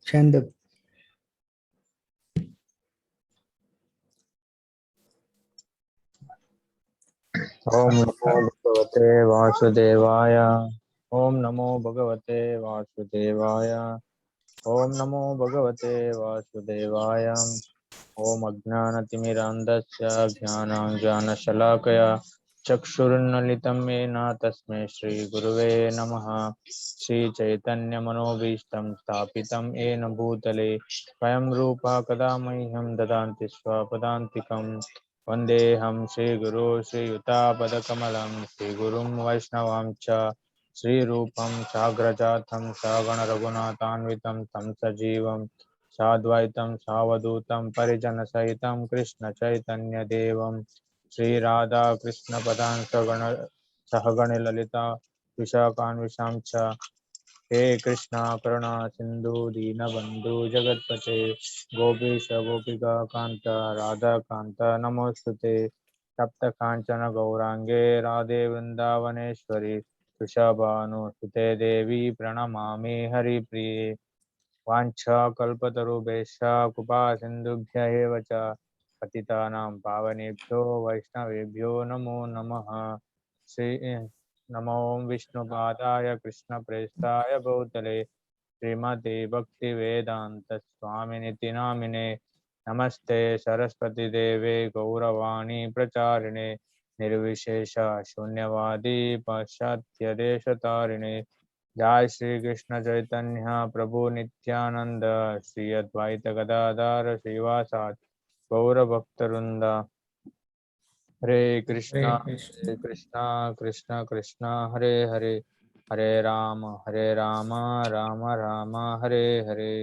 chant the ओम नमो भगवते वासुदेवाय। ओम नमो भगवते वासुदेवाय। ओम नमो भगवते वासुदेवाय। ओम अज्ञानतिमिरान्धस्य ज्ञानाञ्जनशलाकया चक्षुरुन्मीलितं येन तस्मै श्रीगुरुवे नमः। श्रीचैतन्यमनोभीष्टं स्थापितं येन भूतले स्वयं रूपा कदा मह्यं ददाति स्वपदान्तिकं। वन्देऽहं श्रीगुरो श्रीयुतापदकमलं श्रीगुरुं वैष्णवां च श्रीरूपं साग्रजातं सगणरघुनाथान्वितं तं सजीवं साद्वैतं सावधूतं परिजनसहितं कृष्णचैतन्यदेवं श्रीराधा कृष्णपदान् सहगणललिता विशाखान्विषां च। हे कृष्णा करुणा सिंधु दीनबंधु जगत्पते गोपीश गोपिका कांत राधा कांत नमोस्तुते। सप्त कांचन गौरांगे राधे वृंदावनेश्वरी वृषभानुसुते देवी प्रणमामि हरिप्रिये। वाञ्छाकल्पतरुभ्यश्च कृपा सिन्धुभ्य एव च पतितानां पावनेभ्यो वैष्णवेभ्यो नमो नमः। श्री नमो विष्णुपादाय कृष्णप्रेष्ठाय भूतले श्रीमते भक्तिवेदांत स्वामिनिति नामिने। नमस्ते सरस्वती देवे गौरवाणी प्रचारिणे निर्विशेष शून्यवादी पाश्चात्य देशतारिणे। जय श्री कृष्ण चैतन्य प्रभु नित्यानंद श्री अद्वैत गदाधर श्रीवासादि गौर भक्तवृंद। हरे Krishna Krishna Krishna Hare Hare Hare Ram Ram Ram Hare Hare.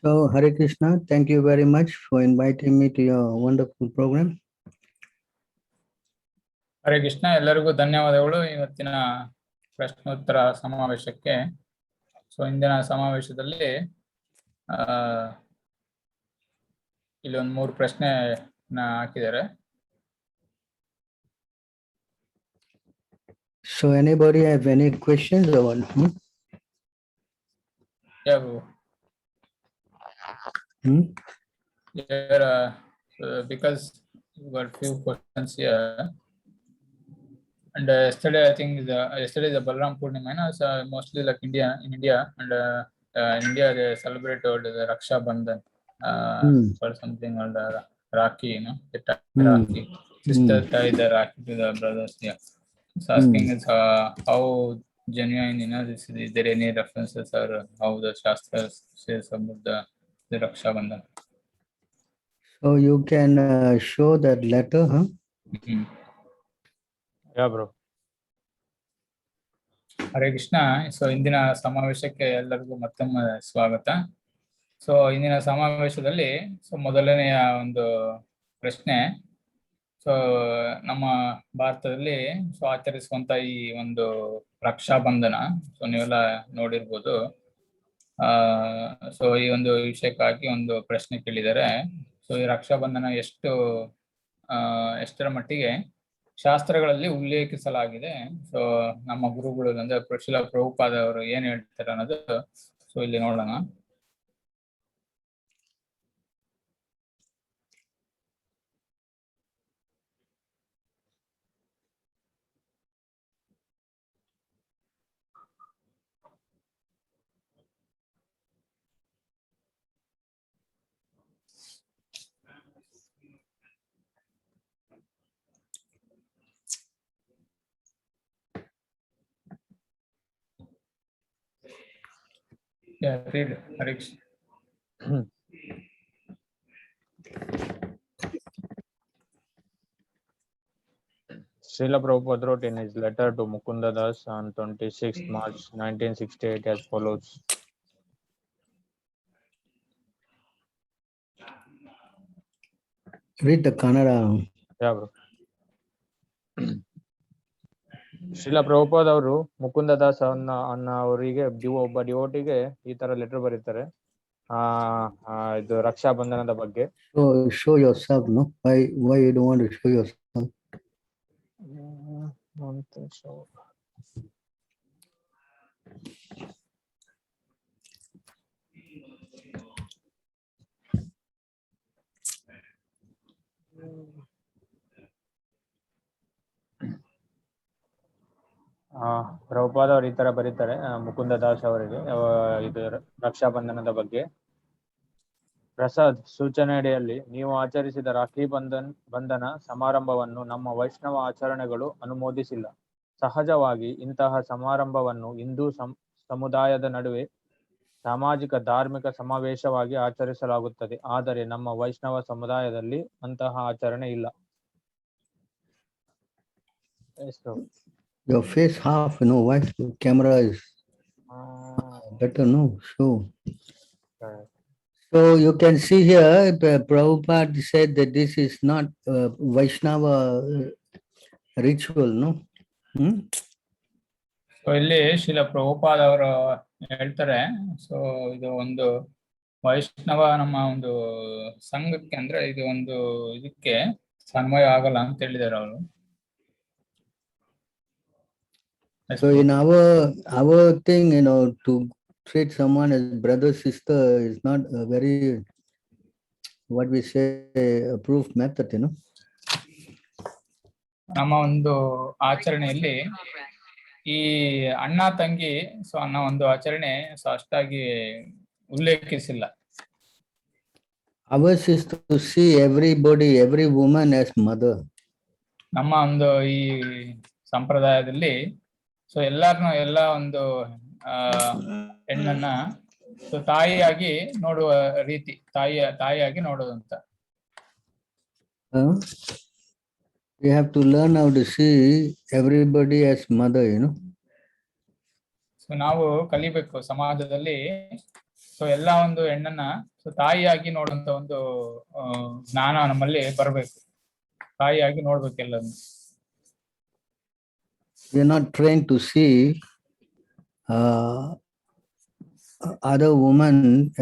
So, Hare Krishna, thank you very much for inviting me to your wonderful program. Hare Krishna, ಎಲ್ಲರಿಗೂ ಧನ್ಯವಾದಗಳು ಇವತ್ತಿನ ಪ್ರಶ್ನೋತ್ತರ ಸಮಾವೇಶಕ್ಕೆ. ಸೊ ಇಂದಿನ ಸಮಾವೇಶದಲ್ಲಿ ಇಲ್ಲಿ ಒಂದು 3 ಪ್ರಶ್ನೆ ಹಾಕಿದ್ದಾರೆ. So anybody have any questions or what? Because we got few questions here. And yesterday, I think yesterday the Balaram Purnima, so mostly like in India, and in India they celebrated the Raksha Bandhan for something called Rakhi, the Rakhi. Sister tied the Rakhi to the brothers. Yeah. So asking is how genuine, this is there any references or how the Shastras says about the Raksha Bandhan? So you can show that letter, huh? Yeah, bro. Hare Krishna. So ಇಂದಿನ ಸಮಾವೇಶಕ್ಕೆ ಎಲ್ಲರಿಗೂ ಮತ್ತೊಮ್ಮೆ ಸ್ವಾಗತ. So ಇಂದಿನ ಸಮಾವೇಶದಲ್ಲಿ ಮೊದಲನೆಯ ಒಂದು ಪ್ರಶ್ನೆ, ಸೊ ನಮ್ಮ ಭಾರತದಲ್ಲಿ ಆಚರಿಸುವಂತ ಈ ಒಂದು ರಕ್ಷಾ ಬಂಧನ, ಸೊ ನೀವೆಲ್ಲ ನೋಡಿರ್ಬೋದು. ಸೊ ಈ ಒಂದು ವಿಷಯಕ್ಕಾಗಿ ಒಂದು ಪ್ರಶ್ನೆ ಕೇಳಿದ್ದಾರೆ. ಸೊ ಈ ರಕ್ಷಾ ಬಂಧನ ಎಷ್ಟರ ಮಟ್ಟಿಗೆ ಶಾಸ್ತ್ರಗಳಲ್ಲಿ ಉಲ್ಲೇಖಿಸಲಾಗಿದೆ, ಸೊ ನಮ್ಮ ಗುರುಗಳು ಅಂದ್ರೆ ಶ್ರೀಲ ಪ್ರಭುಪಾದ ಅವರು ಏನ್ ಹೇಳ್ತಾರೆ ಅನ್ನೋದು ಸೊ ಇಲ್ಲಿ ನೋಡೋಣ. Yeah, read, Harish. Srila Prabhupada wrote in his letter to Mukunda Das on 26th March 1968 as follows. Read the Kannada. Yeah, bro. Srila Prabhupad ಅವರು ಮುಕುಂದ ದಾಸ್ ಅನ್ನ ಅವರಿಗೆ ಒಬ್ಬ ಡಿವೋಟಿಗೆ ಈ ತರ ಲೆಟರ್ ಬರೀತಾರೆ ಇದು ರಕ್ಷಾ ಬಂಧನದ ಬಗ್ಗೆ. So show yourself, no? Why you don't want to show yourself? Prabhupada ಅವರು ಈ ತರ ಬರೀತಾರೆ ಮುಕುಂದ ದಾಸ್ ಅವರಿಗೆ ಇದು ರಕ್ಷಾಬಂಧನದ ಬಗ್ಗೆ. ಪ್ರಸಾದ್ ಸೂಚನೆಯಡಿಯಲ್ಲಿ ನೀವು ಆಚರಿಸಿದ ರಾಖಿ ಬಂಧನ ಸಮಾರಂಭವನ್ನು ನಮ್ಮ ವೈಷ್ಣವ ಆಚರಣೆಗಳು ಅನುಮೋದಿಸಿಲ್ಲ. ಸಹಜವಾಗಿ ಇಂತಹ ಸಮಾರಂಭವನ್ನು ಹಿಂದೂ ಸಮುದಾಯದ ನಡುವೆ ಸಾಮಾಜಿಕ ಧಾರ್ಮಿಕ ಸಮಾವೇಶವಾಗಿ ಆಚರಿಸಲಾಗುತ್ತದೆ. ಆದರೆ ನಮ್ಮ ವೈಷ್ಣವ ಸಮುದಾಯದಲ್ಲಿ ಅಂತಹ ಆಚರಣೆ ಇಲ್ಲ. Your face half, why the camera is better, no? So you can see here, Prabhupada said that this is not Vaishnava ritual, no? So ಇಲ್ಲಿ ಶ್ರೀಲ ಪ್ರಭುಪಾದ ಅವರು ಹೇಳ್ತಾರೆ, ಸೊ ಇದು ಒಂದು ವೈಷ್ಣವ ನಮ್ಮ ಒಂದು ಸಂಘಕ್ಕೆ ಅಂದ್ರೆ ಇದು ಒಂದು ಇದಕ್ಕೆ ಅನ್ವಯ ಆಗಲ್ಲ ಅಂತ ಹೇಳಿದ್ದಾರೆ ಅವರು. So in our thing, to treat someone as brother, sister is not a very, what we say, approved method, ನಮ್ಮ ಒಂದು ಆಚರಣೆಯಲ್ಲಿ ಈ ಅಣ್ಣ ತಂಗಿ ಸೊ ಅನ್ನೋ ಒಂದು ಆಚರಣೆ ಸೊ ಅಷ್ಟಾಗಿ ಉಲ್ಲೇಖಿಸಿಲ್ಲ. Ours is to see everybody, every woman as mother. ನಮ್ಮ ಒಂದು ಈ ಸಂಪ್ರದಾಯದಲ್ಲಿ ಸೊ ಎಲ್ಲ ಒಂದು ಹೆಣ್ಣನ್ನ ಸೊ ತಾಯಿಯಾಗಿ ನೋಡುವ ರೀತಿ, ತಾಯಿಯಾಗಿ ನೋಡೋದಂತ. We have to learn how to see everybody as mother, so ನಾವು ಕಲಿಬೇಕು ಸಮಾಜದಲ್ಲಿ ಸೊ ಎಲ್ಲ ಒಂದು ಹೆಣ್ಣನ್ನ ಸೊ ತಾಯಿಯಾಗಿ ನೋಡುವಂತ ಒಂದು ಜ್ಞಾನ ನಮ್ಮಲ್ಲಿ ಬರಬೇಕು. ತಾಯಿಯಾಗಿ ನೋಡ್ಬೇಕು ಎಲ್ಲರನ್ನು. We are not trained to see other woman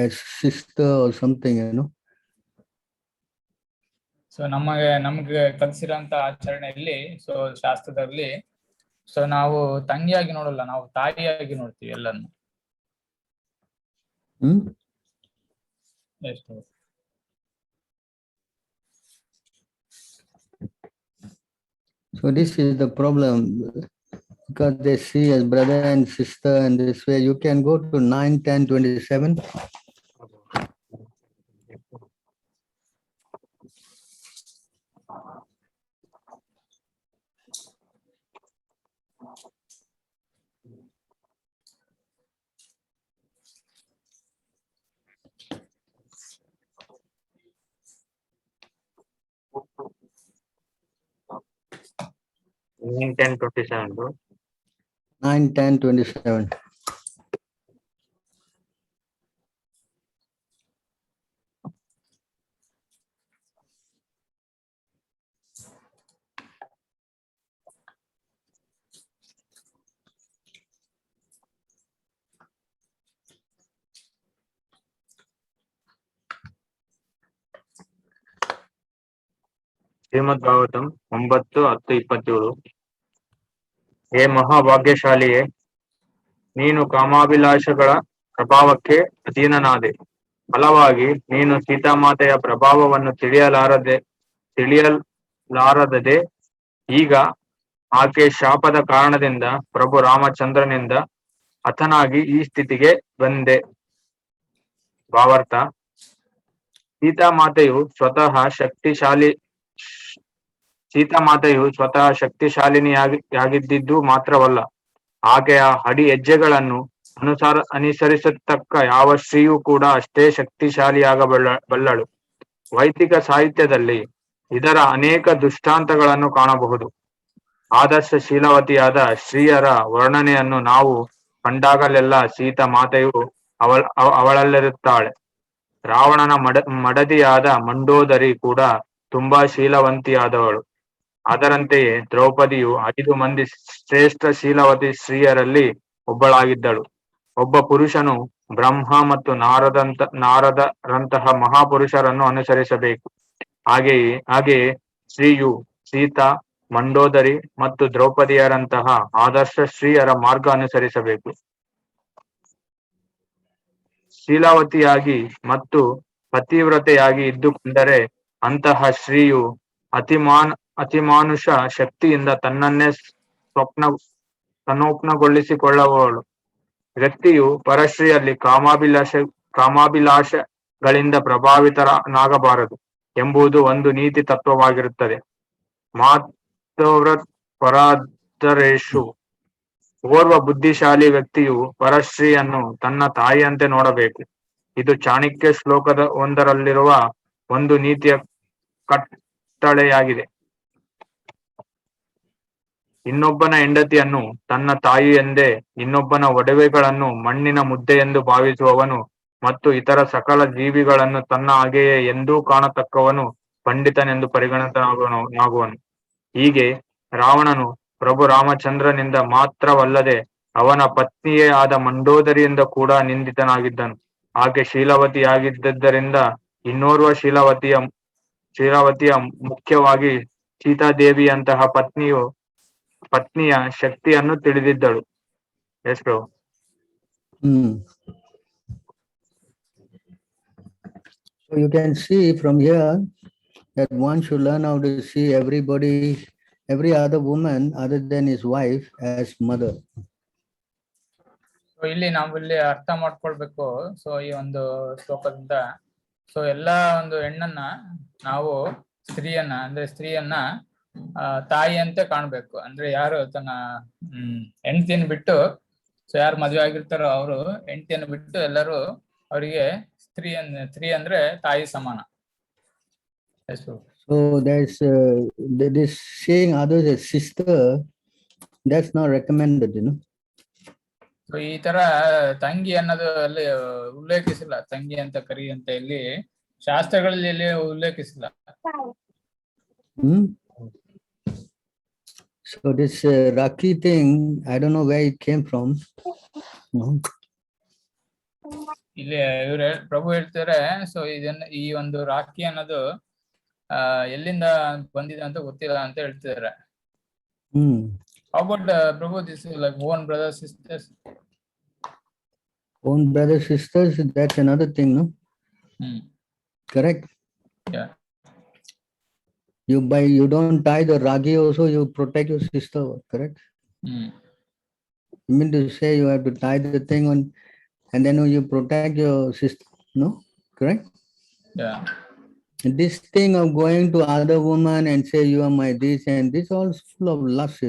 as sister or something, so ನಮ್ಗೆ ಕಲಿಸಿರೋಂತ ಆಚರಣೆಯಲ್ಲಿ ಸೊ ಶಾಸ್ತ್ರದಲ್ಲಿ ಸೊ ನಾವು ತಂಗಿಯಾಗಿ ನೋಡಲ್ಲ, ನಾವು ತಾಯಿಯಾಗಿ ನೋಡ್ತೀವಿ ಎಲ್ಲನ್ನು. ಎಷ್ಟು So this is the problem, because they see as brother and sister, and this way you can go to 9, 10, 27. Nine, 10, 27, bro. 9, 10, 27. ಶ್ರೀಮದ್ ಭಾಗವತಂ 9:10-27. ಹೇ ಮಹಾಭಾಗ್ಯಶಾಲಿಯೇ, ನೀನು ಕಾಮಾಭಿಲಾಷಗಳ ಪ್ರಭಾವಕ್ಕೆ ಅಧೀನನಾದೆ. ಫಲವಾಗಿ ನೀನು ಸೀತಾಮಾತೆಯ ಪ್ರಭಾವವನ್ನು ತಿಳಿಯಲಾರದೆ ಈಗ ಆಕೆ ಶಾಪದ ಕಾರಣದಿಂದ ಪ್ರಭು ರಾಮಚಂದ್ರನಿಂದ ಹತನಾಗಿ ಈ ಸ್ಥಿತಿಗೆ ಬಂದೆ. ಭಾವಾರ್ಥ: ಸೀತಾಮಾತೆಯು ಸ್ವತಃ ಶಕ್ತಿಶಾಲಿನಿಯಾಗಿದ್ದು ಮಾತ್ರವಲ್ಲ, ಆಕೆಯ ಅಡಿ ಹೆಜ್ಜೆಗಳನ್ನು ಅನುಸರಿಸತಕ್ಕ ಯಾವ ಸ್ತ್ರೀಯೂ ಕೂಡ ಅಷ್ಟೇ ಶಕ್ತಿಶಾಲಿಯಾಗಬಲ್ಲಳು. ವೈದಿಕ ಸಾಹಿತ್ಯದಲ್ಲಿ ಇದರ ಅನೇಕ ದೃಷ್ಟಾಂತಗಳನ್ನು ಕಾಣಬಹುದು. ಆದರ್ಶ ಶೀಲವತಿಯಾದ ಸ್ತ್ರೀಯರ ವರ್ಣನೆಯನ್ನು ನಾವು ಕಂಡಾಗಲೆಲ್ಲ ಸೀತಾ ಮಾತೆಯು ಅವಳಲ್ಲಿರುತ್ತಾಳೆ. ರಾವಣನ ಮಡದಿಯಾದ ಮಂಡೋದರಿ ಕೂಡ ತುಂಬಾ ಶೀಲವಂತಿಯಾದವಳು. ಅದರಂತೆಯೇ ದ್ರೌಪದಿಯು 5 ಮಂದಿ ಶ್ರೇಷ್ಠ ಶೀಲವತಿ ಸ್ತ್ರೀಯರಲ್ಲಿ ಒಬ್ಬಳಾಗಿದ್ದಳು. ಒಬ್ಬ ಪುರುಷನು ಬ್ರಹ್ಮ ಮತ್ತು ನಾರದರಂತಹ ಮಹಾಪುರುಷರನ್ನು ಅನುಸರಿಸಬೇಕು. ಹಾಗೆಯೇ ಸ್ತ್ರೀಯು ಸೀತಾ, ಮಂಡೋದರಿ ಮತ್ತು ದ್ರೌಪದಿಯರಂತಹ ಆದರ್ಶ ಸ್ತ್ರೀಯರ ಮಾರ್ಗ ಅನುಸರಿಸಬೇಕು. ಶೀಲಾವತಿಯಾಗಿ ಮತ್ತು ಪತಿವ್ರತೆಯಾಗಿ ಇದ್ದುಕೊಂಡರೆ ಅಂತಹ ಸ್ತ್ರೀಯು ಅತಿಮಾನುಷ ಶಕ್ತಿಯಿಂದ ತನ್ನನ್ನೇ ತನ್ನೋಪನಗೊಳಿಸಿಕೊಳ್ಳುವವಳು. ವ್ಯಕ್ತಿಯು ಪರಶ್ರೀಯಲ್ಲಿ ಕಾಮಾಭಿಲಾಷಗಳಿಂದ ಪ್ರಭಾವಿತನಾಗಬಾರದು ಎಂಬುದು ಒಂದು ನೀತಿ ತತ್ವವಾಗಿರುತ್ತದೆ. ಮಾತವ್ರತ್ ಪರಾಧರೇಷು. ಓರ್ವ ಬುದ್ಧಿಶಾಲಿ ವ್ಯಕ್ತಿಯು ಪರಶ್ರೀಯನ್ನು ತನ್ನ ತಾಯಿಯಂತೆ ನೋಡಬೇಕು. ಇದು ಚಾಣಕ್ಯ ಶ್ಲೋಕದ ಒಂದರಲ್ಲಿರುವ ಒಂದು ನೀತಿಯ ಕಟ್ಟಳೆಯಾಗಿದೆ. ಇನ್ನೊಬ್ಬನ ಹೆಂಡತಿಯನ್ನು ತನ್ನ ತಾಯಿ ಎಂದೇ, ಇನ್ನೊಬ್ಬನ ಒಡವೆಗಳನ್ನು ಮಣ್ಣಿನ ಮುದ್ದೆಯೆಂದು ಭಾವಿಸುವವನು ಮತ್ತು ಇತರ ಸಕಲ ಜೀವಿಗಳನ್ನು ತನ್ನ ಹಾಗೆಯೇ ಎಂದೂ ಕಾಣತಕ್ಕವನು ಪಂಡಿತನೆಂದು ಪರಿಗಣಿತನಾಗುವನು. ಹೀಗೆ ರಾವಣನು ಪ್ರಭು ರಾಮಚಂದ್ರನಿಂದ ಮಾತ್ರವಲ್ಲದೆ ಅವನ ಪತ್ನಿಯೇ ಆದ ಮಂಡೋದರಿಯಿಂದ ಕೂಡ ನಿಂದಿತನಾಗಿದ್ದನು. ಆಕೆ ಶೀಲವತಿಯಾಗಿದ್ದರಿಂದ ಇನ್ನೋರ್ವ ಶೀಲವತಿಯ ಮುಖ್ಯವಾಗಿ ಸೀತಾದೇವಿಯಂತಹ ಪತ್ನಿಯ ಶಕ್ತಿಯನ್ನು ತಿಳಿದಿದ್ದಳು. ಎಷ್ಟು So you can see from here that one should learn how to see every other woman other than his wife as mother. So ಇಲ್ಲಿ ನಾವು ಇಲ್ಲಿ ಅರ್ಥ ಮಾಡ್ಕೊಳ್ಬೇಕು. ಸೊ ಈ ಒಂದು ಶ್ಲೋಕದಿಂದ ಎಲ್ಲಾ ಒಂದು ಹೆಣ್ಣನ್ನ ನಾವು ಸ್ತ್ರೀಯನ್ನ ತಾಯಿಯಂತೆ ಕಾಣ್ಬೇಕು. ಅಂದ್ರೆ ಯಾರು ತನ್ನ ಹೆಂಡತಿಯನ್ನು ಬಿಟ್ಟು, ಯಾರು ಮದುವೆ ಆಗಿರ್ತಾರೋ ಅವರು ಹೆಂಡತಿಯನ್ನು ಬಿಟ್ಟು ಎಲ್ಲರೂ ಅವರಿಗೆ ಸ್ತ್ರೀ ಅಂದ್ರೆ ತಾಯಿ ಸಮಾನ. So there's this saying others as sister, that's not recommended, so ಈ ತರ ತಂಗಿ ಅನ್ನೋದು ಅಲ್ಲಿ ಉಲ್ಲೇಖಿಸಿಲ್ಲ. ತಂಗಿ ಅಂತ ಕರಿ ಅಂತ ಇಲ್ಲಿ ಶಾಸ್ತ್ರಗಳಲ್ಲಿ ಇಲ್ಲಿ ಉಲ್ಲೇಖಿಸಿಲ್ಲ. So this Rakhi thing, I don't know where it came from. ಇಲ್ಲಿ ಪ್ರಭು ಹೇಳ್ತಾರೆ, ಸೊ ಈ ಒಂದು ರಾಖಿ ಅನ್ನೋದು ಎಲ್ಲಿಂದ ಬಂದಿದೆ ಅಂತ ಗೊತ್ತಿಲ್ಲ ಅಂತ ಹೇಳ್ತಿದ್ದಾರೆ. How about Prabhu, this is like own brothers, sisters? Own brothers, sisters, that's another thing, no? Correct? Yeah. You don't tie the ragi also, you protect your sister, correct? You mean to say you have to tie the thing on and then you protect your sister, no? Correct? Yeah. This thing of going to other woman and say you are my this and this, all full of lust,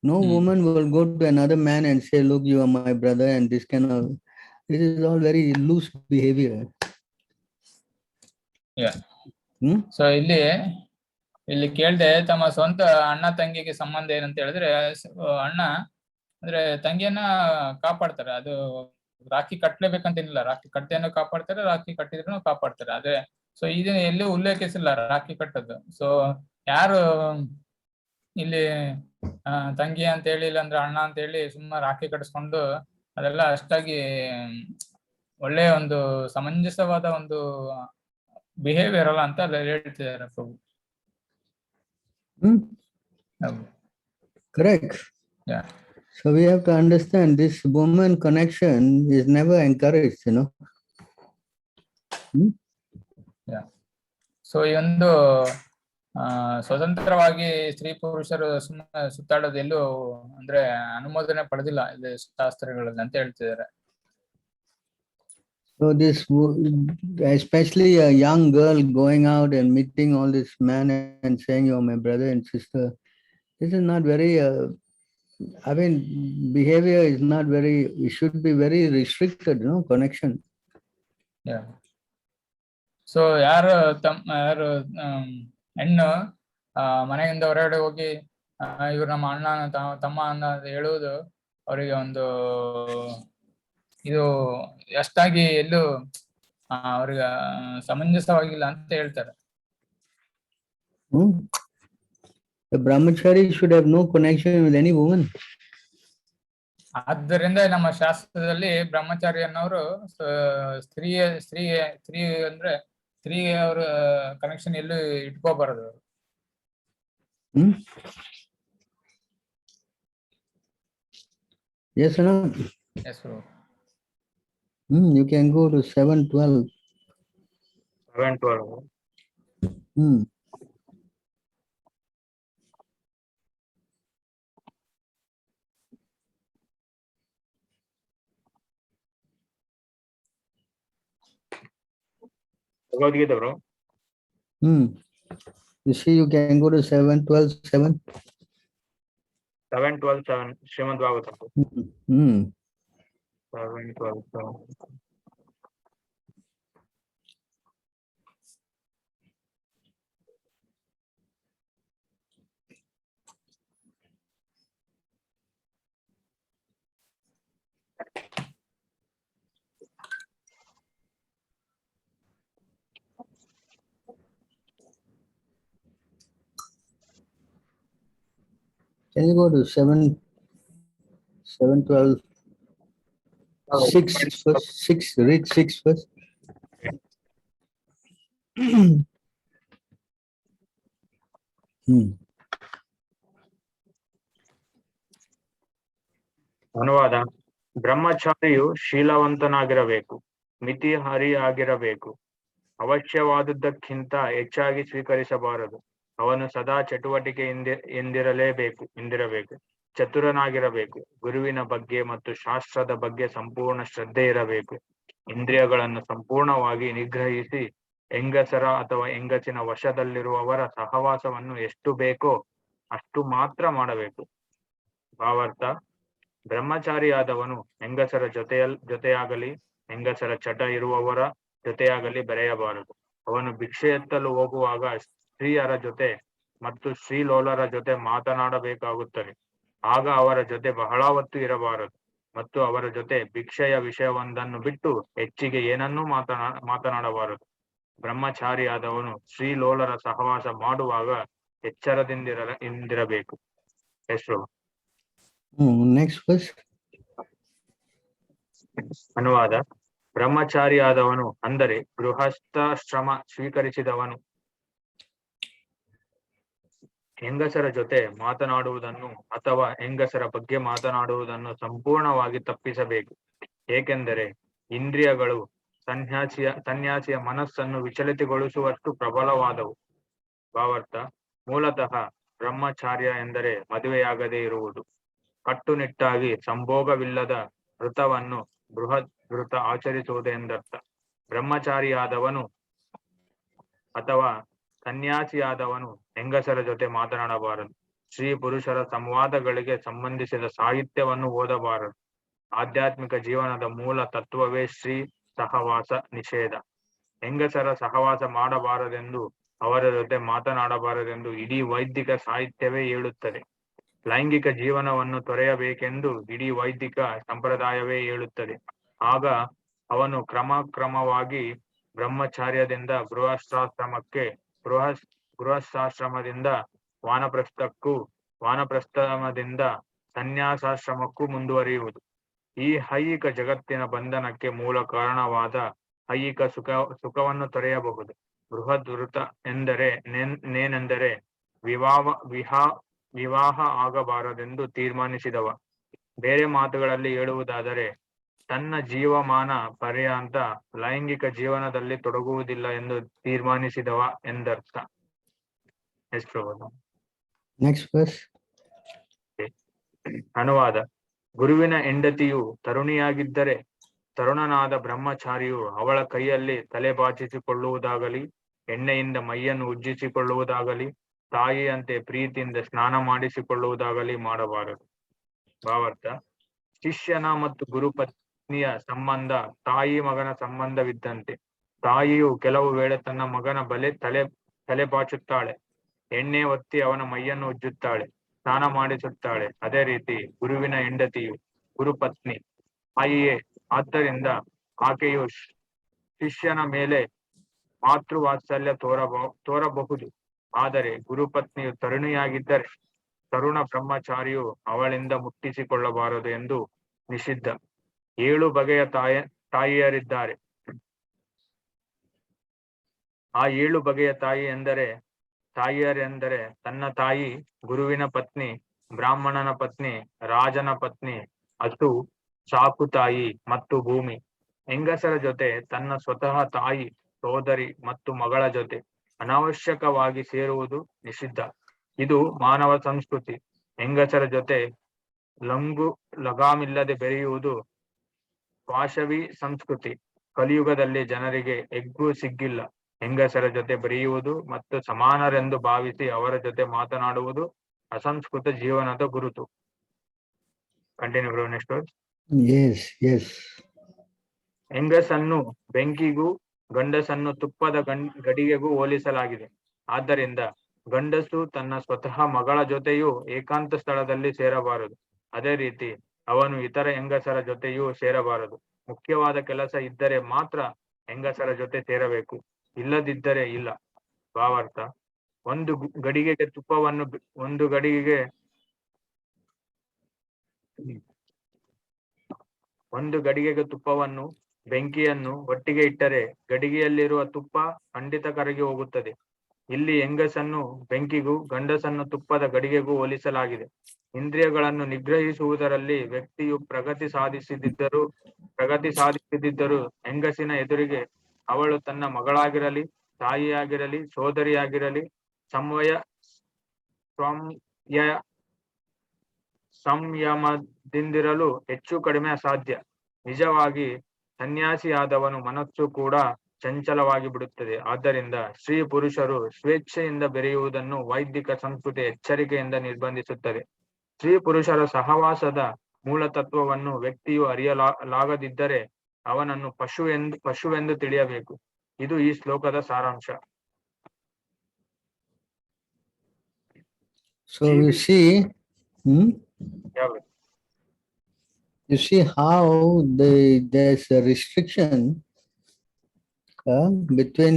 No woman will go to another man and say, look, you are my brother, and this is all very loose behavior. Yeah. So ಇಲ್ಲಿ ಕೇಳ್ದೆ, ತಮ್ಮ ಸ್ವಂತ ಅಣ್ಣ ತಂಗಿಗೆ ಸಂಬಂಧ ಏನಂತ ಹೇಳಿದ್ರೆ, ಅಣ್ಣ ಅಂದ್ರೆ ತಂಗಿಯನ್ನ ಕಾಪಾಡ್ತಾರೆ. ಅದು ರಾಖಿ ಕಟ್ಲೇಬೇಕಂತೇನಿಲ್ಲ. ರಾಖಿ ಕಟ್ಟೆಯನ್ನು ಕಾಪಾಡ್ತಾರೆ, ರಾಖಿ ಕಟ್ಟಿದ್ರು ಕಾಪಾಡ್ತಾರೆ. ಅದೇ ಸೊ ಇದನ್ನ ಎಲ್ಲೂ ಉಲ್ಲೇಖಿಸಿಲ್ಲ ರಾಖಿ ಕಟ್ಟದ್ದು. ಸೊ ಯಾರು ಇಲ್ಲಿ ತಂಗಿ ಅಂತ ಹೇಳಿ, ಇಲ್ಲಾಂದ್ರೆ ಅಣ್ಣ ಅಂತ ಹೇಳಿ ಸುಮ್ಮನೆ ರಾಖಿ ಕಟ್ಟಿಸ್ಕೊಂಡು ಅದೆಲ್ಲ ಅಷ್ಟಾಗಿ ಒಳ್ಳೆಯ ಒಂದು ಸಮಂಜಸವಾದ ಒಂದು ಬಿಹೇವಿಯರ್ ಅಲ್ಲ ಅಂತ ಹೇಳ್ತಿದ್ದಾರೆ ಪ್ರಭು. Correct. Yeah. So we have to understand this woman connection is never encouraged, Yeah. So ಈ ಒಂದು ಸ್ವತಂತ್ರವಾಗಿ ಸ್ತ್ರೀ ಪುರುಷರು ಸುತ್ತಾಡೋದು ಎಲ್ಲೂ ಅಂದ್ರೆ ಅನುಮೋದನೆ ಪಡೆದಿಲ್ಲ ಇಲ್ಲಿ ಶಾಸ್ತ್ರಗಳಲ್ಲಿ ಅಂತ ಹೇಳ್ತಿದ್ದಾರೆ. So this, especially a young girl going out and meeting all this man and saying you're my brother and sister, this is not very, behavior is not very, it should be very restricted, connection. Yeah. So ಯಾರು ಹೆಣ್ಣು ಮನೆಯಿಂದ ಹೊರಗಡೆ ಹೋಗಿ ಇವ್ರು ನಮ್ಮ ಅಣ್ಣ ತಮ್ಮ ಅನ್ನ ಹೇಳುವುದು ಅವರಿಗೆ ಒಂದು ಇದು ಅಷ್ಟಾಗಿ ಎಲ್ಲೂ ಅವ್ರಿಗೆ ಸಮಂಜಸವಾಗಿಲ್ಲ ಅಂತ ಹೇಳ್ತಾರೆ. The brahmachari should have no connection with any woman. ಆದ್ದರಿಂದ ನಮ್ಮ ಶಾಸ್ತ್ರದಲ್ಲಿ ಬ್ರಹ್ಮಚಾರಿ ಅನ್ನೋರು ಸ್ತ್ರೀ ಅಂದ್ರೆ ಸ್ತ್ರೀಗೆ ಅವ್ರ ಕನೆಕ್ಷನ್ ಎಲ್ಲೂ ಇಟ್ಕೋಬಾರದು. Yes or no? Yes, bro. You can go to 7:12. 7:12. Hmm. Bhagavad Gita bro. You see, you can go to 7:12, 7. 7:12, 7 Shrimad Bhagavata. Hmm. 7:12, 7. Can you go to 7:12, 6 first? 6. Read 6 first. ಅನುವಾದ. ಬ್ರಹ್ಮಚಾರಿಯು ಶೀಲವಂತನಾಗಿರಬೇಕು, ಮಿತಿಹಾರಿಯಾಗಿರಬೇಕು, ಅವಶ್ಯವಾದದ್ದಕ್ಕಿಂತ ಹೆಚ್ಚಾಗಿ ಸ್ವೀಕರಿಸಬಾರದು. ಅವನು ಸದಾ ಎಂದಿರಬೇಕು. ಚತುರನಾಗಿರಬೇಕು. ಗುರುವಿನ ಬಗ್ಗೆ ಮತ್ತು ಶಾಸ್ತ್ರದ ಬಗ್ಗೆ ಸಂಪೂರ್ಣ ಶ್ರದ್ಧೆ ಇರಬೇಕು. ಇಂದ್ರಿಯಗಳನ್ನು ಸಂಪೂರ್ಣವಾಗಿ ನಿಗ್ರಹಿಸಿ ಹೆಂಗಸರ ಅಥವಾ ಹೆಂಗಸಿನ ವಶದಲ್ಲಿರುವವರ ಸಹವಾಸವನ್ನು ಎಷ್ಟು ಬೇಕೋ ಅಷ್ಟು ಮಾತ್ರ ಮಾಡಬೇಕು. ಭಾವಾರ್ಥ: ಬ್ರಹ್ಮಚಾರಿಯಾದವನು ಹೆಂಗಸರ ಜೊತೆಯಾಗಲಿ ಹೆಂಗಸರ ಚಟ ಇರುವವರ ಜೊತೆಯಾಗಲಿ ಬೆರೆಯಬಾರದು. ಅವನು ಭಿಕ್ಷೆ ಎತ್ತಲು ಹೋಗುವಾಗ ಸ್ತ್ರೀಯರ ಜೊತೆ ಮತ್ತು ಸ್ತ್ರೀಲೋಲರ ಜೊತೆ ಮಾತನಾಡಬೇಕಾಗುತ್ತದೆ. ಆಗ ಅವರ ಜೊತೆ ಬಹಳ ಹೊತ್ತು ಇರಬಾರದು ಮತ್ತು ಅವರ ಜೊತೆ ಭಿಕ್ಷೆಯ ವಿಷಯವೊಂದನ್ನು ಬಿಟ್ಟು ಹೆಚ್ಚಿಗೆ ಏನನ್ನೂ ಮಾತನಾಡಬಾರದು. ಬ್ರಹ್ಮಚಾರಿಯಾದವನು ಸ್ತ್ರೀಲೋಲರ ಸಹವಾಸ ಮಾಡುವಾಗ ಎಚ್ಚರದಿಂದಿರಬೇಕು. ಹೆಸರು. Next first. ಅನುವಾದ. ಬ್ರಹ್ಮಚಾರಿಯಾದವನು ಅಂದರೆ ಗೃಹಸ್ಥಾಶ್ರಮ ಸ್ವೀಕರಿಸಿದವನು ಹೆಂಗಸರ ಜೊತೆ ಮಾತನಾಡುವುದನ್ನು ಅಥವಾ ಹೆಂಗಸರ ಬಗ್ಗೆ ಮಾತನಾಡುವುದನ್ನು ಸಂಪೂರ್ಣವಾಗಿ ತಪ್ಪಿಸಬೇಕು. ಏಕೆಂದರೆ ಇಂದ್ರಿಯಗಳು ಸನ್ಯಾಸಿಯ ಮನಸ್ಸನ್ನು ವಿಚಲಿತಗೊಳಿಸುವಷ್ಟು ಪ್ರಬಲವಾದವು. ಭಾವಾರ್ಥ: ಮೂಲತಃ ಬ್ರಹ್ಮಚಾರ್ಯ ಎಂದರೆ ಮದುವೆಯಾಗದೇ ಇರುವುದು. ಕಟ್ಟುನಿಟ್ಟಾಗಿ ಸಂಭೋಗವಿಲ್ಲದ ವೃತವನ್ನು ಬೃಹತ್ ವೃತ ಆಚರಿಸುವುದೆಂದರ್ಥ. ಬ್ರಹ್ಮಚಾರಿಯಾದವನು ಅಥವಾ ಸನ್ಯಾಸಿಯಾದವನು ಹೆಂಗಸರ ಜೊತೆ ಮಾತನಾಡಬಾರದು. ಸ್ತ್ರೀ ಪುರುಷರ ಸಂವಾದಗಳಿಗೆ ಸಂಬಂಧಿಸಿದ ಸಾಹಿತ್ಯವನ್ನು ಓದಬಾರದು. ಆಧ್ಯಾತ್ಮಿಕ ಜೀವನದ ಮೂಲ ತತ್ವವೇ ಸ್ತ್ರೀ ಸಹವಾಸ ನಿಷೇಧ. ಹೆಂಗಸರ ಸಹವಾಸ ಮಾಡಬಾರದೆಂದು, ಅವರ ಜೊತೆ ಮಾತನಾಡಬಾರದೆಂದು ಇಡೀ ವೈದಿಕ ಸಾಹಿತ್ಯವೇ ಹೇಳುತ್ತದೆ. ಲೈಂಗಿಕ ಜೀವನವನ್ನು ತೊರೆಯಬೇಕೆಂದು ಇಡೀ ವೈದಿಕ ಸಂಪ್ರದಾಯವೇ ಹೇಳುತ್ತದೆ. ಆಗ ಅವನು ಕ್ರಮವಾಗಿ ಬ್ರಹ್ಮಚಾರ್ಯದಿಂದ ಗೃಹಸ್ಥಾಶ್ರಮಕ್ಕೆ, ಗೃಹಸ್ಥಾಶ್ರಮದಿಂದ ವಾನಪ್ರಸ್ಥಕ್ಕೂ, ವಾನಪ್ರಸ್ಥದಿಂದ ಸನ್ಯಾಸಾಶ್ರಮಕ್ಕೂ ಮುಂದುವರಿಯುವುದು. ಈ ಐಹಿಕ ಜಗತ್ತಿನ ಬಂಧನಕ್ಕೆ ಮೂಲ ಕಾರಣವಾದ ಐಹಿಕ ಸುಖವನ್ನು ತೊರೆಯಬಹುದು. ಬೃಹದ್ ವೃತ ನೇನೆಂದರೆ ವಿವಾಹ ಆಗಬಾರದೆಂದು ತೀರ್ಮಾನಿಸಿದವ. ಬೇರೆ ಮಾತುಗಳಲ್ಲಿ ಹೇಳುವುದಾದರೆ ತನ್ನ ಜೀವಮಾನ ಪರ್ಯಂತ ಲೈಂಗಿಕ ಜೀವನದಲ್ಲಿ ತೊಡಗುವುದಿಲ್ಲ ಎಂದು ತೀರ್ಮಾನಿಸಿದವ ಎಂದರ್ಥ. Next verse. ಅನುವಾದ. ಗುರುವಿನ ಹೆಂಡತಿಯು ತರುಣಿಯಾಗಿದ್ದರೆ ತರುಣನಾದ ಬ್ರಹ್ಮಚಾರಿಯು ಅವಳ ಕೈಯಲ್ಲಿ ತಲೆ ಬಾಚಿಸಿಕೊಳ್ಳುವುದಾಗಲಿ, ಎಣ್ಣೆಯಿಂದ ಮೈಯನ್ನು ಉಜ್ಜಿಸಿಕೊಳ್ಳುವುದಾಗಲಿ, ತಾಯಿಯಂತೆ ಪ್ರೀತಿಯಿಂದ ಸ್ನಾನ ಮಾಡಿಸಿಕೊಳ್ಳುವುದಾಗಲಿ ಮಾಡಬಾರದು. ಭಾವಾರ್ಥ: ಶಿಷ್ಯನ ಮತ್ತು ಗುರುಪತ್ನಿಯ ಸಂಬಂಧ ತಾಯಿ ಮಗನ ಸಂಬಂಧವಿದ್ದಂತೆ. ತಾಯಿಯು ಕೆಲವು ವೇಳೆ ತನ್ನ ಮಗನ ತಲೆ ಬಾಚುತ್ತಾಳೆ, ಎಣ್ಣೆ ಒತ್ತಿ ಅವನ ಮೈಯನ್ನು ಉಜ್ಜುತ್ತಾಳೆ, ಸ್ನಾನ ಮಾಡಿಸುತ್ತಾಳೆ. ಅದೇ ರೀತಿ ಗುರುವಿನ ಹೆಂಡತಿಯು ಗುರುಪತ್ನಿ ತಾಯಿಯೇ. ಆದ್ದರಿಂದ ಆಕೆಯು ಶಿಷ್ಯನ ಮೇಲೆ ಮಾತೃವಾತ್ಸಲ್ಯ ತೋರಬಹುದು. ಆದರೆ ಗುರುಪತ್ನಿಯು ತರುಣಿಯಾಗಿದ್ದರೆ ತರುಣ ಬ್ರಹ್ಮಚಾರಿಯು ಅವಳಿಂದ ಮುಟ್ಟಿಸಿಕೊಳ್ಳಬಾರದು ಎಂದು ನಿಷಿದ್ಧ. 7 ಬಗೆಯ ತಾಯಿಯರಿದ್ದಾರೆ. ಆ 7 ಬಗೆಯ ತಾಯಿಯರೆಂದರೆ ತನ್ನ ತಾಯಿ, ಗುರುವಿನ ಪತ್ನಿ, ಬ್ರಾಹ್ಮಣನ ಪತ್ನಿ, ರಾಜನ ಪತ್ನಿ, ಹಸು, ಸಾಕು ತಾಯಿ ಮತ್ತು ಭೂಮಿ. ಹೆಂಗಸರ ಜೊತೆ ತನ್ನ ಸ್ವತಃ ತಾಯಿ, ಸೋದರಿ ಮತ್ತು ಮಗಳ ಜೊತೆ ಅನಾವಶ್ಯಕವಾಗಿ ಸೇರುವುದು ನಿಷಿದ್ಧ. ಇದು ಮಾನವ ಸಂಸ್ಕೃತಿ. ಹೆಂಗಸರ ಜೊತೆ ಲಗಾಮಿಲ್ಲದೆ ಬೆರೆಯುವುದು ವಾಶವಿ ಸಂಸ್ಕೃತಿ. ಕಲಿಯುಗದಲ್ಲಿ ಜನರಿಗೆ ಎಗ್ಗು ಸಿಗ್ಗಿಲ್ಲ. ಹೆಂಗಸರ ಜೊತೆ ಬೆರೆಯುವುದು ಮತ್ತು ಸಮಾನರೆಂದು ಭಾವಿಸಿ ಅವರ ಜೊತೆ ಮಾತನಾಡುವುದು ಅಸಂಸ್ಕೃತ ಜೀವನದ ಗುರುತು. Continue bro, next word. Yes, yes. ಹೆಂಗಸನ್ನು ಬೆಂಕಿಗೂ ಗಂಡಸನ್ನು ತುಪ್ಪದ ಗಡಿಗೆಗೂ ಹೋಲಿಸಲಾಗಿದೆ. ಆದ್ದರಿಂದ ಗಂಡಸು ತನ್ನ ಸ್ವತಃ ಮಗಳ ಜೊತೆಯೂ ಏಕಾಂತ ಸ್ಥಳದಲ್ಲಿ ಸೇರಬಾರದು. ಅದೇ ರೀತಿ ಅವನು ಇತರ ಹೆಂಗಸರ ಜೊತೆಯೂ ಸೇರಬಾರದು. ಮುಖ್ಯವಾದ ಕೆಲಸ ಇದ್ದರೆ ಮಾತ್ರ ಹೆಂಗಸರ ಜೊತೆ ಸೇರಬೇಕು, ಇಲ್ಲದಿದ್ದರೆ ಇಲ್ಲ. ಭಾವಾರ್ಥ: ಒಂದು ಗಡಿಗೆಗೆ ತುಪ್ಪವನ್ನು ಬೆಂಕಿಯನ್ನು ಒಟ್ಟಿಗೆ ಇಟ್ಟರೆ ಗಡಿಗೆಯಲ್ಲಿರುವ ತುಪ್ಪ ಖಂಡಿತ ಕರಗಿ ಹೋಗುತ್ತದೆ. ಇಲ್ಲಿ ಹೆಂಗಸನ್ನು ಬೆಂಕಿಗೂ ಗಂಡಸನ್ನು ತುಪ್ಪದ ಗಡಿಗೆಗೂ ಹೋಲಿಸಲಾಗಿದೆ. ಇಂದ್ರಿಯಗಳನ್ನು ನಿಗ್ರಹಿಸುವುದರಲ್ಲಿ ವ್ಯಕ್ತಿಯು ಪ್ರಗತಿ ಸಾಧಿಸದಿದ್ದರೂ ಹೆಂಗಸಿನ ಎದುರಿಗೆ ಅವಳು ತನ್ನ ಮಗಳಾಗಿರಲಿ, ತಾಯಿಯಾಗಿರಲಿ, ಸೋದರಿಯಾಗಿರಲಿ ಸಂಯಮದಿಂದಿರಲು ಹೆಚ್ಚು ಕಡಿಮೆ ಅಸಾಧ್ಯ. ನಿಜವಾಗಿ ಸನ್ಯಾಸಿಯಾದವನ ಮನಸ್ಸು ಕೂಡ ಚಂಚಲವಾಗಿ ಬಿಡುತ್ತದೆ. ಆದ್ದರಿಂದ ಸ್ತ್ರೀ ಪುರುಷರು ಸ್ವೇಚ್ಛೆಯಿಂದ ಬೆರೆಯುವುದನ್ನು ವೈದಿಕ ಸಂಸ್ಕೃತಿ ಎಚ್ಚರಿಕೆಯಿಂದ ನಿರ್ಬಂಧಿಸುತ್ತದೆ. ಸ್ತ್ರೀ ಪುರುಷರ ಸಹವಾಸದ ಮೂಲತತ್ವವನ್ನು ವ್ಯಕ್ತಿಯು ಅರಿಯಲಾಗದಿದ್ದರೆ ಅವನನ್ನು ಪಶುವೆಂದು ತಿಳಿಯಬೇಕು. ಇದು ಈ ಶ್ಲೋಕದ ಸಾರಾಂಶ. So you see, you see how there's a restriction between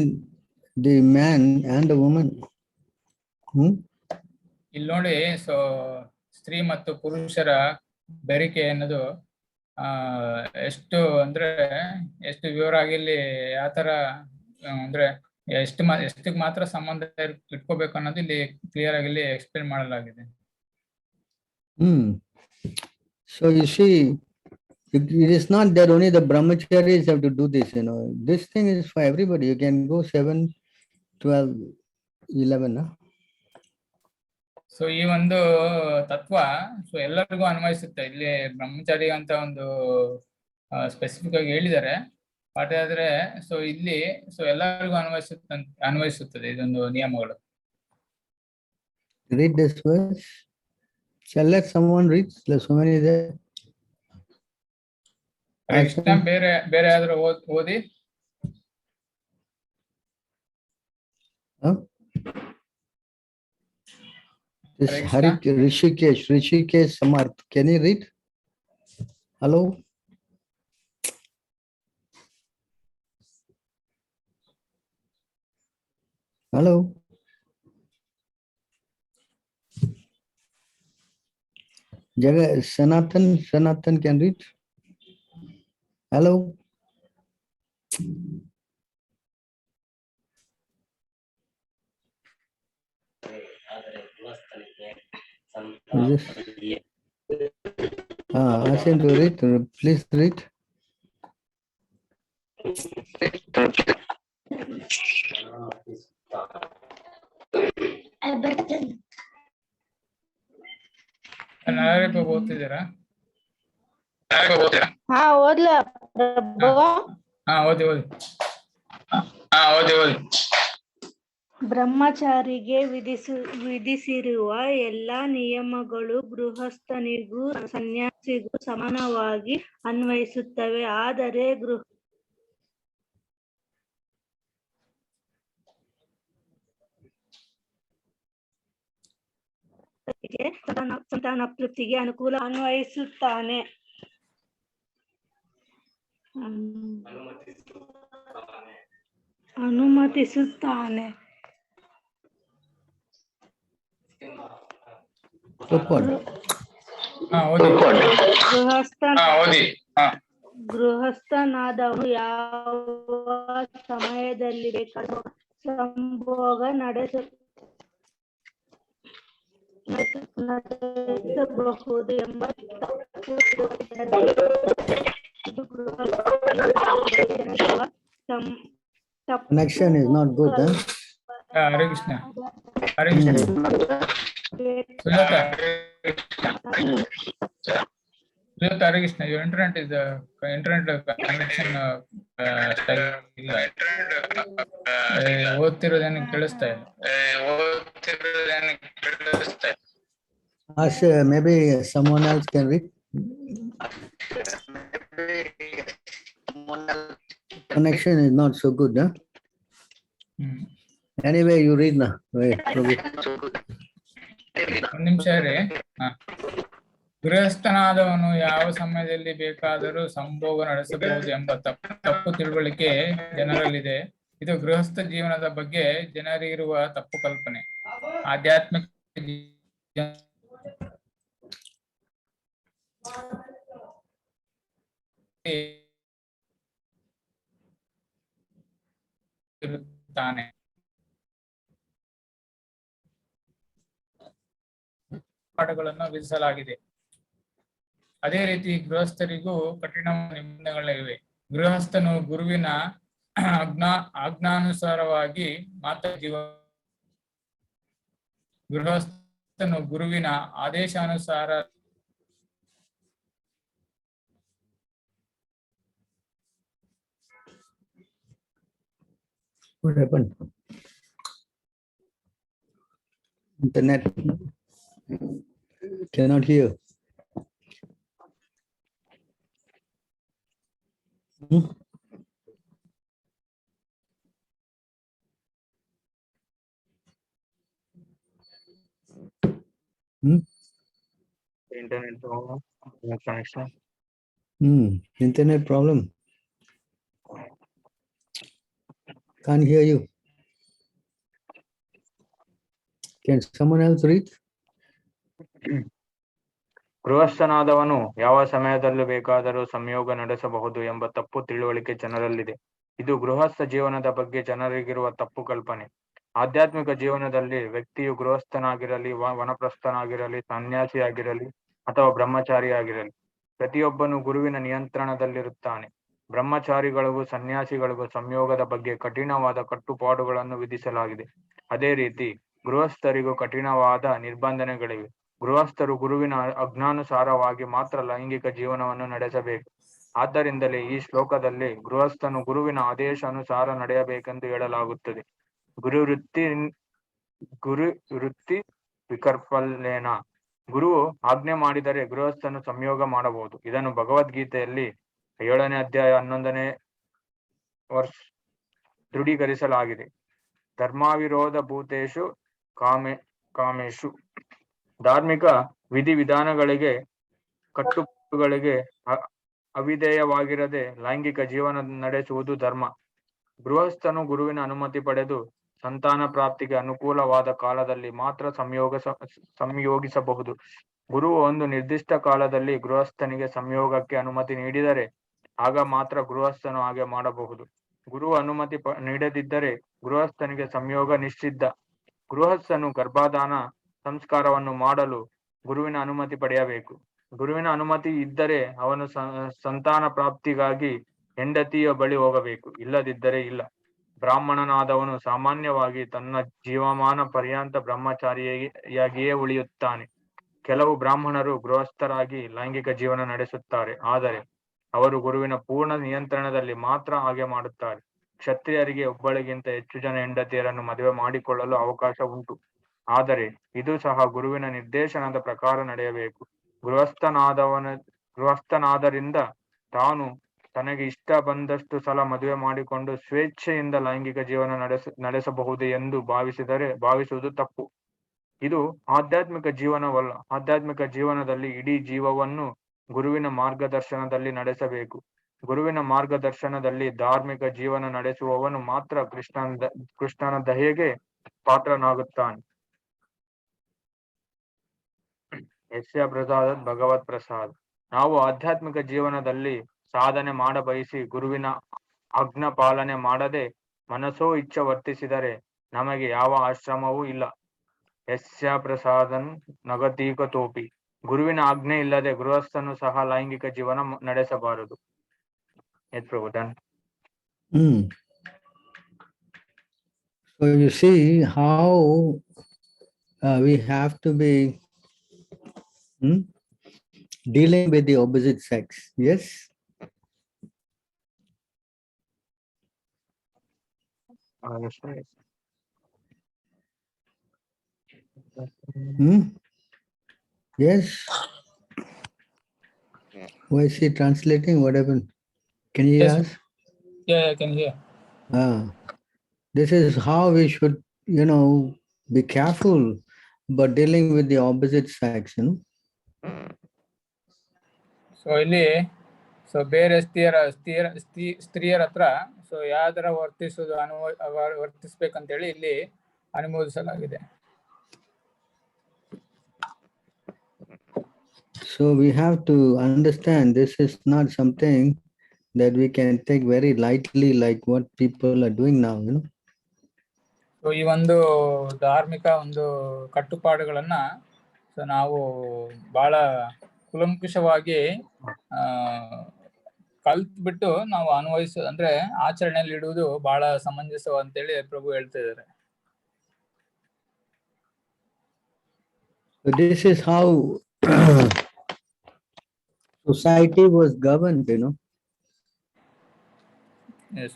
the man and the woman. ಇಲ್ಲಿ ನೋಡಿ, ಸೊ ಸ್ತ್ರೀ ಮತ್ತು ಪುರುಷರ ಬೆರಿಕೆ ಅನ್ನೋದು ಎಷ್ಟು ವಿವರ ಆಗಿಲ್ಲಿ ಯಾವ ತರ ಅಂದ್ರೆ ಎಷ್ಟಕ್ಕೆ ಮಾತ್ರ ಸಂಬಂಧ ಇಟ್ಕೋಬೇಕು ಅನ್ನೋದು ಇಲ್ಲಿ ಕ್ಲಿಯರ್ ಆಗಿ ಇಲ್ಲಿ ಎಕ್ಸ್ಪ್ಲೇನ್ ಮಾಡಲಾಗಿದೆ. So you see, it is not that only the brahmacharis have to do this, this thing is for everybody. You can go 7, 12, 11. So ಈ ಒಂದು ತತ್ವ ಎಲ್ಲರಿಗೂ ಅನ್ವಯಿಸುತ್ತೆ. ಇಲ್ಲಿ ಬ್ರಹ್ಮಚಾರಿ ಅಂತ ಒಂದು ಸ್ಪೆಸಿಫಿಕ್ ಆಗಿ ಹೇಳಿದ್ದಾರೆ. ಬಟ್ ಆದ್ರೆ ಇಲ್ಲಿ ಎಲ್ಲರಿಗೂ ಅನ್ವಯಿಸುತ್ತದೆ ಇದೊಂದು ನಿಯಮಗಳು. Read this verse. Shall let someone read? There's so many there. ಬೇರೆ ಯಾವ್ದಾರು ಓದಿ. This Rishikesh Samarth. Can you read? Hello? Hello? Sanatan can read? Hello? Ask him to read. Please read. ಓದ್ತಿದ್ದೀರಾ? ಓದಿ. ಬ್ರಹ್ಮಚಾರಿಗೆ ವಿಧಿಸಿರುವ ಎಲ್ಲಾ ನಿಯಮಗಳು ಗೃಹಸ್ಥನಿಗೂ ಸನ್ಯಾಸಿಗೂ ಸಮಾನವಾಗಿ ಅನ್ವಯಿಸುತ್ತವೆ. ಆದರೆ ಸಂತಾನ ತೃಪ್ತಿಗೆ ಅನುಕೂಲ ಅನ್ವಯಿಸುತ್ತಾನೆ. ಅನುಮತಿಸುತ್ತಾನೆ. ಗೃಹಸ್ಥನಾದವನು ಯಾವ ಸಮಯದಲ್ಲಿ ಬೇಕಾದ ಸಂಭೋಗ ನಡೆಸಬಹುದು ಎಂಬ Connection is not good, huh? Hare Krishna. Hare Krishna. Sujata. Sujata, Hare Krishna. Your internet is internet connection style ಇಲ್ಲ. ಓದ್ತಿರೋದೇನು ಕೇಳಿಸ್ತಾ ಇಲ್ಲ. Ask, maybe someone else can read. Connection is not so good, huh? Anyway, you read now. Wait, Prabhu. ಒಂದು ನಿಮಿಷ ರೀ. ಗೃಹಸ್ಥನಾದವನು ಯಾವ ಸಮಯದಲ್ಲಿ ಬೇಕಾದರೂ ಸಂಭೋಗ ನಡೆಸಬಹುದು ಎಂಬ ತಪ್ಪು ತಿಳುವಳಿಕೆ ಜನರಲ್ಲಿದೆ. ಇದು ಗೃಹಸ್ಥ ಜೀವನದ ಬಗ್ಗೆ ಜನರಿಗಿರುವ ತಪ್ಪು ಕಲ್ಪನೆ. ಆಧ್ಯಾತ್ಮಿಕ ಇರುತ್ತಾನೆ. ಪಾಠಗಳನ್ನು ವಿಧಿಸಲಾಗಿದೆ. ಅದೇ ರೀತಿ ಗೃಹಸ್ಥರಿಗೂ ಕಠಿಣ ನಿಬಂಧನೆಗಳಿವೆ. ಗೃಹಸ್ಥನು ಗುರುವಿನ ಆಜ್ಞಾನುಸಾರವಾಗಿ ಮಾತ್ರ ಗೃಹಸ್ಥನು ಗುರುವಿನ ಆದೇಶಾನುಸಾರ What happened? Internet cannot hear. Internet connection. Internet problem. Can't hear you. Can someone else read? ಗೃಹಸ್ಥನಾದವನು ಯಾವ ಸಮಯದಲ್ಲೂ ಬೇಕಾದರೂ ಸಂಯೋಗ ನಡೆಸಬಹುದು ಎಂಬ ತಪ್ಪು ತಿಳುವಳಿಕೆ ಜನರಲ್ಲಿದೆ. ಇದು ಗೃಹಸ್ಥ ಜೀವನದ ಬಗ್ಗೆ ಜನರಿಗಿರುವ ತಪ್ಪು ಕಲ್ಪನೆ. ಆಧ್ಯಾತ್ಮಿಕ ಜೀವನದಲ್ಲಿ ವ್ಯಕ್ತಿಯು ಗೃಹಸ್ಥನಾಗಿರಲಿ, ವನಪ್ರಸ್ಥನಾಗಿರಲಿ, ಸನ್ಯಾಸಿಯಾಗಿರಲಿ ಅಥವಾ ಬ್ರಹ್ಮಚಾರಿಯಾಗಿರಲಿ, ಪ್ರತಿಯೊಬ್ಬನು ಗುರುವಿನ ನಿಯಂತ್ರಣದಲ್ಲಿರುತ್ತಾನೆ. ಬ್ರಹ್ಮಚಾರಿಗಳಿಗೂ ಸನ್ಯಾಸಿಗಳಿಗೂ ಸಂಯೋಗದ ಬಗ್ಗೆ ಕಠಿಣವಾದ ಕಟ್ಟುಪಾಡುಗಳನ್ನು ವಿಧಿಸಲಾಗಿದೆ. ಅದೇ ರೀತಿ ಗೃಹಸ್ಥರಿಗೂ ಕಠಿಣವಾದ ನಿರ್ಬಂಧನೆಗಳಿವೆ. ಗೃಹಸ್ಥರು ಗುರುವಿನ ಆಜ್ಞಾನುಸಾರವಾಗಿ ಮಾತ್ರ ಲೈಂಗಿಕ ಜೀವನವನ್ನು ನಡೆಸಬೇಕು. ಆದ್ದರಿಂದಲೇ ಈ ಶ್ಲೋಕದಲ್ಲಿ ಗೃಹಸ್ಥನು ಗುರುವಿನ ಆದೇಶ ಅನುಸಾರ ನಡೆಯಬೇಕೆಂದು ಹೇಳಲಾಗುತ್ತದೆ. ಗುರುವೃತ್ತಿ ವಿಕಲ್ಪಲೇನ. ಗುರುವು ಆಜ್ಞೆ ಮಾಡಿದರೆ ಗೃಹಸ್ಥನು ಸಂಯೋಗ ಮಾಡಬಹುದು. ಇದನ್ನು ಭಗವದ್ಗೀತೆಯಲ್ಲಿ 7ನೇ ಅಧ್ಯಾಯ 11ನೇ ವರ್ಷ ದೃಢೀಕರಿಸಲಾಗಿದೆ. ಧರ್ಮಾವಿರೋಧ ಭೂತೇಶು ಕಾಮೇಶು. ಧಾರ್ಮಿಕ ವಿಧಿವಿಧಾನಗಳಿಗೆ ಕಟ್ಟುಪಾಡುಗಳಿಗೆ ಅವಿಧೇಯವಾಗಿರದೆ ಲೈಂಗಿಕ ಜೀವನ ನಡೆಸುವುದು ಧರ್ಮ. ಗೃಹಸ್ಥನು ಗುರುವಿನ ಅನುಮತಿ ಪಡೆದು ಸಂತಾನ ಪ್ರಾಪ್ತಿಗೆ ಅನುಕೂಲವಾದ ಕಾಲದಲ್ಲಿ ಮಾತ್ರ ಸಂಯೋಗಿಸಬಹುದು. ಗುರುವು ಒಂದು ನಿರ್ದಿಷ್ಟ ಕಾಲದಲ್ಲಿ ಗೃಹಸ್ಥನಿಗೆ ಸಂಯೋಗಕ್ಕೆ ಅನುಮತಿ ನೀಡಿದರೆ ಆಗ ಮಾತ್ರ ಗೃಹಸ್ಥನು ಹಾಗೆ ಮಾಡಬಹುದು. ಗುರು ಅನುಮತಿ ನೀಡದಿದ್ದರೆ ಗೃಹಸ್ಥನಿಗೆ ಸಂಯೋಗ ನಿಷಿದ್ಧ. ಗೃಹಸ್ಥನು ಗರ್ಭಾಧಾನ ಸಂಸ್ಕಾರವನ್ನು ಮಾಡಲು ಗುರುವಿನ ಅನುಮತಿ ಪಡೆಯಬೇಕು. ಗುರುವಿನ ಅನುಮತಿ ಇದ್ದರೆ ಅವನು ಸಂತಾನ ಪ್ರಾಪ್ತಿಗಾಗಿ ಹೆಂಡತಿಯ ಬಳಿ ಹೋಗಬೇಕು, ಇಲ್ಲದಿದ್ದರೆ ಇಲ್ಲ. ಬ್ರಾಹ್ಮಣನಾದವನು ಸಾಮಾನ್ಯವಾಗಿ ತನ್ನ ಜೀವಮಾನ ಪರ್ಯಂತ ಬ್ರಹ್ಮಚಾರಿಯಾಗಿಯೇ ಉಳಿಯುತ್ತಾನೆ. ಕೆಲವು ಬ್ರಾಹ್ಮಣರು ಗೃಹಸ್ಥರಾಗಿ ಲೈಂಗಿಕ ಜೀವನ ನಡೆಸುತ್ತಾರೆ, ಆದರೆ ಅವರು ಗುರುವಿನ ಪೂರ್ಣ ನಿಯಂತ್ರಣದಲ್ಲಿ ಮಾತ್ರ ಹಾಗೆ ಮಾಡುತ್ತಾರೆ. ಕ್ಷತ್ರಿಯರಿಗೆ ಒಬ್ಬಳಿಗಿಂತ ಹೆಚ್ಚು ಜನ ಹೆಂಡತಿಯರನ್ನು ಮದುವೆ ಮಾಡಿಕೊಳ್ಳಲು ಅವಕಾಶ ಉಂಟು, ಆದರೆ ಇದು ಸಹ ಗುರುವಿನ ನಿರ್ದೇಶನದ ಪ್ರಕಾರ ನಡೆಯಬೇಕು. ಗೃಹಸ್ಥನಾದರಿಂದ ತಾನು ತನಗೆ ಇಷ್ಟ ಬಂದಷ್ಟು ಸಲ ಮದುವೆ ಮಾಡಿಕೊಂಡು ಸ್ವೇಚ್ಛೆಯಿಂದ ಲೈಂಗಿಕ ಜೀವನ ನಡೆಸಬಹುದು ಎಂದು ಭಾವಿಸುವುದು ತಪ್ಪು. ಇದು ಆಧ್ಯಾತ್ಮಿಕ ಜೀವನವಲ್ಲ. ಆಧ್ಯಾತ್ಮಿಕ ಜೀವನದಲ್ಲಿ ಇಡೀ ಜೀವವನ್ನು ಗುರುವಿನ ಮಾರ್ಗದರ್ಶನದಲ್ಲಿ ನಡೆಸಬೇಕು. ಗುರುವಿನ ಮಾರ್ಗದರ್ಶನದಲ್ಲಿ ಧಾರ್ಮಿಕ ಜೀವನ ನಡೆಸುವವನು ಮಾತ್ರ ಕೃಷ್ಣನ ದಯೆಗೆ ಪಾತ್ರನಾಗುತ್ತಾನೆ. ಯಸ್ಯ ಪ್ರಸಾದ ಭಗವತ್ ಪ್ರಸಾದ್. ನಾವು ಆಧ್ಯಾತ್ಮಿಕ ಜೀವನದಲ್ಲಿ ಸಾಧನೆ ಮಾಡಬಯಸಿ ಗುರುವಿನ ಆಜ್ಞಾ ಪಾಲನೆ ಮಾಡದೆ ಮನಸೋ ಇಚ್ಛೆ ವರ್ತಿಸಿದರೆ ನಮಗೆ ಯಾವ ಆಶ್ರಮವೂ ಇಲ್ಲ. ಯಸ್ಯ ಪ್ರಸಾದನ್ ನಗತೀಕ ತೋಪಿ. ಗುರುವಿನ ಆಜ್ಞೆ ಇಲ್ಲದೆ ಗೃಹಸ್ಥನು ಸಹ ಲೈಂಗಿಕ ಜೀವನ ನಡೆಸಬಾರದು. ಪ್ರಭುಧನ್. So you see how we have to be dealing with the opposite sex. Yes. That's right. Yes. Why is he translating? What happened? Can you Yes. ask? Yeah, I can hear. This is how we should, be careful about dealing with the opposite sex. So ಇಲ್ಲಿ so ಬೇರೆ ಸ್ತ್ರೀಯರ ಹತ್ರ so ಯಾವ ತರ ವರ್ತಿಸ್ಬೇಕಂತೇಳಿ ಇಲ್ಲಿ ಅನುಮೋದಿಸಲಾಗಿದೆ. So we have to understand this is not something that we can take very lightly, like what people are doing now. So ಈ ಒಂದು ಧಾರ್ಮಿಕ ಒಂದು ಕಟ್ಟುಪಾಡುಗಳನ್ನ ಸೊ ನಾವು ಬಹಳ ಕುಲಂಕುಷವಾಗಿ ಕಲ್ತ್ಬಿಟ್ಟು ನಾವು ಅಂದ್ರೆ ಆಚರಣೆಯಲ್ಲಿ ಇಡುವುದು ಬಹಳ ಸಮಂಜಸ ಅಂತೇಳಿ ಪ್ರಭು ಹೇಳ್ತಾ ಇದ್ದಾರೆ. So this is how society was governed, Yes.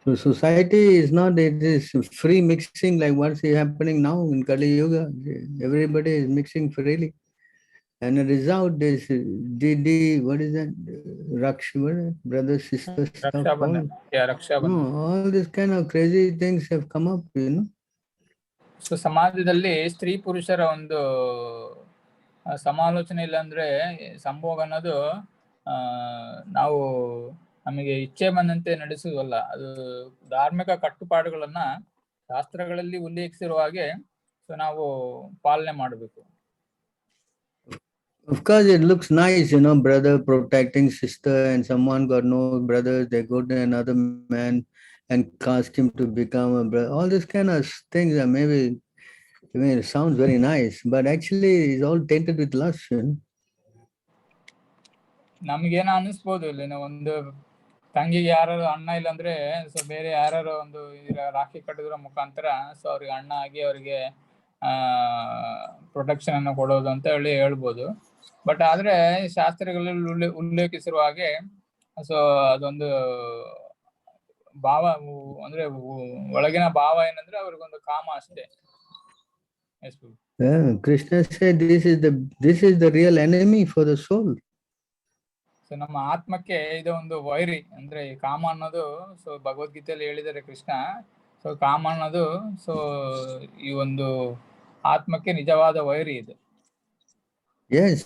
So society is not, it is free mixing like what's happening now in Kali Yuga. Everybody is mixing freely. And the result is what is that? Brothers, sisters, stuff. All this kind of crazy things have come up, so ಸಮಾಜದಲ್ಲಿ ಸ್ತ್ರೀ ಪುರುಷರ ಒಂದು ಸಮಾಲೋಚನೆ ಇಲ್ಲ ಅಂದ್ರೆ ಸಂಭೋಗ ಅನ್ನೋದು ನಾವು ನಮಗೆ ಇಚ್ಛೆ ಬಂದಂತೆ ನಡೆಸುವುದಲ್ಲ, ಅದು ಧಾರ್ಮಿಕ ಕಟ್ಟುಪಾಡುಗಳನ್ನ ಶಾಸ್ತ್ರಗಳಲ್ಲಿ ಉಲ್ಲೇಖಿಸಿರುವ ಹಾಗೆ ಸೊ ನಾವು ಪಾಲನೆ ಮಾಡಬೇಕು. Of course, it looks nice, brother protecting sister, and someone got no brothers, they go to another man and cast him to become a brother. All this kind of things are maybe, it sounds very nice, but actually it's all tainted with lust. ನಮ್ಗೇನ ಅನಿಸ್ಬೋದು ಇಲ್ಲಿ ಒಂದು ತಂಗಿಗೆ ಯಾರು ಅಣ್ಣ ಇಲ್ಲ ಅಂದ್ರೆ so ಬೇರೆ ಯಾರು ಒಂದು ರಾಖಿ ಕಟ್ಟಿದ್ರ ಮುಖಾಂತರ ಸೊ ಅವ್ರಿಗೆ ಅಣ್ಣ ಆಗಿ ಅವ್ರಿಗೆ ಪ್ರೊಟೆಕ್ಷನ್ ಅನ್ನು ಕೊಡೋದು ಅಂತ ಹೇಳ್ಬೋದು. ಬಟ್ ಆದ್ರೆ ಶಾಸ್ತ್ರಗಳಲ್ಲಿ ಉಲ್ಲೇಖಿಸಿರುವ ಹಾಗೆ ಸೊ ಅದೊಂದು ಭಾವ ಅಂದ್ರೆ ಒಳಗಿನ ಭಾವ ಏನಂದ್ರೆ ಅವ್ರಿಗೊಂದು ಕಾಮ ಅಷ್ಟೇ. Krishna said this is the real enemy for the soul. So ನಮ್ಮ ಆತ್ಮಕ್ಕೆ ಇದು ಒಂದು ವೈರಿ ಅಂದ್ರೆ ಈ ಕಾಮ ಅನ್ನೋದು ಸೊ ಭಗವದ್ಗೀತೆಯಲ್ಲಿ ಹೇಳಿದ್ದಾರೆ ಕೃಷ್ಣ. ಸೊ ಕಾಮ ಅನ್ನೋದು ಸೊ ಈ ಒಂದು ಆತ್ಮಕ್ಕೆ ನಿಜವಾದ ವೈರಿ ಇದೆ. Yes,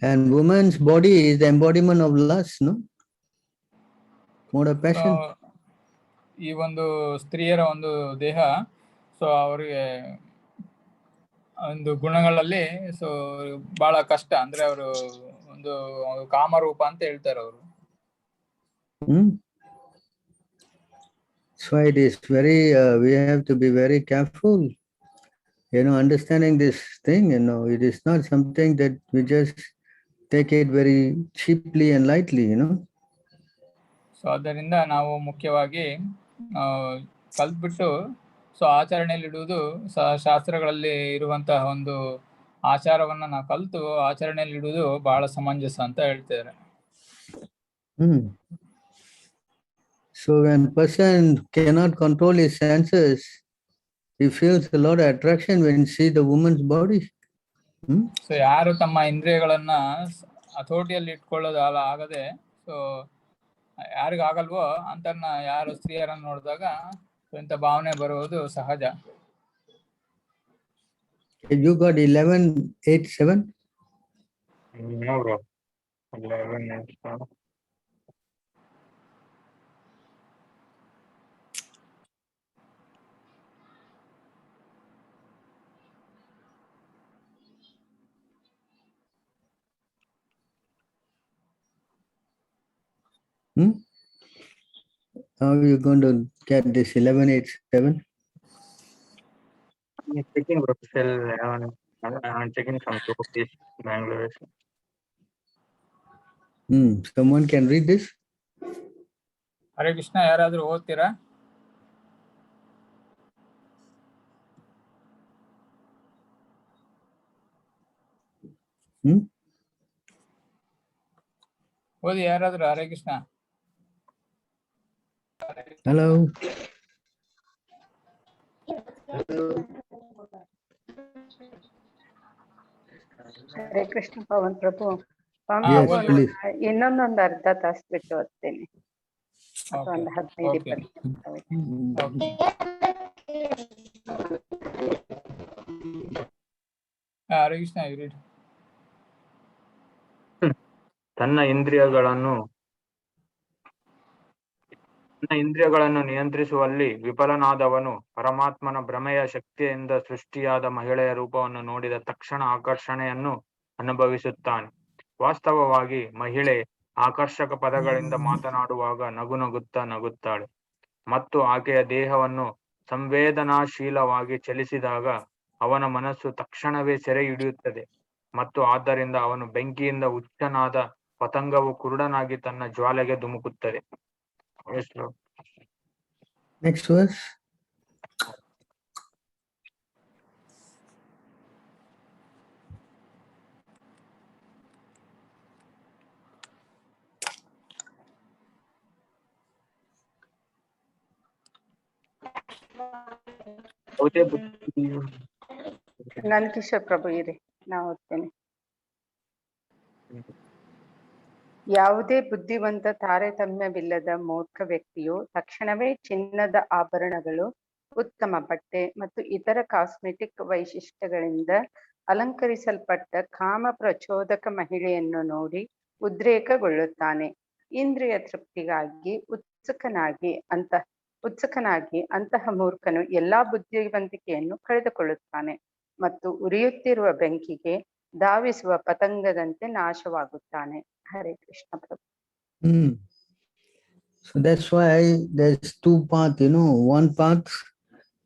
and woman's body is the embodiment of lust, no? More of passion. ಈ ಒಂದು ಸ್ತ್ರೀಯರ ಒಂದು ದೇಹ ಸೊ ಅವರಿಗೆ ಒಂದು ಗುಣಗಳಲ್ಲಿ ಸೊ ಬಹಳ ಕಷ್ಟ ಅಂದ್ರೆ ಅವರು ಒಂದು ಕಾಮರೂಪ ಅಂತ ಹೇಳ್ತಾರೆ ಅವರು. So it is very we have to be very careful, understanding this thing. It is not something that we just take it very cheaply and lightly. So ಆದ್ದರಿಂದ ನಾವು ಮುಖ್ಯವಾಗಿ ಕಲ್ತ್ಬಿಟ್ಟು ಸೊ ಆಚರಣೆಯಲ್ಲಿ ಇಡುವುದು ಶಾಸ್ತ್ರಗಳಲ್ಲಿ ಇರುವಂತಹ ಒಂದು ಆಚಾರವನ್ನ ನಾವು ಕಲ್ತು ಆಚರಣೆಯಲ್ಲಿ ಇಡುವುದು ಬಹಳ ಸಮಂಜಸ ಅಂತ ಹೇಳ್ತಾರೆ. So when person cannot control his senses, he feels a lot of attraction when he sees the woman's body. So ಯಾರು ತಮ್ಮ ಇಂದ್ರಿಯಗಳನ್ನ ಹತೋಟಿಯಲ್ಲಿ ಇಟ್ಕೊಳ್ಳೋದು ಆಗದೆ ಸೊ ಯಾರಿಗಾಗಲ್ವೋ ಅಂತನ್ನ ಯಾರು ಸ್ತ್ರೀಯರನ್ನು ನೋಡಿದಾಗ ಇಂಥ ಭಾವನೆ ಬರುವುದು ಸಹಜ. You got 11:8:7? No, bro. 11:8:7. How are you going to get this 11:8:7? I'm checking, bro. Still, I'm checking from Turkish, Bangalore. Someone can read this? Hare Krishna, ಯಾರಾದ್ರೂ ಓದ್ತೀರಾ? ಓದಿ ಯಾರಾದ್ರೂ. ಹರೇ ಕೃಷ್ಣ. Hello. ಹರೇ ಕೃಷ್ಣ ಪವನ್ ಪ್ರಭು. Yes, ಓದಿ. please. ಇನ್ನೊಂದೊಂದು ಅರ್ಧ ತಾಸು ಬಿಟ್ಟು ಓದ್ತೇನೆ, ಅಥವಾ ಒಂದು 15-20 ನಿಮಿಷ. Hare Krishna, you read. ತನ್ನ ಇಂದ್ರಿಯಗಳನ್ನು ನಿಯಂತ್ರಿಸುವಲ್ಲಿ ವಿಫಲನಾದವನು ಪರಮಾತ್ಮನ ಭ್ರಮೆಯ ಶಕ್ತಿಯಿಂದ ಸೃಷ್ಟಿಯಾದ ಮಹಿಳೆಯ ರೂಪವನ್ನು ನೋಡಿದ ತಕ್ಷಣ ಆಕರ್ಷಣೆಯನ್ನು ಅನುಭವಿಸುತ್ತಾನೆ. ವಾಸ್ತವವಾಗಿ ಮಹಿಳೆ ಆಕರ್ಷಕ ಪದಗಳಿಂದ ಮಾತನಾಡುವಾಗ ನಗುತ್ತಾ ಮತ್ತು ಆಕೆಯ ದೇಹವನ್ನು ಸಂವೇದನಾಶೀಲವಾಗಿ ಚಲಿಸಿದಾಗ ಅವನ ಮನಸ್ಸು ತಕ್ಷಣವೇ ಸೆರೆ ಹಿಡಿಯುತ್ತದೆ ಮತ್ತು ಆದ್ದರಿಂದ ಅವನು ಬೆಂಕಿಯಿಂದ ಹುಚ್ಚನಾದ ಪತಂಗವು ಕುರುಡನಾಗಿ ತನ್ನ ಜ್ವಾಲೆಗೆ ಧುಮುಕುತ್ತದೆ. Next verse. ನಂದಕಿಶೋರ್ ಪ್ರಭು ಇರಿ, ನಾ ಓದ್ತೇನೆ. ಯಾವುದೇ ಬುದ್ಧಿವಂತ ತಾರತಮ್ಯವಿಲ್ಲದ ಮೂರ್ಖ ವ್ಯಕ್ತಿಯು ತಕ್ಷಣವೇ ಚಿನ್ನದ ಆಭರಣಗಳು, ಉತ್ತಮ ಬಟ್ಟೆ ಮತ್ತು ಇತರ ಕಾಸ್ಮೆಟಿಕ್ ವೈಶಿಷ್ಟ್ಯಗಳಿಂದ ಅಲಂಕರಿಸಲ್ಪಟ್ಟ ಕಾಮ ಪ್ರಚೋದಕ ಮಹಿಳೆಯನ್ನು ನೋಡಿ ಉದ್ರೇಕಗೊಳ್ಳುತ್ತಾನೆ. ಇಂದ್ರಿಯ ತೃಪ್ತಿಗಾಗಿ ಉತ್ಸುಕನಾಗಿ ಅಂತಹ ಮೂರ್ಖನು ಎಲ್ಲಾ ಬುದ್ಧಿವಂತಿಕೆಯನ್ನು ಕಳೆದುಕೊಳ್ಳುತ್ತಾನೆ ಮತ್ತು ಉರಿಯುತ್ತಿರುವ ಬೆಂಕಿಗೆ ಧಾವಿಸುವ ಪತಂಗದಂತೆ ನಾಶವಾಗುತ್ತಾನೆ. ಹರೇ ಕೃಷ್ಣ ಪ್ರಭು. So that's why there's two paths, one path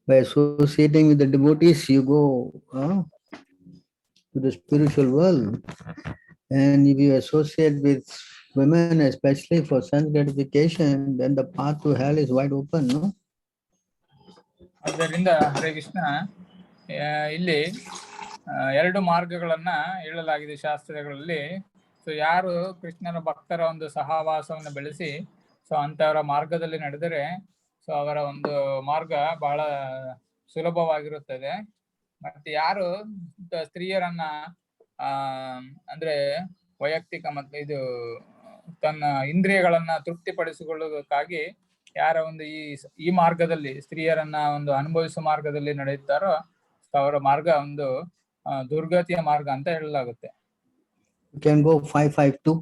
by associating with the devotees, you go to the spiritual world. And if you associate with women, especially for sense gratification, then the path to hell is wide open, no? ಆದ್ದರಿಂದ ಹರೇ ಕೃಷ್ಣ, ಇಲ್ಲಿ 2 ಮಾರ್ಗಗಳನ್ನ ಹೇಳಲಾಗಿದೆ ಶಾಸ್ತ್ರಗಳಲ್ಲಿ. So ಯಾರು ಕೃಷ್ಣನ ಭಕ್ತರ ಒಂದು ಸಹವಾಸವನ್ನು ಬೆಳೆಸಿ ಅಂತವರ ಮಾರ್ಗದಲ್ಲಿ ನಡೆದರೆ ಅವರ ಒಂದು ಮಾರ್ಗ ಬಹಳ ಸುಲಭವಾಗಿರುತ್ತದೆ. ಮತ್ತೆ ಯಾರು ಸ್ತ್ರೀಯರನ್ನ ಅಂದ್ರೆ ವೈಯಕ್ತಿಕ ಮತ್ತು ಇದು ತನ್ನ ಇಂದ್ರಿಯಗಳನ್ನ ತೃಪ್ತಿಪಡಿಸಿಕೊಳ್ಳುವುದಕ್ಕಾಗಿ ಯಾರ ಒಂದು ಈ ಮಾರ್ಗದಲ್ಲಿ ಸ್ತ್ರೀಯರನ್ನ ಒಂದು ಅನುಭವಿಸುವ ಮಾರ್ಗದಲ್ಲಿ ನಡೆಯುತ್ತಾರೋ ಅವರ ಮಾರ್ಗ ಒಂದು ದುರ್ಗತಿಯ ಮಾರ್ಗ ಅಂತ ಹೇಳಲಾಗುತ್ತೆ. You can go 552.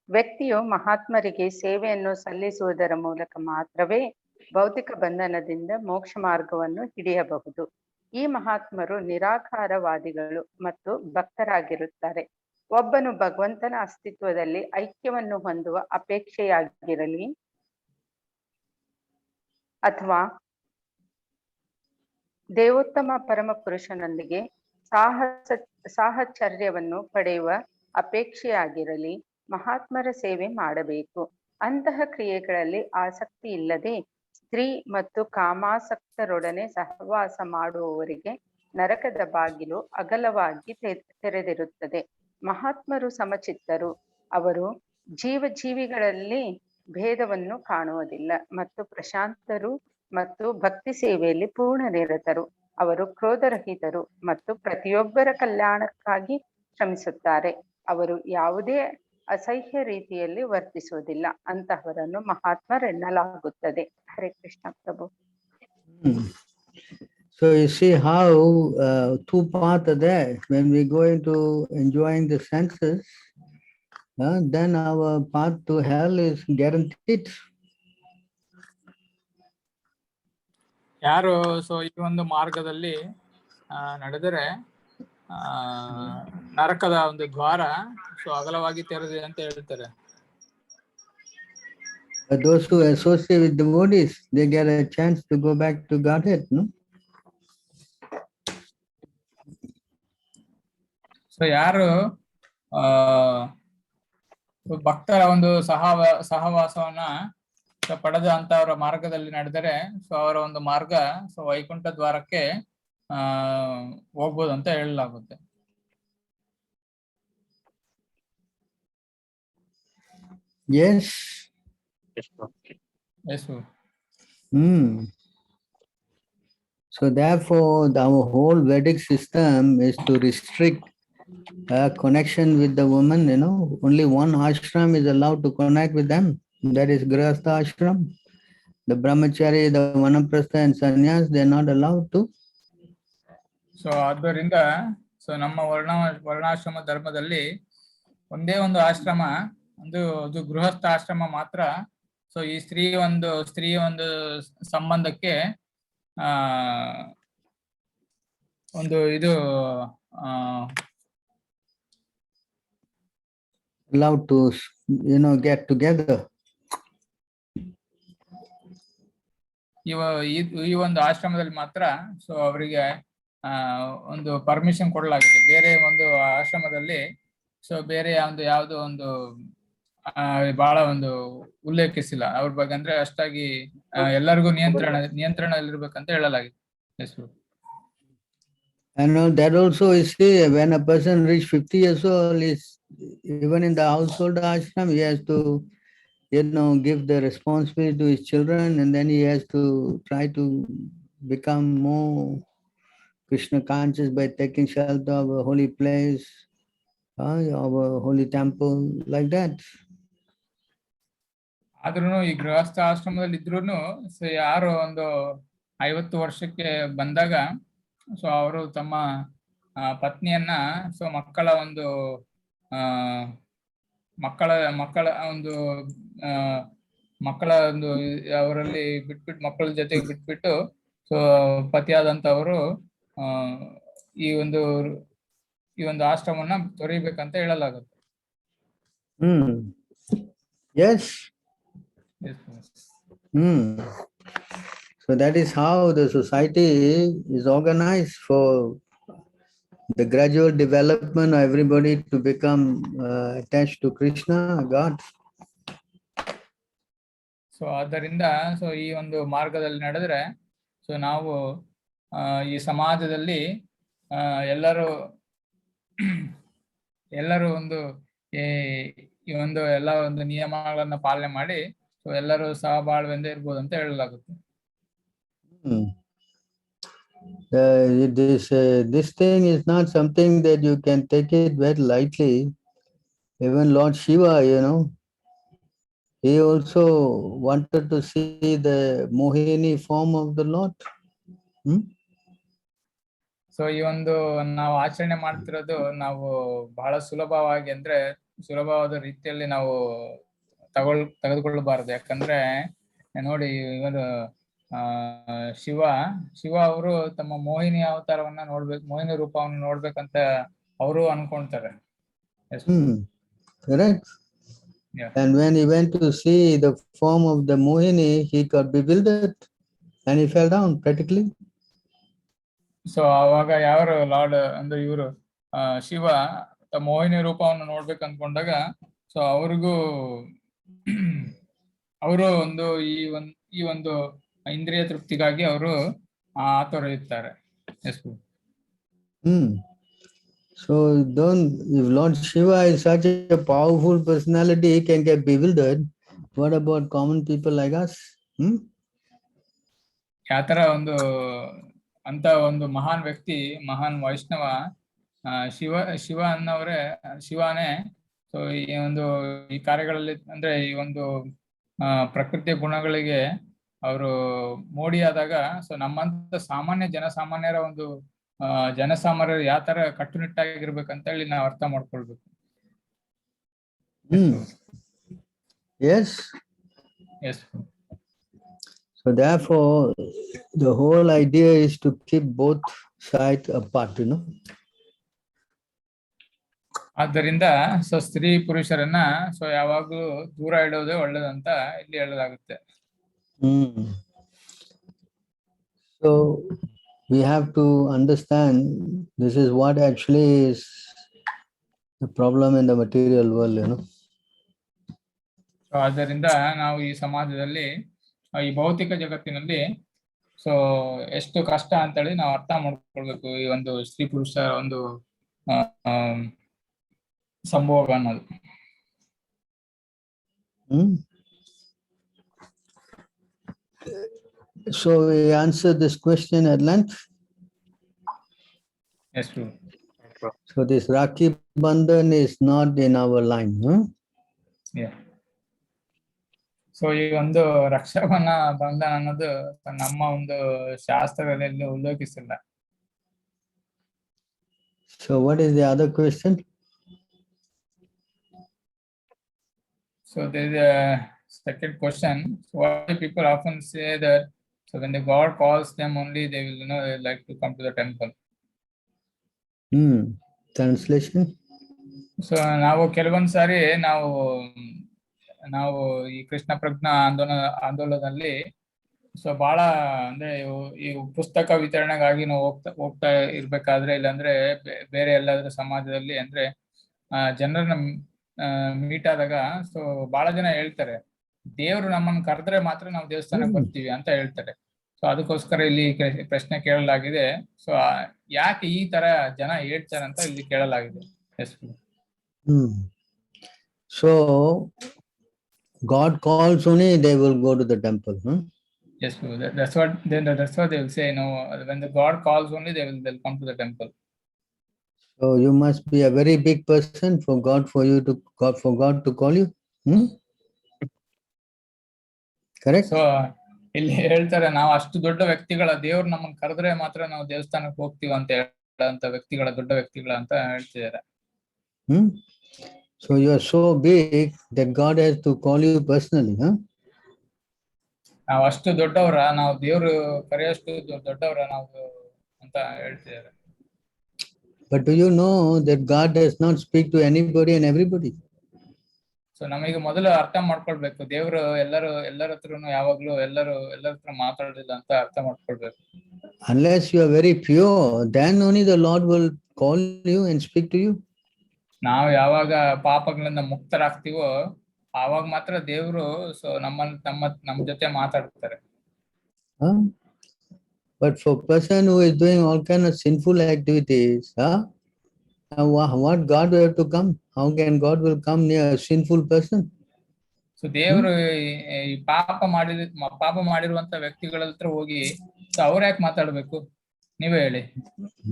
ವ್ಯಕ್ತಿಯು ಮಹಾತ್ಮರಿಗೆ ಸೇವೆಯನ್ನು ಸಲ್ಲಿಸುವುದರ ಮೂಲಕ ಮಾತ್ರವೇ ಭೌತಿಕ ಬಂಧನದಿಂದ ಮೋಕ್ಷ ಮಾರ್ಗವನ್ನು ಹಿಡಿಯಬಹುದು. ಈ ಮಹಾತ್ಮರು ನಿರಾಕಾರವಾದಿಗಳು ಮತ್ತು ಭಕ್ತರಾಗಿರುತ್ತಾರೆ. ಒಬ್ಬನು ಭಗವಂತನ ಅಸ್ತಿತ್ವದಲ್ಲಿ ಐಕ್ಯವನ್ನು ಹೊಂದುವ ಅಪೇಕ್ಷೆಯಾಗಿರಲಿ ಅಥವಾ ದೇವೋತ್ತಮ ಪರಮ ಪುರುಷನೊಂದಿಗೆ ಸಾಹಚರ್ಯವನ್ನು ಪಡೆಯುವ ಅಪೇಕ್ಷೆಯಾಗಿರಲಿ ಮಹಾತ್ಮರ ಸೇವೆ ಮಾಡಬೇಕು. ಅಂತಹ ಕ್ರಿಯೆಗಳಲ್ಲಿ ಆಸಕ್ತಿ ಇಲ್ಲದೆ ಸ್ತ್ರೀ ಮತ್ತು ಕಾಮಾಸಕ್ತರೊಡನೆ ಸಹವಾಸ ಮಾಡುವವರಿಗೆ ನರಕದ ಬಾಗಿಲು ಅಗಲವಾಗಿ ತೆರೆದಿರುತ್ತದೆ. ಮಹಾತ್ಮರು ಸಮಚಿತ್ತರು. ಅವರು ಜೀವಿಗಳಲ್ಲಿ ಭೇದವನ್ನು ಕಾಣುವುದಿಲ್ಲ ಮತ್ತು ಪ್ರಶಾಂತರು ಮತ್ತು ಭಕ್ತಿ ಸೇವೆಯಲ್ಲಿ ಪೂರ್ಣ ನಿರತರು. ಅವರು ಕ್ರೋಧರಹಿತರು ಮತ್ತು ಪ್ರತಿಯೊಬ್ಬರ ಕಲ್ಯಾಣಕ್ಕಾಗಿ ಶ್ರಮಿಸುತ್ತಾರೆ. ಅವರು ಯಾವುದೇ ಅಸಹ್ಯ ರೀತಿಯಲ್ಲಿ ವರ್ತಿಸುವುದಿಲ್ಲ, ಅಂತಹವರನ್ನು ಮಹಾತ್ಮರೆನ್ನಲಾಗುತ್ತದೆ. ಹರೇ ಕೃಷ್ಣ ಪ್ರಭು. So you see how two paths are there. When we go into enjoying the senses, then our path to hell is guaranteed. ಯಾರು ಸೊ ಈ ಒಂದು ಮಾರ್ಗದಲ್ಲಿ ನಡೆದರೆ ನರಕದ ಒಂದು ದ್ವಾರ ಸೊ ಅಗಲವಾಗಿ ತೆರೆದಿದೆ ಅಂತ ಹೇಳ್ತಾರೆ. But those who associate with devotees, they get a chance to go back to Godhead, no? So ಯಾರು ಭಕ್ತರ ಒಂದು ಸಹವಾಸವನ್ನ ಪಡೆದ ಅಂತವರ ಮಾರ್ಗದಲ್ಲಿ ನಡೆದರೆ ಸೊ ಅವರ ಒಂದು ಮಾರ್ಗ ಸೊ ವೈಕುಂಠ ದ್ವಾರಕ್ಕೆ ಹೋಗ್ಬೋದು ಅಂತ ಹೇಳಲಾಗುತ್ತೆ. Yes. Yes. So therefore, our whole Vedic system is to restrict connection with the woman. You know, only one ashram is allowed to connect with them. That is Grihastha ashram. The brahmachari, the vanaprastha and sannyas, they are not allowed to. So ಆದ್ದರಿಂದ so ನಮ್ಮ ವರ್ಣಾಶ್ರಮ ಧರ್ಮದಲ್ಲಿ ಒಂದೇ ಒಂದು ಆಶ್ರಮ, ಅದು ಗೃಹಸ್ಥ ಆಶ್ರಮ ಮಾತ್ರ. ಸೊ ಈ ಸ್ತ್ರೀಯ ಒಂದು ಸಂಬಂಧಕ್ಕೆ ಒಂದು ಇದು allowed to, get together. ಈ ಒಂದು ಆಶ್ರಮದಲ್ಲಿ ಮಾತ್ರ ಸೊ ಅವರಿಗೆ ಒಂದು ಪರ್ಮಿಷನ್ ಕೊಡಲಾಗಿದೆ. ಬೇರೆ ಒಂದು ಆಶ್ರಮದಲ್ಲಿ ಸೊ ಬೇರೆ ಯಾವುದೋ ಒಂದು ಬಹಳ ಒಂದು ಉಲ್ಲೇಖಿಸಿಲ್ಲ ಅವ್ರ ಬಗ್ಗೆ. ಅಂದ್ರೆ ಅಷ್ಟಾಗಿ ಎಲ್ಲರಿಗೂ ನಿಯಂತ್ರಣದಲ್ಲಿರ್ಬೇಕಂತ ಹೇಳಲಾಗಿದೆ. And that also is, when a person reach 50 years old, is even in the household ashram, he has to, give the responsibility to his children, and then he has to try to become more Krishna conscious by taking shelter of a holy place, of a holy temple, like that. ಆದ್ರೂ ಈ ಗೃಹಸ್ಥ ಆಶ್ರಮದಲ್ಲಿ ಇದ್ರೂನು so ಯಾರು ಒಂದು 50 ವರ್ಷಕ್ಕೆ ಬಂದಾಗ so ಅವರು ತಮ್ಮ ಪತ್ನಿಯನ್ನ ಸೊ ಮಕ್ಕಳ ಒಂದು ಅವರಲ್ಲಿ ಮಕ್ಕಳ ಜೊತೆಗೆ ಬಿಟ್ಬಿಟ್ಟು ಸೊ ಪತಿಯಾದಂತವರು ಈ ಒಂದು ಆಶ್ರಮವನ್ನ ತೊರೆಯಬೇಕಂತ ಹೇಳಲಾಗುತ್ತೆ. Yes. So that is how the society is organized for the gradual development of everybody to become attached to Krishna, God. So ಆದ್ದರಿಂದ ಸೊ ಈ ಒಂದು ಮಾರ್ಗದಲ್ಲಿ ನಡೆದ್ರೆ ಸೊ ನಾವು ಈ ಸಮಾಜದಲ್ಲಿ ಎಲ್ಲರೂ ಒಂದು ಈ ಒಂದು ಎಲ್ಲ ಒಂದು ನಿಯಮಗಳನ್ನ ಪಾಲನೆ ಮಾಡಿ ಸೊ ಎಲ್ಲರೂ ಸಹಬಾಳ್ವೆಂದ ಇರ್ಬೋದು ಅಂತ ಹೇಳಲಾಗುತ್ತೆ. This thing is not something that you can take it very lightly. Even Lord Shiva, he also wanted to see the Mohini form of the Lord. So ಈ ಒಂದು ನಾವು ಆಚರಣೆ ಮಾಡ್ತಿರೋದು ನಾವು ಬಹಳ ಸುಲಭವಾದ ರೀತಿಯಲ್ಲಿ ನಾವು ತೆಗೆದುಕೊಳ್ಳಬಾರದು. ಯಾಕಂದ್ರೆ ನೋಡಿ, ಇವನು ಶಿವ ಅವರು ತಮ್ಮ ಮೋಹಿನಿ ಅವತಾರವನ್ನ ಮೋಹಿನಿ ರೂಪವನ್ನು ನೋಡ್ಬೇಕಂತ ಅವರು ಅನ್ಕೊಂತಾರೆ. Correct. Yeah. And when he went to see the form of the Mohini, he got bewildered and he fell down practically. So ಅವಾಗ ಯಾರು ಲಾರ್ಡ್ ಅಂದ್ರೆ ಇವರು ಶಿವ ಮೋಹಿನಿ ರೂಪವನ್ನು ನೋಡ್ಬೇಕು ಅನ್ಕೊಂಡಾಗ ಸೊ ಅವರು ಈ ಒಂದು ಇಂದ್ರಿಯ ತೃಪ್ತಿಗಾಗಿ ಅವರು ತೊರೆಯುತ್ತಾರೆ. So if Lord Shiva is such a powerful personality, he can get bewildered. What about common people like us? ಯಾತರ ಅಂತ ಒಂದು ಮಹಾನ್ ವ್ಯಕ್ತಿ, ಮಹಾನ್ ವೈಷ್ಣವ ಶಿವನೇ ಸೊ ಈ ಕಾರ್ಯಗಳಲ್ಲಿ ಅಂದ್ರೆ ಈ ಒಂದು ಪ್ರಕೃತಿಯ ಗುಣಗಳಿಗೆ ಅವರು ಮೋಡಿಯಾದಾಗ ಸೊ ನಮ್ಮಂತ ಜನಸಾಮಾನ್ಯರ ಒಂದು ಜನಸಾಮಾನ್ಯರು ಯಾವ ತರ ಕಟ್ಟುನಿಟ್ಟಾಗಿರ್ಬೇಕಂತ ಹೇಳಿ ನಾವು ಅರ್ಥ ಮಾಡ್ಕೊಳ್ಬೇಕು. Yes. Yes. So therefore, the whole idea is to keep both sides apart, ಆದ್ದರಿಂದ ಸೊ ಸ್ತ್ರೀ ಪುರುಷರನ್ನ ಸೊ ಯಾವಾಗ್ಲೂ ದೂರ ಇಡೋದೇ ಒಳ್ಳೇದಂತ ಇಲ್ಲಿ ಹೇಳಲಾಗುತ್ತೆ. So we have to understand this is what actually is the problem in the material world, so ಆದ್ದರಿಂದ ನಾವು ಈ ಸಮಾಜದಲ್ಲಿ ಈ ಭೌತಿಕ ಜಗತ್ತಿನಲ್ಲಿ ಸೊ ಎಷ್ಟು ಕಷ್ಟ ಅಂತೇಳಿ ನಾವು ಅರ್ಥ ಮಾಡ್ಕೊಳ್ಬೇಕು ಈ ಒಂದು ಸ್ತ್ರೀ ಪುರುಷ ಒಂದು ಸಂಭೋಗ ಅನ್ನೋದು. So we answered this question at length. Yes, true. So this Rakhi Bandhan is not in our line, Yeah. So ಈ ಒಂದು ರಕ್ಷಾಬಂಧನ ಅನ್ನೋದು ನಮ್ಮ ಒಂದು ಶಾಸ್ತ್ರದಲ್ಲಿ ಉಲ್ಲೇಖಿಸಿಲ್ಲ. So what is the other question? So there is a second question. So why people often say that so when the God calls them only they will they like to come to the temple. Translation. So ನಾವು ಕೆಲವೊಂದು ಸಾರಿ ನಾವು ಈ ಕೃಷ್ಣ ಪ್ರಜ್ಞಾ ಆಂದೋಲನದಲ್ಲಿ so ಬಹಳ ಅಂದ್ರೆ ಈ ಪುಸ್ತಕ ವಿತರಣೆಗಾಗಿ ನಾವು ಹೋಗ್ತಾ ಇರ್ಬೇಕಾದ್ರೆ ಇಲ್ಲಾಂದ್ರೆ ಬೇರೆ ಎಲ್ಲಾದ್ರೂ ಸಮಾಜದಲ್ಲಿ ಅಂದ್ರೆ ಜನರನ್ನ ಮೀಟ್ ಆದಾಗ ಸೊ ಬಹಳ ಜನ ಹೇಳ್ತಾರೆ ದೇವ್ರು ನಮ್ಮನ್ನು ಕರೆದ್ರೆ ಮಾತ್ರ ನಾವು ದೇವಸ್ಥಾನಕ್ಕೆ ಬರ್ತೀವಿ ಅಂತ ಹೇಳ್ತಾರೆ. ಸೊ ಅದಕ್ಕೋಸ್ಕರ ಇಲ್ಲಿ ಪ್ರಶ್ನೆ ಕೇಳಲಾಗಿದೆ. ಸೊ ಯಾಕೆ ಈ ತರ ಜನ ಹೇಳ್ತಾರೆ ಅಂತ ಇಲ್ಲಿ ಕೇಳಲಾಗಿದೆ. So God calls only they will go to the temple. Yes, that's what they will say. When the God calls only they'll come to the temple. So you must be a very big person for God to call you. Correct? So ಇಲ್ಲಿ ಹೇಳ್ತಾರೆ ನಾವು ಅಷ್ಟು ದೊಡ್ಡ ವ್ಯಕ್ತಿಗಳ ದೇವ್ರು ನಮ್ಮನ್ನು ಕರೆದ್ರೆ ಮಾತ್ರ ನಾವು ದೇವಸ್ಥಾನಕ್ಕೆ ಹೋಗ್ತೀವಿ ಅಂತ ಹೇಳಂತ ವ್ಯಕ್ತಿಗಳ ದೊಡ್ಡ ವ್ಯಕ್ತಿಗಳ ಅಂತ ಹೇಳ್ತಿದ್ದಾರೆ. So you are so big that God has to call you personally, ನಾವು ಅಷ್ಟು ದೊಡ್ಡವರ ನಾವು ದೇವ್ರು ಕರೆಯಷ್ಟು ದೊಡ್ಡವರ ನಾವು ಅಂತ ಹೇಳ್ತಿದ್ದಾರೆ. But do you know that God does not speak to anybody and everybody? So ನಮಗೆ ಮೊದಲು ಅರ್ಥ ಮಾಡ್ಕೊಳ್ಬೇಕು ದೇವ್ರು ಎಲ್ಲರ ಹತ್ರನು ಯಾವಾಗ್ಲೂ ಎಲ್ಲರ ಹತ್ರ ಮಾತಾಡಲಿಲ್ಲ ಅಂತ ಅರ್ಥ ಮಾಡ್ಕೊಳ್ಬೇಕು. Unless you are very pure, then only the Lord will call you and speak to you. ನಾವು ಯಾವಾಗ ಪಾಪಗಳಿಂದ ಮುಕ್ತರಾಗ್ತೀವೋ ಆವಾಗ ಮಾತ್ರ ದೇವರು ಸೊ ನಮ್ಮ ಜೊತೆ ಮಾತಾಡ್ತಾರೆ. But for person who is doing all kind of sinful activities, what God will have to come? How can God will come near a sinful person? So ದೇವರು ಈ ಪಾಪ ಮಾಡಿರುವಂತ ವ್ಯಕ್ತಿಗಳ ಹತ್ರ ಹೋಗಿ ಅವ್ರ ಯಾಕೆ ಮಾತಾಡ್ಬೇಕು ನೀವೇ ಹೇಳಿ.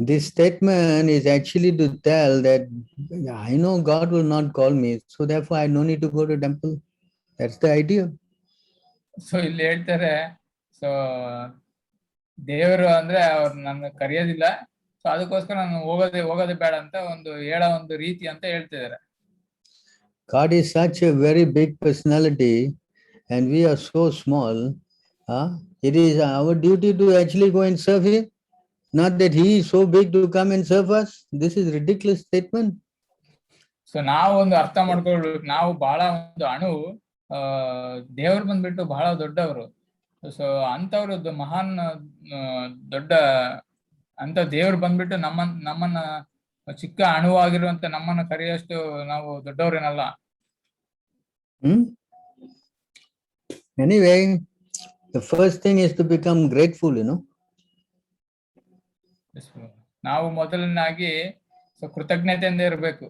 This statement is actually to tell that I know God will not call me, so therefore I no need to go to temple. That's the idea. So ಇಲ್ಲಿ ಹೇಳ್ತಾರೆ ಸೊ ದೇವರು ಅಂದ್ರೆ ಅವ್ರು ನನ್ನ ಕರೆಯೋದಿಲ್ಲ, ಸೊ ಅದಕ್ಕೋಸ್ಕರ ನಾನು ಹೋಗೋದೇ ಬೇಡ ಅಂತ ಹೇಳೋ ಒಂದು ರೀತಿ ಅಂತ ಹೇಳ್ತಿದ್ದಾರೆ. God is such a very big personality and we are so small. It is our duty to actually go and serve him. Not that he is so big to come and serve us. This is ridiculous statement. So ನಾವು ಒಂದು ಅರ್ಥ ಮಾಡ್ಕೊಳ್ಬೇಕು, ನಾವು ಬಹಳ ಒಂದು ಅಣು, ದೇವರು ಬಂದ್ಬಿಟ್ಟು ಬಹಳ ದೊಡ್ಡವರು. ಸೊ ಅಂತವ್ರದ್ದು ಮಹಾನ್ ದೊಡ್ಡ ಅಂತ ದೇವ್ರು ಬಂದ್ಬಿಟ್ಟು ನಮ್ಮನ್ನ ಚಿಕ್ಕ ಅಣುವಾಗಿರುವಂತ ನಮ್ಮನ್ನ ಕರೆಯಷ್ಟು ನಾವು ದೊಡ್ಡವ್ರೇನಲ್ಲ. Anyway, the first thing is to become grateful, ನಾವು ಮೊದಲನಾಗಿ ಕೃತಜ್ಞತೆಯಿಂದ ಇರಬೇಕು.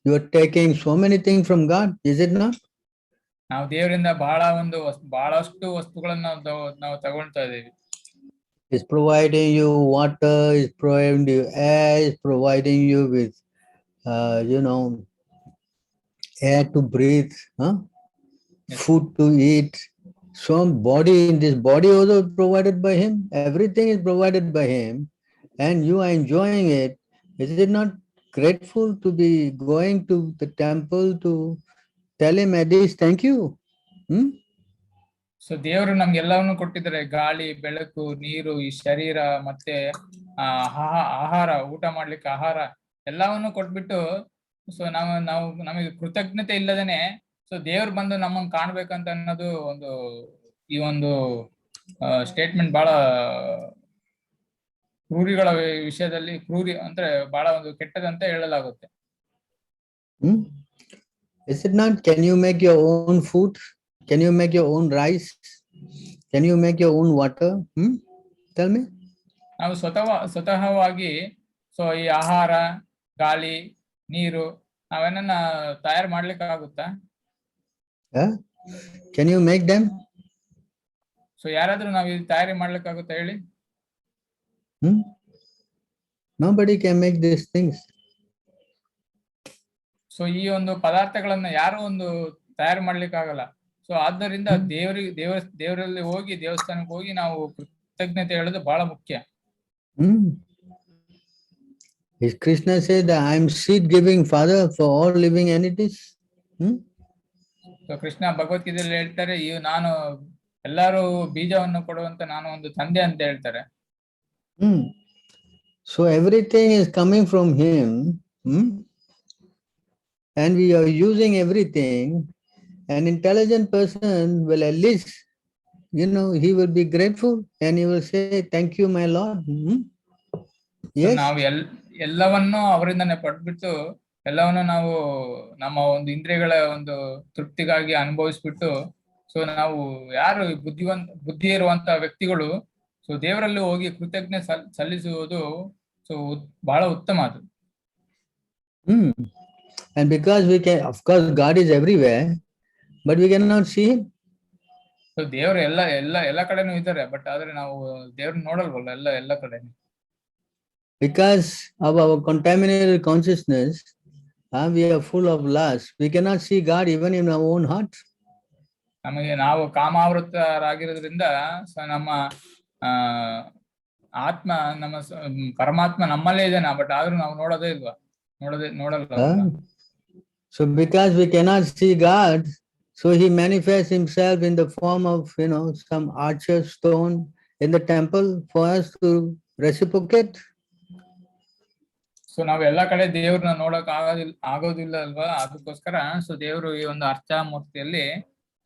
You are taking so many things from God, is it not? ನಾವು ದೇವರಿಂದ ಬಹಳಷ್ಟು ವಸ್ತುಗಳನ್ನ ನಾವು ತಗೊಳ್ತಾ ಇದೀವಿ. Is providing you water, is providing you air, is providing you with air to breathe, huh? Yes. Food to eat. So body, in this body also provided by him. Everything is provided by him, and you are enjoying it. Is it not grateful to be going to the temple to tell him at least thank you? Hmm? So ದೇವರು ನಮ್ಗೆ ಎಲ್ಲವನ್ನು ಕೊಟ್ಟಿದ್ದಾರೆ, ಗಾಳಿ, ಬೆಳಕು, ನೀರು, ಈ ಶರೀರ, ಮತ್ತೆ ಆಹಾರ, ಊಟ ಮಾಡ್ಲಿಕ್ಕೆ ಆಹಾರ ಎಲ್ಲವನ್ನು ಕೊಟ್ಬಿಟ್ಟು, ಸೊ ನಮಗೆ ಕೃತಜ್ಞತೆ ಇಲ್ಲದೇನೆ ಸೊ ದೇವ್ರು ಬಂದು ನಮ್ಮನ್ನು ಕಾಣ್ಬೇಕಂತ ಅನ್ನೋದು ಈ ಒಂದು ಸ್ಟೇಟ್ಮೆಂಟ್ ಬಹಳ ಕ್ರೂರಿಗಳ ವಿಷಯದಲ್ಲಿ ಅಂದ್ರೆ ಬಹಳ ಒಂದು ಕೆಟ್ಟದಂತ ಹೇಳಲಾಗುತ್ತೆ. Is it not? Can you make your own food? Can you make your own rice? Can you make your own water? Tell me. ನಾವು ಸ್ವತಃವಾಗಿ ಸೊ ಈ ಆಹಾರ, ಗಾಳಿ, ನೀರು ನಾವೇನನ್ನ ತಯಾರು ಮಾಡ್ಲಿಕ್ಕೆ ಆಗುತ್ತಾ? Can you make them? So ಯಾರಾದ್ರೂ ನಾವು ಇದು ತಯಾರಿ ಮಾಡ್ಲಿಕ್ಕೆ ಆಗುತ್ತಾ ಹೇಳಿ? Nobody can make these things. So ಈ ಒಂದು ಪದಾರ್ಥಗಳನ್ನ ಯಾರು ತಯಾರು ಮಾಡ್ಲಿಕ್ಕೆ ಆಗಲ್ಲ. ಸೊ ಆದ್ದರಿಂದ ದೇವರಲ್ಲಿ ಹೋಗಿ, ದೇವಸ್ಥಾನಕ್ಕೆ ಹೋಗಿ ನಾವು ಕೃತಜ್ಞತೆ ಹೇಳೋದು ಬಹಳ ಮುಖ್ಯ. Krishna said, I am seed giving father for all living entities. So Krishna ಭಗವದ್ಗೀತೆಯಲ್ಲಿ ಹೇಳ್ತಾರೆ, ನಾನು ಎಲ್ಲರೂ ಬೀಜವನ್ನು ಕೊಡುವಂತ ನಾನು ಒಂದು ತಂದೆ ಅಂತ ಹೇಳ್ತಾರೆ. So everything is coming from him, and we are using everything. An intelligent person will at least, he will be grateful and he will say, thank you, my Lord. Yes. ನಾವು ಎಲ್ಲವನ್ನು ಅವರಿಂದನೇ ಪಡ್ಬಿಟ್ಟು, ಎಲ್ಲವನ್ನು ನಾವು ನಮ್ಮ ಒಂದು ಇಂದ್ರಿಯಗಳ ಒಂದು ತೃಪ್ತಿಗಾಗಿ ಅನುಭವಿಸ್ಬಿಟ್ಟು, ಸೊ ನಾವು ಯಾರು ಬುದ್ಧಿ ಇರುವಂತ ವ್ಯಕ್ತಿಗಳು ಸೊ ದೇವರಲ್ಲಿ ಹೋಗಿ ಕೃತಜ್ಞತೆ ಸಲ್ಲಿಸುವುದು ಸೊ ಬಹಳ ಉತ್ತಮ ಅದು. And because we can, of course, God is everywhere, but we cannot see him. So ದೇವರು ಎಲ್ಲ ಕಡೆನೂ ಇದ್ದಾರೆ, ಬಟ್ ಆದ್ರೆ ನಾವು ದೇವ್ರನ್ನ ನೋಡಲ್ವಲ್ಲ ಎಲ್ಲ ಕಡೆ. Because of our contaminated consciousness, we are full of lust. We cannot see God even in our own heart. ನಾವು ಕಾಮಾವೃತರಾಗಿರೋದ್ರಿಂದ ಸೊ ನಮ್ಮ ಆತ್ಮ, ನಮ್ಮ ಪರಮಾತ್ಮ ನಮ್ಮಲ್ಲೇ ಇದ್ದಾನೆ, ಬಟ್ ಆದ್ರೂ ನಾವು ನೋಡೋದೇ ಇಲ್ವಾ, ನೋಡಲ್ಲ. So because we cannot see God, so he manifests himself in the form of some archer stone in the temple for us to reciprocate. So ನಾವ್ ಎಲ್ಲಾ ಕಡೆ ದೇವ್ರನ್ನ ನೋಡಕ್ ಆಗೋದಿಲ್ಲ ಅಲ್ವಾ, ಅದಕ್ಕೋಸ್ಕರ ಸೊ ದೇವ್ರು ಈ ಒಂದು ಅರ್ಚಾ ಮೂರ್ತಿಯಲ್ಲಿ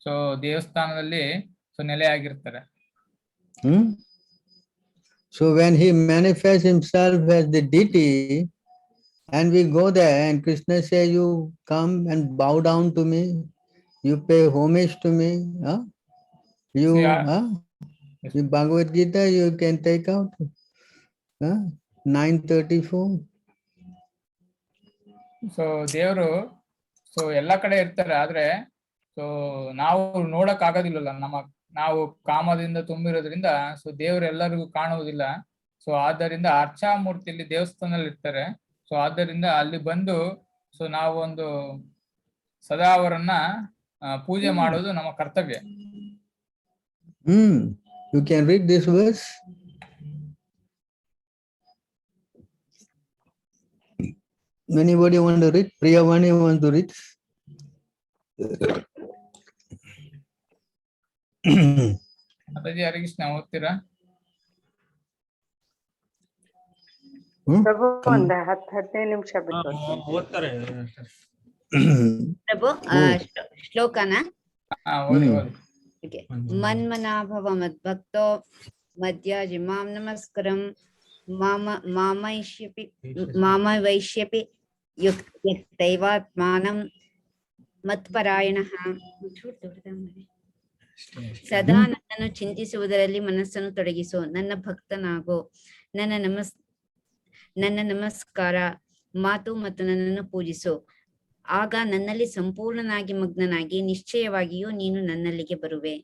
ಸೊ ದೇವಸ್ಥಾನದಲ್ಲಿ so ನೆಲೆಯಾಗಿರ್ತಾರೆ. So when he manifests himself as the deity, and we go there and Krishna says, you come and bow down to me, you pay homage to me. In Bhagavad Gita you can take out 934. So ದೇವರು so ಎಲ್ಲಾ ಕಡೆ ಇರ್ತಾರೆ, ಆದ್ರೆ so ನಾವು ನೋಡಕ್ ಆಗೋದಿಲ್ಲಲ್ಲ, ನಾವು ಕಾಮದಿಂದ ತುಂಬಿರೋದ್ರಿಂದ so ದೇವರು ಎಲ್ಲರಿಗೂ ಕಾಣುವುದಿಲ್ಲ. ಸೊ ಆದ್ದರಿಂದ ಅರ್ಚಾ ಮೂರ್ತಿಯಲ್ಲಿ ದೇವಸ್ಥಾನದಲ್ಲಿ ಇರ್ತಾರೆ. ಸೊ ಆದ್ದರಿಂದ ಅಲ್ಲಿ ಬಂದು ಸೊ ನಾವು ಒಂದು ಸದಾ ಅವರನ್ನ ಪೂಜೆ ಮಾಡೋದು ನಮ್ಮ ಕರ್ತವ್ಯ. You can read this verse. Anybody want to read? Priyavani want to read? Mataji Harikrishna ಓದ್ತೀರಾ? ಪ್ರಭು ಒಂದು 10-15 ನಿಮಿಷ ಬಿಟ್ಟು ಓದ್ತಾರೆ ಪ್ರಭು. ಶ್ಲೋಕನ ಮನ್ಮನಾಭವ ಮದ್ಭಕ್ತೋ ಮಧ್ಯಾಜಿಮಾಂ ನಮಸ್ಕರಂ ಮಾಮವೈಶ್ಯಪಿ ಯುಕ್ತೈವಾತ್ಮಾನಂ ಮತ್ಪರಾಯಣಃ. ಸದಾ ನನ್ನನ್ನು ಚಿಂತಿಸುವುದರಲ್ಲಿ ಮನಸ್ಸನ್ನು ತೊಡಗಿಸು, ನನ್ನ ಭಕ್ತನಾಗೋ, ನನ್ನ ನಮಸ್ಕಾರ ಮಾತು ಮತ್ತು ನನ್ನನ್ನು ಪೂಜಿಸು. ಆಗ ನನ್ನಲ್ಲಿ ಸಂಪೂರ್ಣನಾಗಿ ಮಗ್ನನಾಗಿ ನಿಶ್ಚಯವಾಗಿಯೂ ನೀನು ನನ್ನಲ್ಲಿಗೆ ಬರುವೆ.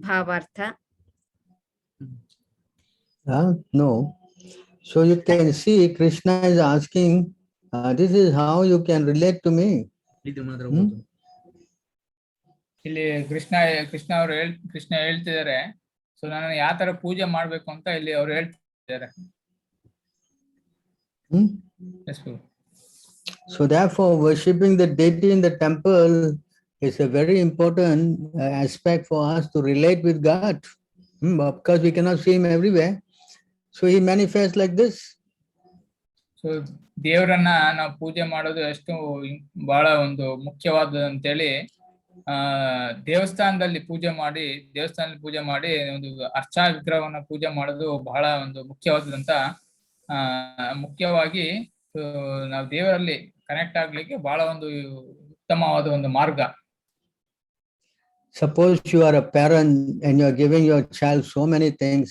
ಭಾವಾರ್ಥ. No. So you can see Krishna is asking This is how you can relate to me. ಇಲ್ಲಿ ಕೃಷ್ಣ ಹೇಳ್ತಿದ್ದಾರೆ, ಸೊ ನಾನು ಯಾವ ತರ ಪೂಜೆ ಮಾಡ್ಬೇಕು ಅಂತ ಇಲ್ಲಿ ಅವ್ರು ಹೇಳ್ತಿದ್ದಾರೆ. Hmm? Yes, Prabhu. So therefore, worshipping the deity in the temple is a very important aspect for us to relate with God. Because we cannot see him everywhere. So he manifests like this. So ದೇವರನ್ನ ನಾವು ಪೂಜೆ ಮಾಡೋದು ಎಷ್ಟು ಬಹಳ ಒಂದು ಮುಖ್ಯವಾದ ಅಂತೇಳಿ ದೇವಸ್ಥಾನದಲ್ಲಿ ಪೂಜೆ ಮಾಡಿ ಒಂದು ಅರ್ಚಾ ವಿಗ್ರಹವನ್ನ ಪೂಜೆ ಮಾಡೋದು ಬಹಳ ಒಂದು ಮುಖ್ಯವಾಗಿ ನಾವು ದೇವರಲ್ಲಿ ಕನೆಕ್ಟ್ ಆಗ್ಲಿಕ್ಕೆ ಬಹಳ ಒಂದು ಉತ್ತಮವಾದ ಒಂದು ಮಾರ್ಗ. Suppose you are a parent and you are giving your child so many things,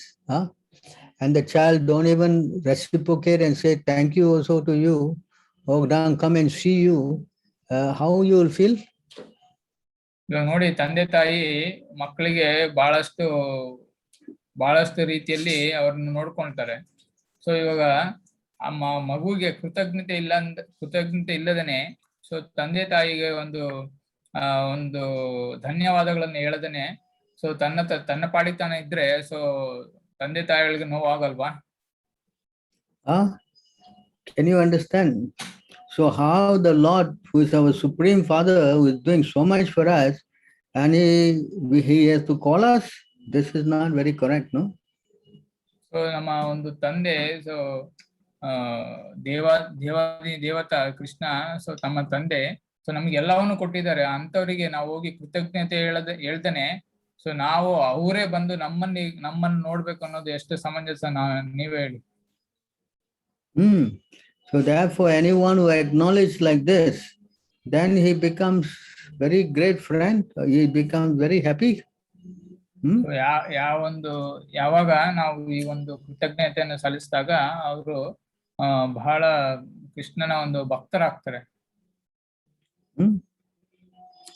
and the child don't even reciprocate and say thank you also to you, or come and see you, how you will feel? ಇವಾಗ ನೋಡಿ, ತಂದೆ ತಾಯಿ ಮಕ್ಕಳಿಗೆ ಬಹಳಷ್ಟು ರೀತಿಯಲ್ಲಿ ಅವ್ರನ್ನ ನೋಡ್ಕೊಳ್ತಾರೆ. So ಇವಾಗ ಮಗುವಿಗೆ ಕೃತಜ್ಞತೆ ಇಲ್ಲದೇನೆ ಸೊ ತಂದೆ ತಾಯಿಗೆ ಒಂದು ಧನ್ಯವಾದಗಳನ್ನ ಹೇಳದೇನೆ ಸೊ ತನ್ನ ಪಾಡಿಗೆ ತಾನೇ ಇದ್ರೆ ಸೊ ತಂದೆ ತಾಯಿಗಳಿಗೆ ನೋವಾಗಲ್ವಾ? Can you understand? So how the Lord, who is our Supreme Father, who is doing so much for us, and he has to call us? This is not very correct, no? So ನಮ್ಮ ಒಂದು ತಂದೆ so ದೇವತಾ Krishna so ತಮ್ಮ ತಂದೆ so ನಮ್ಗೆ ಎಲ್ಲವನ್ನು ಕೊಟ್ಟಿದ್ದಾರೆ. ಅಂತವರಿಗೆ ನಾವು ಹೋಗಿ ಕೃತಜ್ಞತೆ ಹೇಳ್ದೇನೆ ಸೊ ನಾವು ಅವರೇ ಬಂದು ನಮ್ಮನ್ನು ನೋಡ್ಬೇಕು ಅನ್ನೋದು ಎಷ್ಟು ಸಮಂಜಸ, ನೀವೇ ಹೇಳಿ. So therefore, anyone who acknowledges like this, then he becomes very great friend. He becomes very happy. ಯಾವಾಗ ನಾವು ಈ ಒಂದು ಕೃತಜ್ಞತೆಯನ್ನು ಸಲ್ಲಿಸಿದಾಗ ಅವರು ಬಹಳ ಕೃಷ್ಣನ ಒಂದು ಭಕ್ತರಾಗ್ತಾರೆ.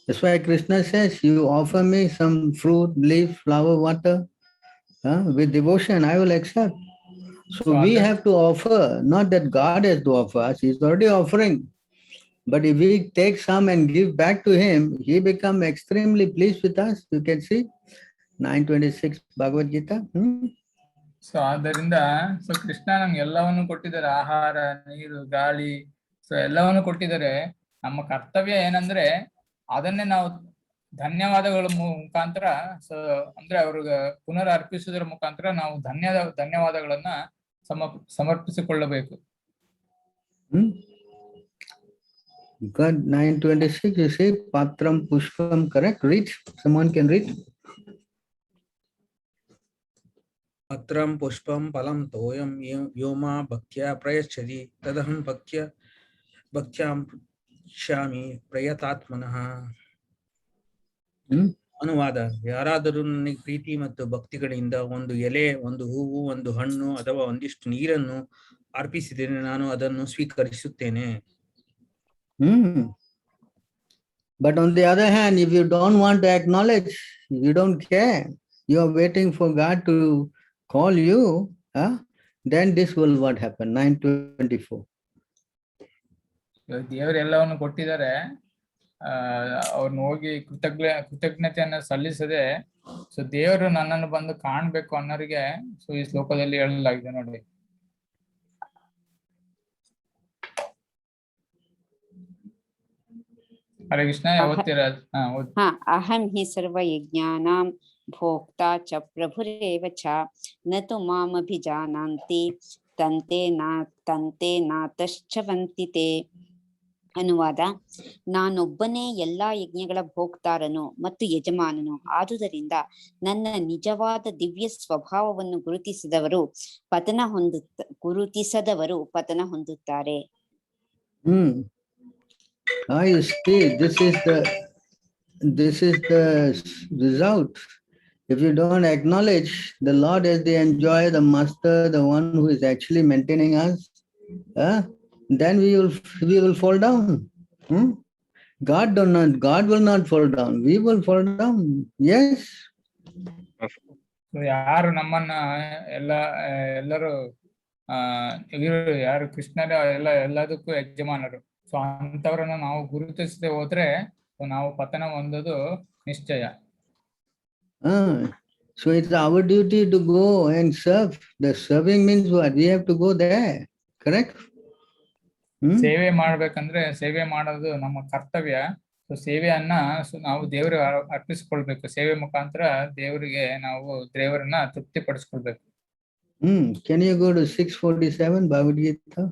That's why Krishna says, you offer me some fruit, leaf, flower, water, with devotion, I will accept. So we have to offer, not that God has to offer us, he's already offering. But if we take some and give back to him, he becomes extremely pleased with us. You can see 9:26 Bhagavad Gita. So ಆದ್ದರಿಂದ so Krishna ನಮ್ಗೆ ಎಲ್ಲವನ್ನು ಕೊಟ್ಟಿದ್ದಾರೆ, ಆಹಾರ, ನೀರು, ಗಾಳಿ, so ಎಲ್ಲವನ್ನು ಕೊಟ್ಟಿದ್ದಾರೆ. ನಮ್ಮ ಕರ್ತವ್ಯ ಏನಂದ್ರೆ ಅದನ್ನೇ ನಾವು ಧನ್ಯವಾದಗಳ ಮುಖಾಂತರ ಸೊ ಅಂದ್ರೆ ಅವ್ರಿಗೆ ಪುನರ್ ಅರ್ಪಿಸುವುದರ ಮುಖಾಂತರ ನಾವು ಧನ್ಯವಾದಗಳನ್ನ ಸಮರ್ಪಿಸಿಕೊಳ್ಳಬೇಕು. God, 9:26, you say Patram Pushpam, correct? Read. Someone can read. Patram Pushpam Palam Toyam Yoma Bhaktya Prayachari Tadaham Bhaktyam Shami Prayatatmanaha. ಅನುವಾದ: ಯಾರಾದರೂ ನನಗೆ ಪ್ರೀತಿ ಮತ್ತು ಭಕ್ತಿಗಳಿಂದ ಒಂದು ಎಲೆ, ಒಂದು ಹೂವು, ಒಂದು ಹಣ್ಣು ಅಥವಾ ಒಂದಿಷ್ಟು ನೀರನ್ನು ಅರ್ಪಿಸಿದರೆ ನಾನು ಅದನ್ನು ಸ್ವೀಕರಿಸುತ್ತೇನೆ. But on the other hand, if you don't want to acknowledge, you don't care, you are waiting for God to call you, then this will what happen. 9:24. ದೇವರು ಎಲ್ಲವನ್ನು ಕೊಟ್ಟಿದ್ದಾರೆ, ಅವ್ರನ್ನ ಹೋಗಿ ಕೃತಜ್ಞತೆಯನ್ನ ಸಲ್ಲಿಸದೆ ಸೊ ದೇವರು ನನ್ನನ್ನು ಬಂದು ಕಾಣ್ಬೇಕು ಅನ್ನೋರಿಗೆ ಸೊ ಈ ಶ್ಲೋಕದಲ್ಲಿ ಹೇಳಲಾಗಿದೆ ನೋಡಿ. ಹರೇ ಕೃಷ್ಣ. ಅಹಂ ಹಿ ಸರ್ವ ಯಜ್ಞಾನಾಂ ಭೋಕ್ತಾ ಚ ಪ್ರಭುರೇವ ಚ ನ ತು ಮಾಮಭಿಜಾನಾಂತಿ ತಂತೆ ನಾತಶ್ಚವಂತಿ ತೇ. ಅನುವಾದ: ನಾನೊಬ್ಬನೇ ಎಲ್ಲಾ ಯಜ್ಞಗಳ ಭೋಕ್ತಾರನು ಮತ್ತು ಯಜಮಾನನು. ಆದುದರಿಂದ ನನ್ನ ನಿಜವಾದ ದಿವ್ಯ ಸ್ವಭಾವವನ್ನು ಗುರುತಿಸದವರು ಪತನ ಹೊಂದುತ್ತಾರೆ. You see, this is the result. If you don't acknowledge the Lord as the enjoyer, the master, the one who is actually maintaining us, then we will fall down. God will not fall down. We will fall down. Yes. ಯಾರು ನಮ್ಮನ್ನ ಎಲ್ಲರೂ ಇವರು ಯಾರು ಕೃಷ್ಣರ ಎಲ್ಲದಕ್ಕೂ ಯಜಮಾನರು. So ಅಂತವ್ರನ್ನ ನಾವು ಗುರುತಿಸದೆ ಹೋದ್ರೆ ನಾವು ಪತನ ಹೊಂದೋದು ನಿಶ್ಚಯ. So it's our duty to go and serve. The serving means what? We have to go there. Correct? ಸೇವೆ ಮಾಡ್ಬೇಕಂದ್ರೆ ಸೇವೆ ಮಾಡೋದು ನಮ್ಮ ಕರ್ತವ್ಯ. ಸೊ ಸೇವೆಯನ್ನ ನಾವು ದೇವರಿಗೆ ಅರ್ಪಿಸ್ಕೊಳ್ಬೇಕು. ಸೇವೆ ಮುಖಾಂತರ ದೇವರನ್ನ ತೃಪ್ತಿ ಪಡಿಸ್ಕೊಳ್ಬೇಕು. Can you go to 647 Bhagavad Gita?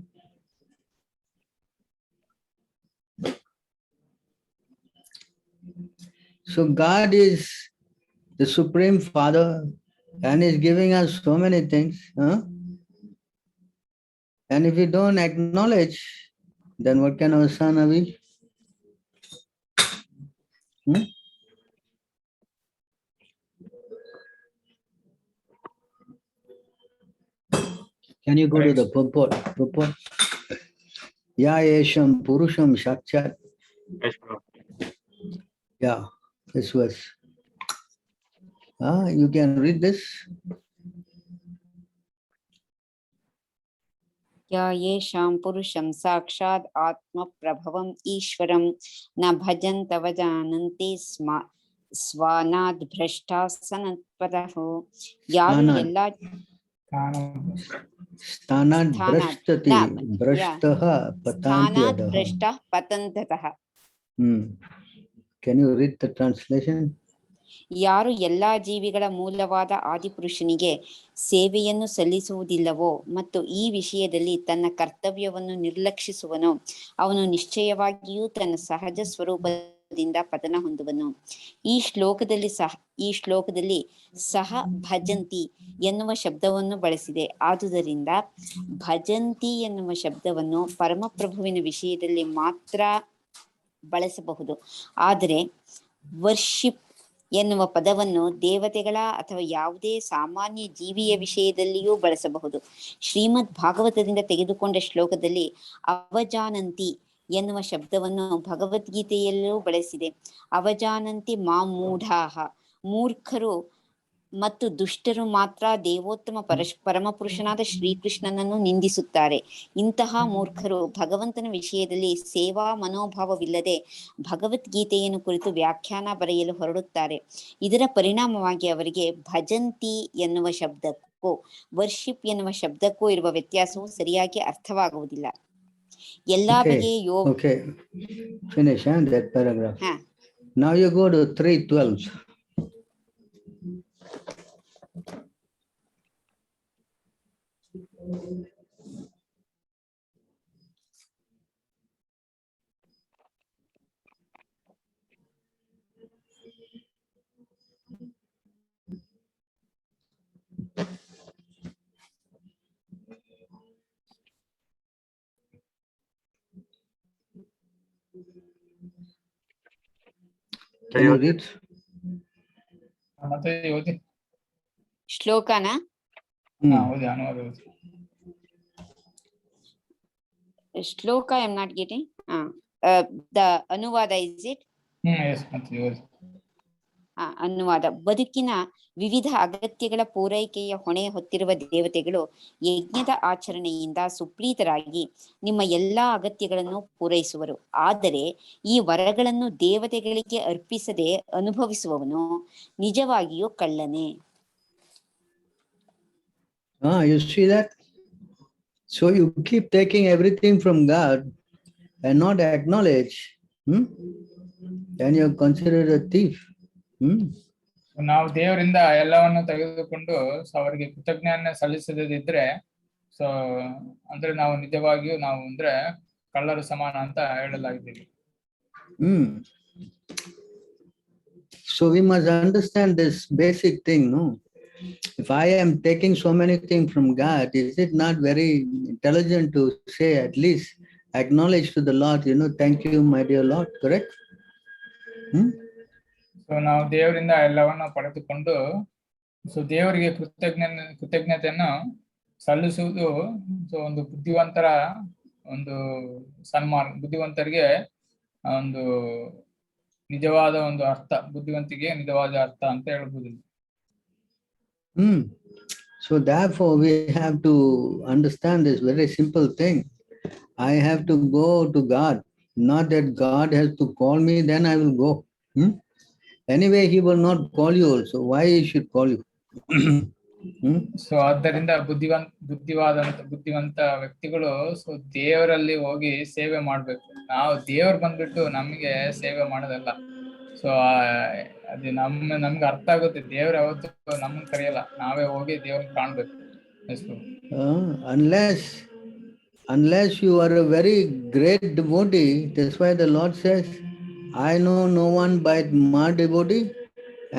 So God is the Supreme Father and is giving us so many things. And if we don't acknowledge, then what kind of a son are we? Can you go to the purport? Ya Esham Purusham Shakshat. Yeah, this was. You can read this. या येषां पुरुषं साक्षात् आत्मप्रभवम् ईश्वरं न भजन्तव जानन्ति स्म स्वानाद् भ्रष्टा सनत्पदः. याರು ಎಲ್ಲ स्थानात् भ्रष्टति भ्रष्टः पतन्ति अधः. भ्रष्टः पतन्ततः. Can you read the translation? ಯಾರು ಎಲ್ಲಾ ಜೀವಿಗಳ ಮೂಲವಾದ ಆದಿಪುರುಷನಿಗೆ ಸೇವೆಯನ್ನು ಸಲ್ಲಿಸುವುದಿಲ್ಲವೋ ಮತ್ತು ಈ ವಿಷಯದಲ್ಲಿ ತನ್ನ ಕರ್ತವ್ಯವನ್ನು ನಿರ್ಲಕ್ಷಿಸುವನೋ ಅವನು ನಿಶ್ಚಯವಾಗಿಯೂ ತನ್ನ ಸಹಜ ಸ್ವರೂಪದಿಂದ ಪತನ ಹೊಂದುವನು. ಈ ಶ್ಲೋಕದಲ್ಲಿ ಸಹ ಭಜಂತಿ ಎನ್ನುವ ಶಬ್ದವನ್ನು ಬಳಸಿದೆ. ಆದುದರಿಂದ ಭಜಂತಿ ಎನ್ನುವ ಶಬ್ದವನ್ನು ಪರಮಪ್ರಭುವಿನ ವಿಷಯದಲ್ಲಿ ಮಾತ್ರ ಬಳಸಬಹುದು. ಆದರೆ ವರ್ಷಿಪ್ ಎನ್ನುವ ಪದವನ್ನು ದೇವತೆಗಳ ಅಥವಾ ಯಾವುದೇ ಸಾಮಾನ್ಯ ಜೀವಿಯ ವಿಷಯದಲ್ಲಿಯೂ ಬಳಸಬಹುದು. ಶ್ರೀಮದ್ ಭಾಗವತದಿಂದ ತೆಗೆದುಕೊಂಡ ಶ್ಲೋಕದಲ್ಲಿ ಅವಜಾನಂತಿ ಎನ್ನುವ ಶಬ್ದವನ್ನು ಭಗವದ್ಗೀತೆಯಲ್ಲೂ ಬಳಸಿದೆ. ಅವಜಾನಂತಿ ಮಾ ಮೂಢಾಹ, ಮೂರ್ಖರು ಮತ್ತು ದುಷ್ಟರು ಮಾತ್ರ ದೇವೋತ್ತಮ ಪರಮಪುರುಷನಾದ ಶ್ರೀಕೃಷ್ಣನನ್ನು ನಿಂದಿಸುತ್ತಾರೆ. ಇಂತಹ ಮೂರ್ಖರು ಭಗವಂತನ ವಿಷಯದಲ್ಲಿ ಸೇವಾ ಮನೋಭಾವವಿಲ್ಲದೆ ಭಗವದ್ಗೀತೆಯನ್ನು ಕುರಿತು ವ್ಯಾಖ್ಯಾನ ಬರೆಯಲು ಹೊರಡುತ್ತಾರೆ. ಇದರ ಪರಿಣಾಮವಾಗಿ ಅವರಿಗೆ ಭಜಂತಿ ಎನ್ನುವ ಶಬ್ದಕ್ಕೂ ವರ್ಷಿಪ್ ಎನ್ನುವ ಶಬ್ದಕ್ಕೂ ಇರುವ ವ್ಯತ್ಯಾಸವು ಸರಿಯಾಗಿ ಅರ್ಥವಾಗುವುದಿಲ್ಲ. ಎಲ್ಲಾ ಬಗೆಯ Okay. Finish that paragraph. Now you go to 3:12. Can you read? ಮತ್ತೆ ಓದಿ ಶ್ಲೋಕನ ಓದಿ ಅನುವಾದ ಓದಿ. ಶ್ಲೋಕ I am not getting. The ಅನುವಾದ ಇಸ್ ಇಟ್? yes ಮತ್ತೆ ಓದಿ. ಅನುವಾದ: ಬದುಕಿನ ವಿವಿಧ ಅಗತ್ಯಗಳ ಪೂರೈಕೆಯ ಹೊಣೆ ಹೊತ್ತಿರುವ ದೇವತೆಗಳು ಯಜ್ಞದ ಆಚರಣೆಯಿಂದ ಸುಪ್ರೀತರಾಗಿ ನಿಮ್ಮ ಎಲ್ಲಾ ಅಗತ್ಯಗಳನ್ನು ಪೂರೈಸುವರು. ಆದರೆ ಈ ವರಗಳನ್ನು ದೇವತೆಗಳಿಗೆ ಅರ್ಪಿಸದೆ ಅನುಭವಿಸುವವನು ನಿಜವಾಗಿಯೂ ಕಳ್ಳನೇ. You see that? So you keep taking everything from God and not acknowledge, then you're considered a thief. ನಾವು ದೇವರಿಂದ ಎಲ್ಲವನ್ನು ತೆಗೆದುಕೊಂಡು ಅವರಿಗೆ ಕೃತಜ್ಞತೆ ಸಲ್ಲಿಸದಿದ್ರೆ ಸೊ ಅಂದ್ರೆ ನಾವು ನಿಜವಾಗಿಯೂ ನಾವು ಅಂದ್ರೆ ಕಳ್ಳರ ಸಮಾನ ಅಂತ ಹೇಳಲಾಗಿದ್ದೀವಿ. So we must understand this basic thing, no? If I am taking so many things from God, is it not very intelligent to say, at least acknowledge to the Lord, thank you, my dear Lord, correct? So ನಾವು ದೇವರಿಂದ ಎಲ್ಲವನ್ನ ಪಡೆದುಕೊಂಡು so ದೇವರಿಗೆ ಕೃತಜ್ಞತೆಯನ್ನು ಸಲ್ಲಿಸುವುದು so ಒಂದು ಬುದ್ಧಿವಂತರ ಒಂದು ಬುದ್ಧಿವಂತರಿಗೆ ಒಂದು ನಿಜವಾದ ಒಂದು ಅರ್ಥ, ಬುದ್ಧಿವಂತಿಗೆ ನಿಜವಾದ ಅರ್ಥ ಅಂತ ಹೇಳ್ಬೋದು. So therefore, we have to understand this very simple thing. I have to go to God, not that God has to call me, then I will go. Anyway, He will not call you also. Why He should call you? So ಆದ್ದರಿಂದ ಬುದ್ಧಿವಂತ ವ್ಯಕ್ತಿಗಳು so ದೇವರಲ್ಲಿ ಹೋಗಿ ಸೇವೆ ಮಾಡ್ಬೇಕು. ನಾವು ದೇವ್ರು ಬಂದ್ಬಿಟ್ಟು ನಮ್ಗೆ ಸೇವೆ ಮಾಡೋದಲ್ಲ. ಸೊ ಅದು ನಮ್ಗೆ ಅರ್ಥ ಆಗುತ್ತೆ, ದೇವ್ರ ಯಾವತ್ತು ನಮ್ಮನ್ನ ಕರೆಯಲ್ಲ, ನಾವೇ ಹೋಗಿ ದೇವ್ರನ್ನ ಕಾಣ್ಬೇಕು. Unless you are a very great devotee, that's why the Lord says, I know no one but my devotee,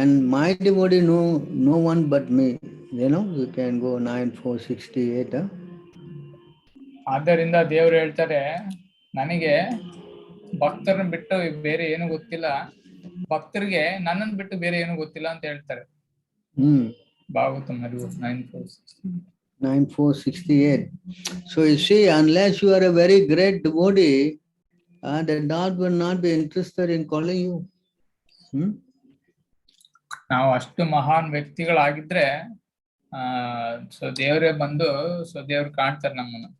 and my devotee know no one but me. You know, you can go 9:4:68. ಆದ್ದರಿಂದ ದೇವ್ರು ಹೇಳ್ತಾರೆ, ನನಗೆ ಭಕ್ತರನ್ನ ಬಿಟ್ಟು ಬೇರೆ ಏನು ಗೊತ್ತಿಲ್ಲ, ಭಕ್ತರಿಗೆ ನನ್ನನ್ನು ಬಿಟ್ಟು ಬೇರೆ ಏನು ಗೊತ್ತಿಲ್ಲ ಅಂತ ಹೇಳ್ತಾರೆ. Bhagavatam 9:4:68. So you see, unless you are a very great devotee, the Lord will not be interested in calling you. ನಾವು ಅಷ್ಟು ಮಹಾನ್ ವ್ಯಕ್ತಿಗಳಾಗಿದ್ರೆ ಸೊ ದೇವರೇ ಬಂದು ಸೊ ದೇವ್ರು ಕಾಣ್ತಾರೆ ನಮ್ಮನ್ನು.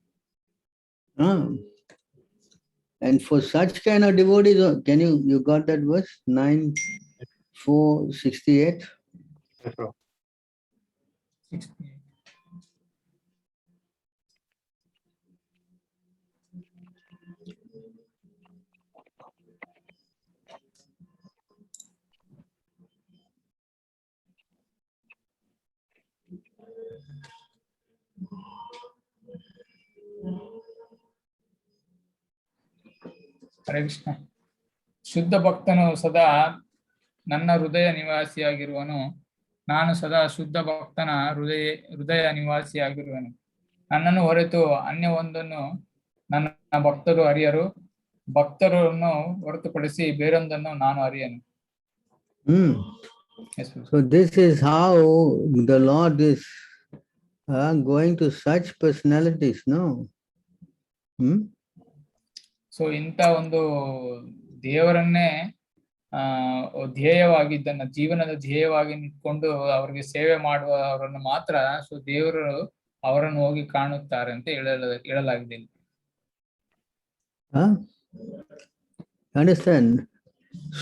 And for such kind of devotees, can you got that verse 9:4:68? Hare Krishna. ಶುದ್ಧ ಭಕ್ತನು ಸದಾ ನನ್ನ ಹೃದಯ ನಿವಾಸಿಯಾಗಿರುವನು, ನಾನು ಸದಾ ಶುದ್ಧ ಭಕ್ತನ ಹೃದಯ ನಿವಾಸಿಯಾಗಿರುವನು. ನನ್ನನ್ನು ಹೊರತು ಅನ್ಯ ಒಂದನ್ನು ನನ್ನ ಭಕ್ತರು ಅರಿಯರು, ಭಕ್ತರನ್ನು ಹೊರತುಪಡಿಸಿ ಬೇರೊಂದನ್ನು ನಾನು ಅರಿಯನು. So this is how the Lord is going to such personalities, no? So ಇಂಥ ಒಂದು ದೇವರನ್ನೇ ಧ್ಯೇಯವಾಗಿದ್ದನ್ನ ಜೀವನದ ಧ್ಯೇಯವಾಗಿ ನಿಂತ್ಕೊಂಡು ಅವರಿಗೆ ಸೇವೆ ಮಾಡುವವರನ್ನು ಮಾತ್ರ ಸೊ ದೇವರು ಅವರನ್ನು ಹೋಗಿ ಕಾಣುತ್ತಾರೆ ಅಂತ ಹೇಳಲಾಗಿದೆ. Understand?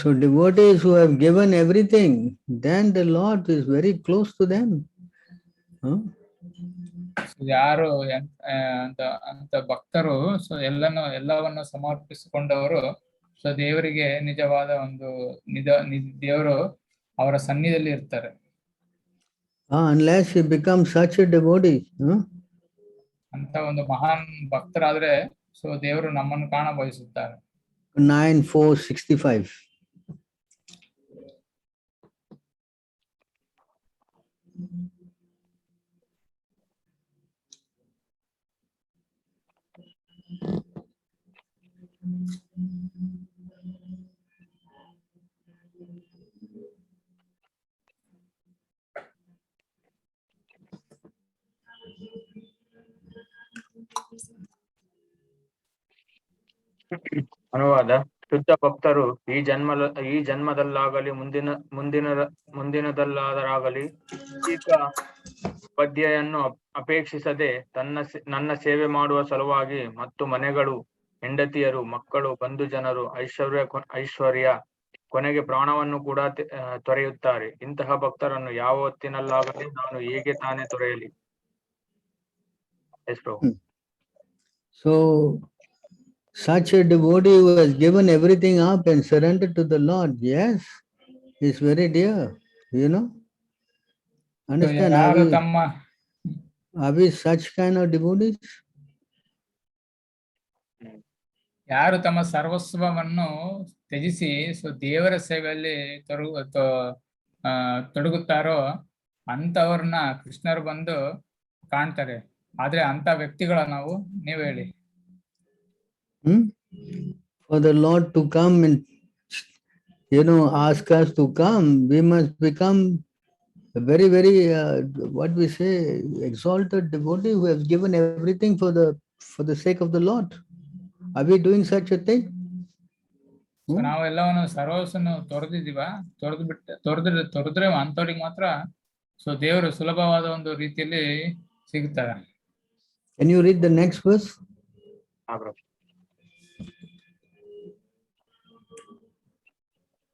So devotees who have given everything, then the Lord is very close to them. ಯಾರು ಅಂತ ಭಕ್ತರು ಸೊ ಎಲ್ಲವನ್ನು ಸಮರ್ಪಿಸಿಕೊಂಡವರು ಸೊ ದೇವರಿಗೆ ನಿಜವಾದ ಒಂದು ದೇವರು ಅವರ ಸನ್ನಿಧಿಯಲ್ಲಿ ಇರ್ತಾರೆ. Unless you become such a devotee, ಅಂತ ಒಂದು ಮಹಾನ್ ಭಕ್ತರಾದ್ರೆ ಸೊ ದೇವರು ನಮ್ಮನ್ನು ಕಾಣ ಬಯಸುತ್ತಾರೆ. 9:4:65. ಅನುವಾದ. ಶುದ್ಧ ಭಕ್ತರು ಈ ಜನ್ಮದಲ್ಲಾಗಲಿ ಮುಂದಿನದಲ್ಲಾದರಾಗಲಿ ಪದ್ಯೆಯನ್ನು ಅಪೇಕ್ಷಿಸದೆ ನನ್ನ ಸೇವೆ ಮಾಡುವ ಸಲುವಾಗಿ ಮತ್ತು ಮನೆಗಳು, ಹೆಂಡತಿಯರು, ಮಕ್ಕಳು, ಬಂಧು ಜನರು, ಐಶ್ವರ್ಯ ಕೊನೆಗೆ ಪ್ರಾಣವನ್ನು ಕೂಡ ತೊರೆಯುತ್ತಾರೆ. ಇಂತಹ ಭಕ್ತರನ್ನು ಯಾವ ಹೊತ್ತಿನಲ್ಲಾಗಲಿ ನಾನು ಹೇಗೆ ತಾನೇ ತೊರೆಯಲಿ? So such a devotee who has given everything up and surrendered to the Lord, yes, is very dear, you know. Understand? Are we such kind of devotees? ಯಾರು ತಮ್ಮ ಸರ್ವಸ್ವವನ್ನು ತ್ಯಜಿಸಿ ಸೊ ದೇವರ ಸೇವೆಯಲ್ಲಿ ತೊಡಗುತ್ತಾರೋ ಅಂತವ್ರನ್ನ ಕೃಷ್ಣರು ಬಂದು ಕಾಣ್ತಾರೆ. ಆದ್ರೆ ಅಂತ ವ್ಯಕ್ತಿಗಳ ನಾವು ನೀವ್ ಹೇಳಿ. For the Lord to come and ask us to come, we must become a very, very what we say, exalted devotee who has given everything for the sake of the Lord. Are we doing such a thing? ನಾವೆಲ್ಲವನ್ನು ಸರ್ವಸ್ವವನ್ನು ತೊರೆದಿದ್ದೀವ? ತೊರೆದ್ರೆ ಅಂತವ್ರಿಗೆ ಮಾತ್ರ so ದೇವರು ಸುಲಭವಾದ ಒಂದು ರೀತಿಯಲ್ಲಿ ಸಿಗುತ್ತಾರೆ. Can you read the next verse?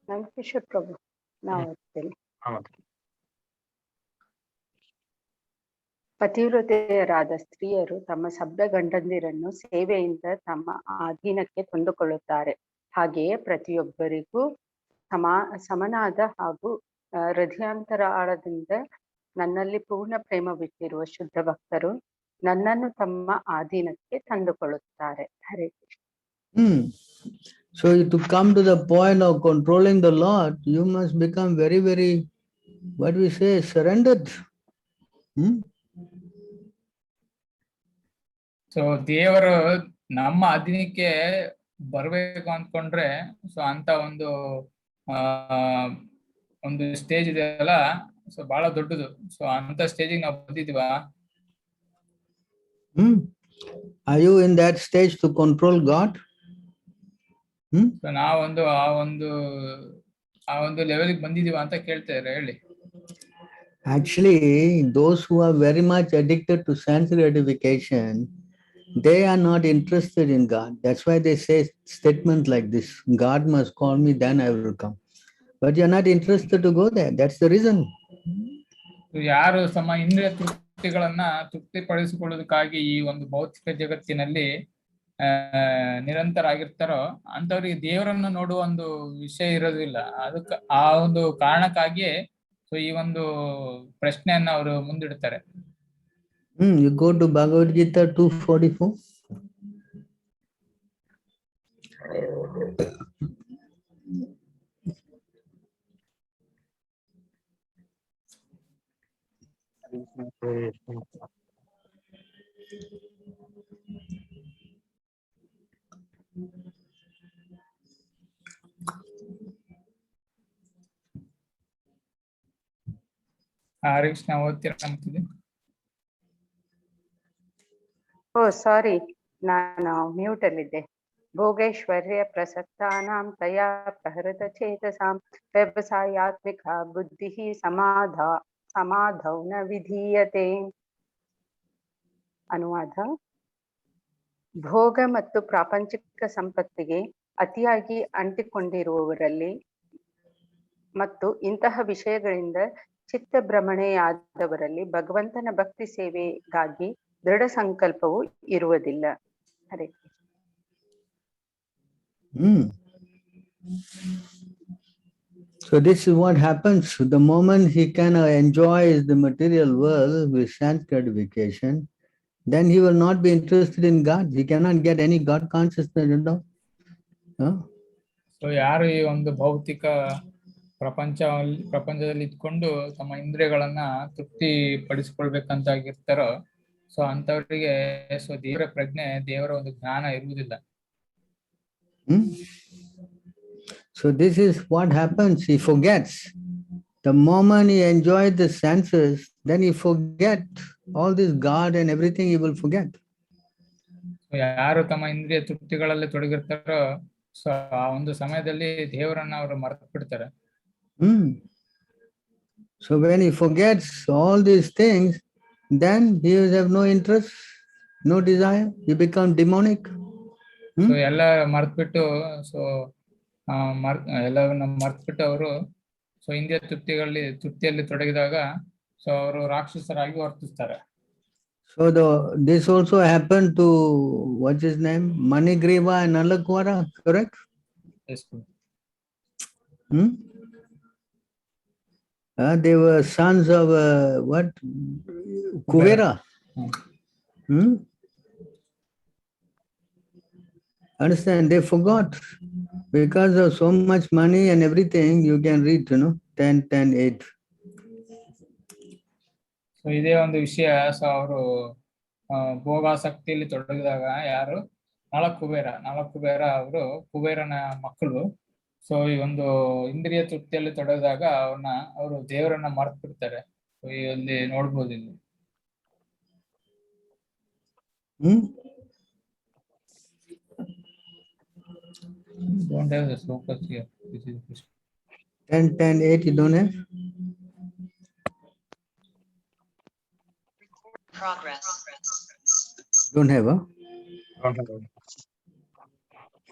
Venkateshwara ಪ್ರಭು ನಾವು ಓದ್ತೇನೆ. ಪತಿವ್ರತೆಯರಾದ ಸ್ತ್ರೀಯರು ತಮ್ಮ ಸಭ್ಯ ಗಂಡಂದಿರನ್ನು ಸೇವೆಯಿಂದ ತಮ್ಮ ಅಧೀನಕ್ಕೆ ತಂದುಕೊಳ್ಳುತ್ತಾರೆ. ಹಾಗೆಯೇ ಪ್ರತಿಯೊಬ್ಬರಿಗೂ ಸಮನಾದ ಹಾಗೂ ಹೃದಯಾಂತರಾಳದಿಂದ ನನ್ನಲ್ಲಿ ಪೂರ್ಣ ಪ್ರೇಮವಿಟ್ಟಿರುವ ಶುದ್ಧ ಭಕ್ತರು ನನ್ನನ್ನು ತಮ್ಮ ಅಧೀನಕ್ಕೆ ತಂದುಕೊಳ್ಳುತ್ತಾರೆ. Hare Krishna. So to come to the point of controlling the Lord, you must become very, very, what we say, surrendered. So ದೇವರು ನಮ್ಮ ಅಧೀನಕ್ಕೆ ಬರ್ಬೇಕು ಅಂದ್ಕೊಂಡ್ರೆ, ಸೊ ಅಂತ ಒಂದು ಸ್ಟೇಜ್ ಇದೆ ಅಲ್ಲ, ಸೊ ಬಹಳ ದೊಡ್ಡದು. ಸೊ ಅಂತ ಸ್ಟೇಜಿಗೆ ನಾವು ಬಂದಿದೀವಾ? Are you in that stage to control God? So ನಾವೊಂದು ಆ ಒಂದು ಲೆವೆಲ್ಗೆ ಬಂದಿದೀವಾ ಅಂತ ಕೇಳ್ತಾರೆ, ಹೇಳಿ. Actually, those who are very much addicted to sense gratification, they are not interested in God. That's why they say statements like this: God must call me, then I will come. But you're not interested to go there. That's the reason. ಯಾರು ತಮ್ಮ ಇಂದ್ರಿಯ ತೃಪ್ತಿಗಳನ್ನ ತೃಪ್ತಿಪಡಿಸಿಕೊಳ್ಳೋದಕ್ಕಾಗಿ ಈ ಒಂದು ಭೌತಿಕ ಜಗತ್ತಿನಲ್ಲಿ ನಿರಂತರ ಆಗಿರ್ತಾರೋ ಅಂತವ್ರಿಗೆ ದೇವರನ್ನು ನೋಡುವ ಒಂದು ವಿಷಯ ಇರೋದಿಲ್ಲ. ಅದಕ್ಕೆ ಆ ಒಂದು ಕಾರಣಕ್ಕಾಗಿಯೇ ಸೊ ಈ ಒಂದು ಪ್ರಶ್ನೆಯನ್ನ ಅವರು ಮುಂದಿಡ್ತಾರೆ. You go to Bhagavad Gita 2:44. Harish ನಾವು ಓದ್ತೀರಾ ನಮ್ತಿದೆ? ಓ ಸಾರಿ, ನಾನು ಮ್ಯೂಟ್ ಅಲ್ಲಿದ್ದೆ. ಭೋಗೈಶ್ವರ್ಯ ಪ್ರಸಕ್ತಾನಾಂ ತಯಾ ಪ್ರಹೃತ ಚೇತಸಾಂ ವ್ಯವಸಾಯಾತ್ಮಿಕ ಬುದ್ಧಿ ಸಮಾಧೌ ನ ವಿಧೀಯತೆ. ಅನುವಾದ: ಭೋಗ ಮತ್ತು ಪ್ರಾಪಂಚಿಕ ಸಂಪತ್ತಿಗೆ ಅತಿಯಾಗಿ ಅಂಟಿಕೊಂಡಿರುವವರಲ್ಲಿ ಮತ್ತು ಇಂತಹ ವಿಷಯಗಳಿಂದ ಚಿತ್ತಭ್ರಮಣೆಯಾದವರಲ್ಲಿ ಭಗವಂತನ ಭಕ್ತಿ ಸೇವೆಗಾಗಿ ದೃಢ ಸಂಕಲ್ಪವು ಇರುವುದಿಲ್ಲ. ಹರೇ So this is what happens. The moment he can enjoy the material world with sense gratification, then he will not be interested in God. He cannot get any God consciousness, you know. So ಯಾರು ಈ ಒಂದು ಭೌತಿಕ ಪ್ರಪಂಚದಲ್ಲಿ ಇದ್ಕೊಂಡು ತಮ್ಮ ಇಂದ್ರಿಯಗಳನ್ನ ತೃಪ್ತಿ ಪಡಿಸಿಕೊಳ್ಬೇಕಂತಾಗಿರ್ತಾರೋ, so ಅಂತವರಿಗೆ so ದೇವರ ಪ್ರಜ್ಞೆ, ದೇವರ ಒಂದು ಜ್ಞಾನ ಇರುವುದಿಲ್ಲ. So this is what happens. He forgets. The moment he enjoys the senses, then he forget all this God and everything. He will forget. ಯಾರು ತಮ್ಮ ಇಂದ್ರಿಯ ತೃಪ್ತಿಗಳಲ್ಲಿ ತೊಡಗಿರ್ತಾರೋ, ಸೊ ಆ ಒಂದು ಸಮಯದಲ್ಲಿ ದೇವರನ್ನ ಅವರು ಮರೆತು ಬಿಡ್ತಾರೆ. So when he forgets all these things, then he will have no interest, no desire. He becomes demonic. So ಎಲ್ಲ ಮರ್ತ್ಬಿಟ್ಟು, ಸೊ ಎಲ್ಲವನ್ನ ಮರ್ತ್ಬಿಟ್ಟು ಅವರು ಸೊ ಇಂದ್ರಿಯ ತೃಪ್ತಿಯಲ್ಲಿ ತೊಡಗಿದಾಗ ಸೊ ಅವರು ರಾಕ್ಷಸರಾಗಿ ವರ್ತಿಸ್ತಾರೆ. So this also happened to what's his name, Manigriva and Nalakwara, correct? Yes. They were sons of what? Kuvera. Understand? They forgot. Because of so much money and everything, you can read, 10:10:8. So ಇದೇ ಒಂದು ವಿಷಯ. So ಅವರು ಭೋಗಾಸಕ್ತಿಯಲ್ಲಿ ತೊಡಗಿದಾಗ ಯಾರು ನಳಕುಬೇರ ಅವರು ಕುಬೇರನ ಮಕ್ಕಳು. So ಈ ಒಂದು ಇಂದ್ರಿಯ ತೃಪ್ತಿಯಲ್ಲಿ ತೊಡಗಿದಾಗ ಅವರು ದೇವರನ್ನ ಮರ್ತು ಬಿಡ್ತಾರೆ. ಸೊ ಇಲ್ಲಿ ನೋಡ್ಬೋದು ಇಲ್ಲಿ. Don't have the focus here. This is 10:10:8. You don't have? Don't have, huh?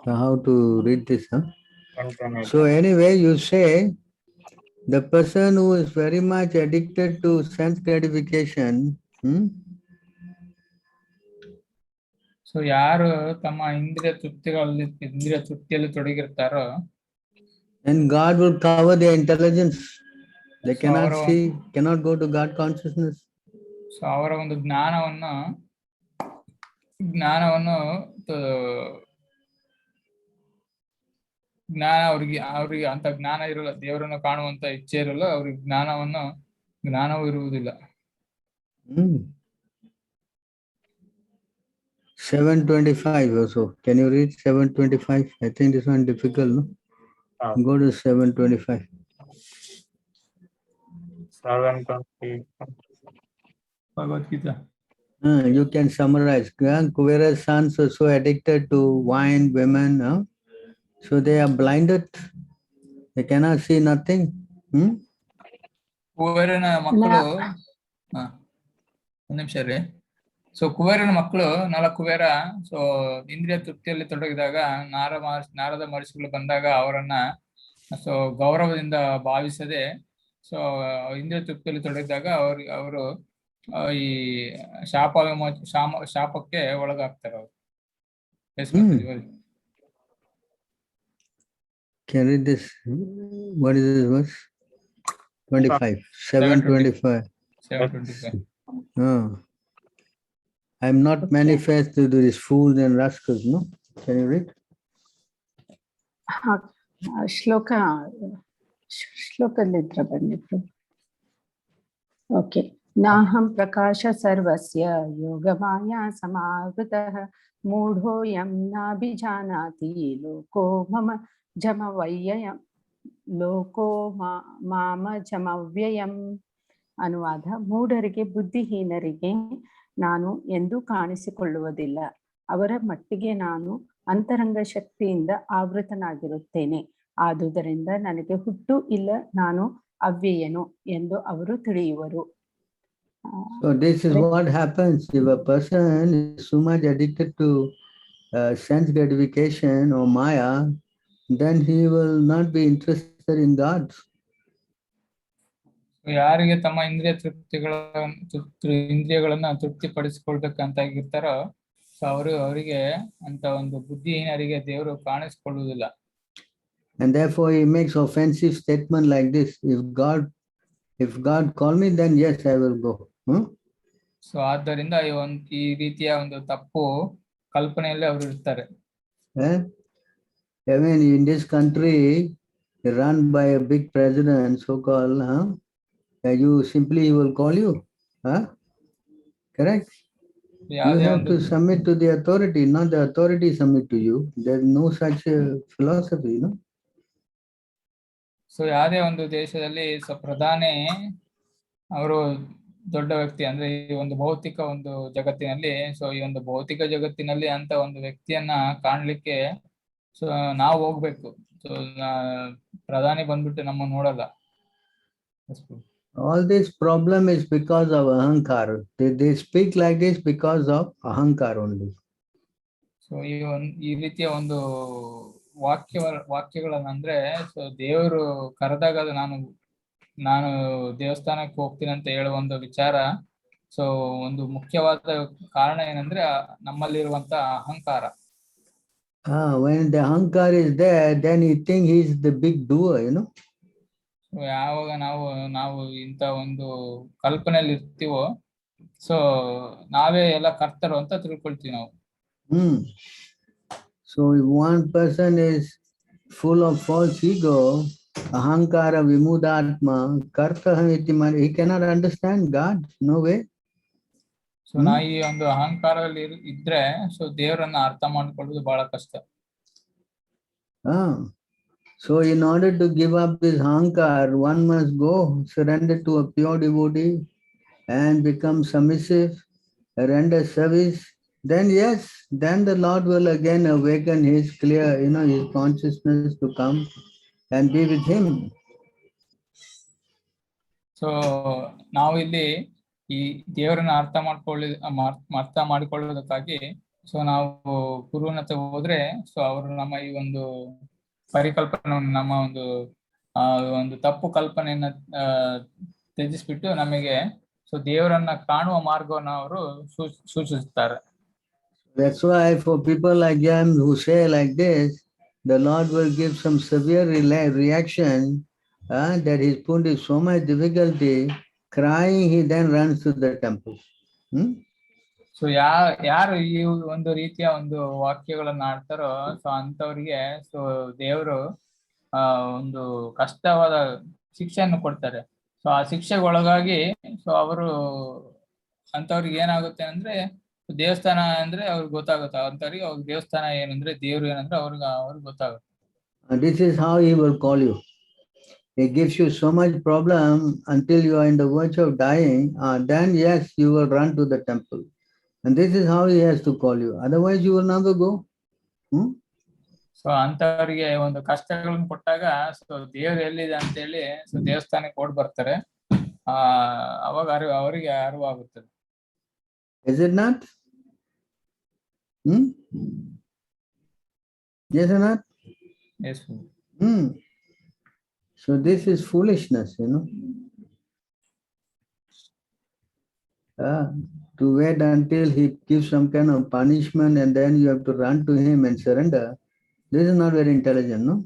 So how to read this, huh? So anyway, you say the person who is very much addicted to sense gratification, so ಯಾರು ತಮ್ಮ ಇಂದ್ರಿಯ ತೃಪ್ತಿಯಲ್ಲಿ ತೊಡಗಿರ್ತಾರೋ, and God will cover their intelligence. They So cannot our- see, cannot go to God consciousness. So ಅವರ ಒಂದು ಜ್ಞಾನವನ್ನು ಅವ್ರಿಗೆ ಅಂತ ಜ್ಞಾನ ಇರಲ್ಲ, ದೇವರನ್ನು ಕಾಣುವಂತ ಇಚ್ಛೆ ಇರಲ್ಲ, ಅವ್ರಿಗೆ ಜ್ಞಾನವೂ ಇರುವುದಿಲ್ಲ. 725 also. Can you read 725? I think this one difficult, no? Go to 725. 725. Bhagavad Gita. You can summarize. Kuvera's sons are so addicted to wine, women, so they are blinded. They cannot see nothing. ಕುಬೇರನ ಮಕ್ಕಳು, ಒಂದ್ ನಿಮಿಷ ರೀ. So ಕುಬೇರನ ಮಕ್ಕಳು 4 Kubera so ಇಂದ್ರಿಯ ತೃಪ್ತಿಯಲ್ಲಿ ತೊಡಗಿದಾಗ ನಾರದ ಮಹರ್ಷಿಗಳು ಬಂದಾಗ ಅವರನ್ನ so ಗೌರವದಿಂದ ಭಾವಿಸದೆ ಸೊ ಇಂದ್ರಿಯ ತೃಪ್ತಿಯಲ್ಲಿ ತೊಡಗಿದಾಗ ಅವರು ಈ ಶಾಪಕ್ಕೆ ಒಳಗಾಗ್ತಾರೆ ಅವರು. Can you read this? What is this verse? 25. 725. 725. I am not manifest to these fools and rascals, no? Can you read? ಶ್ಲೋಕದಲ್ಲಿದ್ರ ಬನ್ನಿ. ಓಕೆ. ನಾಹಂ ಪ್ರಕಾಶ ಸರ್ವಸ್ಯ ಯೋಗಮಾಯಾ ಸಮಾವೃತಃ ಮೂಢೋಯಂ ನಾಭಿಜಾನಾತಿ ಲೋಕೋ ಮಮ ಜಮವ್ಯಯಂ ಲೋಕೋ ಮಾಮ ಜಮವ್ಯಯಂ. ಅನುವಾದ: ಮೂಢರಿಗೆ, ಬುದ್ಧಿಹೀನರಿಗೆ ನಾನು ಎಂದೂ ಕಾಣಿಸಿಕೊಳ್ಳುವುದಿಲ್ಲ. ಅವರ ಮಟ್ಟಿಗೆ ನಾನು ಅಂತರಂಗ ಶಕ್ತಿಯಿಂದ ಆವೃತನಾಗಿರುತ್ತೇನೆ. ಆದುದರಿಂದ ನನಗೆ ಹುಟ್ಟು ಇಲ್ಲ, ನಾನು ಅವ್ಯಯನು ಎಂದು ಅವರು ತಿಳಿಯುವರು. So this is what happens if a person is so much addicted to sense gratification or Maya, then he will not be interested in God. ಯಾರಿಗೆ ತಮ್ಮ ಇಂದ್ರಿಯಗಳನ್ನ ತೃಪ್ತಿಪಡಿಸಿಕೊಳ್ಬೇಕಂತಾಗಿರ್ತಾರೋ ಸೊ ಅವರಿಗೆ ಅಂತ ಒಂದು ಬುದ್ಧಿಹೀನರಿಗೆ ದೇವರು ಕಾಣಿಸಿಕೊಳ್ಳುವುದಿಲ್ಲ. And therefore he makes offensive statement like this: if God call me, then yes, I will go. So ಆದ್ದರಿಂದ ಈ ರೀತಿಯ ಒಂದು ತಪ್ಪು ಕಲ್ಪನೆಯಲ್ಲಿ ಅವರು ಇರ್ತಾರೆ. I mean, in this country run by a big president, so-called, you simply he will call you, correct? You have to submit to the authority, not the authority submit to you. There's no such philosophy, no? So ಯಾವುದೇ ಒಂದು ದೇಶದಲ್ಲಿ ಪ್ರಧಾನಿ ಅವರು ದೊಡ್ಡ ವ್ಯಕ್ತಿ ಅಂದ್ರೆ ಈ ಒಂದು ಭೌತಿಕ ಒಂದು ಜಗತ್ತಿನಲ್ಲಿ, ಸೊ ಈ ಒಂದು ಭೌತಿಕ ಜಗತ್ತಿನಲ್ಲಿ ಅಂತ ಒಂದು ವ್ಯಕ್ತಿಯನ್ನ ಕಾಣ್ಲಿಕ್ಕೆ ಸೊ ನಾವು ಹೋಗ್ಬೇಕು. ಸೊ ಪ್ರಧಾನಿ ಬಂದ್ಬಿಟ್ಟು ನಮ್ಮ ನೋಡಲ್ಲ. All this problem is because of ahankar. They speak like this because of ahankar only. So ಈ ರೀತಿಯ ಒಂದು ವಾಕ್ಯಗಳನ್ನಂದ್ರೆ ಸೊ ದೇವರು ಕರೆದಾಗ ನಾನು ದೇವಸ್ಥಾನಕ್ಕೆ ಹೋಗ್ತೀನಿ ಅಂತ ಹೇಳುವ ಒಂದು ವಿಚಾರ. ಸೊ ಒಂದು ಮುಖ್ಯವಾದ ಕಾರಣ ಏನಂದ್ರೆ ನಮ್ಮಲ್ಲಿರುವಂತ ಅಹಂಕಾರ. When the ahankar is there, then he think he is the big doer, you know. So ಯಾವಾಗ ನಾವು ಇಂತ ಒಂದು ಕಲ್ಪನೆಯಲ್ಲಿ ಇರ್ತೀವೋ ಸೊ ನಾವೇ ಎಲ್ಲ ಕರ್ತರು ಅಂತ ತಿಳ್ಕೊಳ್ತೀವಿ ನಾವು. So if one person is full of false ego, ahankara vimudatma kartaham iti man, he cannot understand God. No way. So ನಾ ಈ ಒಂದು ಅಹಂಕಾರದಲ್ಲಿ ಇದ್ರೆ ಸೊ ದೇವರನ್ನ ಅರ್ಥ ಮಾಡ್ಕೊಳ್ಳೋದು ಬಹಳ ಕಷ್ಟ. So in order to give up this ahankar, one must go surrender to a pure devotee and become submissive, render service. Then yes, then the Lord will again awaken his clear, his consciousness to come and be with him. So ನಾವು ಇಲ್ಲಿ ಈ ದೇವರನ್ನ ಅರ್ಥ ಮಾಡಿಕೊಳ್ಳುವುದಕ್ಕಾಗಿ so ನಾವು ಗುರುವಿನ ಹತ್ರ ಹೋದ್ರೆ so ಅವರು ನಮ್ಮ ಈ ಒಂದು ಪರಿಕಲ್ಪನೆಯನ್ನು ನಮ್ಮ ಒಂದು ತಪ್ಪು ಕಲ್ಪನೆಯನ್ನ ತ್ಯಜಿಸ್ಬಿಟ್ಟು ನಮಗೆ ಸೊ ದೇವರನ್ನ ಕಾಣುವ ಮಾರ್ಗವನ್ನು ಅವರು ಸೂಚಿಸುತ್ತಾರೆ. That's why for people like them who say like this, the Lord will give some severe reaction that he's put in so much difficulty, crying, he then runs to the temple. So ಯಾರು ಈ ಒಂದು ರೀತಿಯ ಒಂದು ವಾಕ್ಯಗಳನ್ನ ಆಡ್ತಾರೋ so ಅಂತವರಿಗೆ so ದೇವರು ಒಂದು ಕಷ್ಟವಾದ ಶಿಕ್ಷೆಯನ್ನು ಕೊಡ್ತಾರೆ. ಸೊ ಆ ಶಿಕ್ಷೆಗೊಳಗಾಗಿ ಸೊ ಅವರು ಅಂತವ್ರಿಗೆ ಏನಾಗುತ್ತೆ ಅಂದ್ರೆ ದೇವಸ್ಥಾನ ಅಂದ್ರೆ ಅವ್ರಿಗೆ ಗೊತ್ತಾಗುತ್ತೆ, ಅಂತವ್ರಿಗೆ ಅವ್ರ ದೇವಸ್ಥಾನ ಏನಂದ್ರೆ ದೇವ್ರು ಏನಂದ್ರೆ ಅವ್ರಿಗೆ ಗೊತ್ತಾಗುತ್ತೆ. This is how he will call you. He gives you so much problem until you are in the verge of dying, then yes, you will run to the temple. And this is how he has to call you. Otherwise you will never go. So ಅಂತವರಿಗೆ ಒಂದು ಕಷ್ಟಗಳನ್ನ ಕೊಟ್ಟಾಗ so ದೇವ್ರು ಎಲ್ಲಿದೆ ಅಂತ ಹೇಳಿ so ದೇವಸ್ಥಾನಕ್ಕೆ ಓಡ್ ಬರ್ತಾರೆ. ಅವಾಗ ಅವರಿಗೆ ಅರಿವಾಗುತ್ತದೆ. Is it not? Yes or not? Yes. So this is foolishness, you know. To wait until he gives some kind of punishment and then you have to run to him and surrender. This is not very intelligent, no?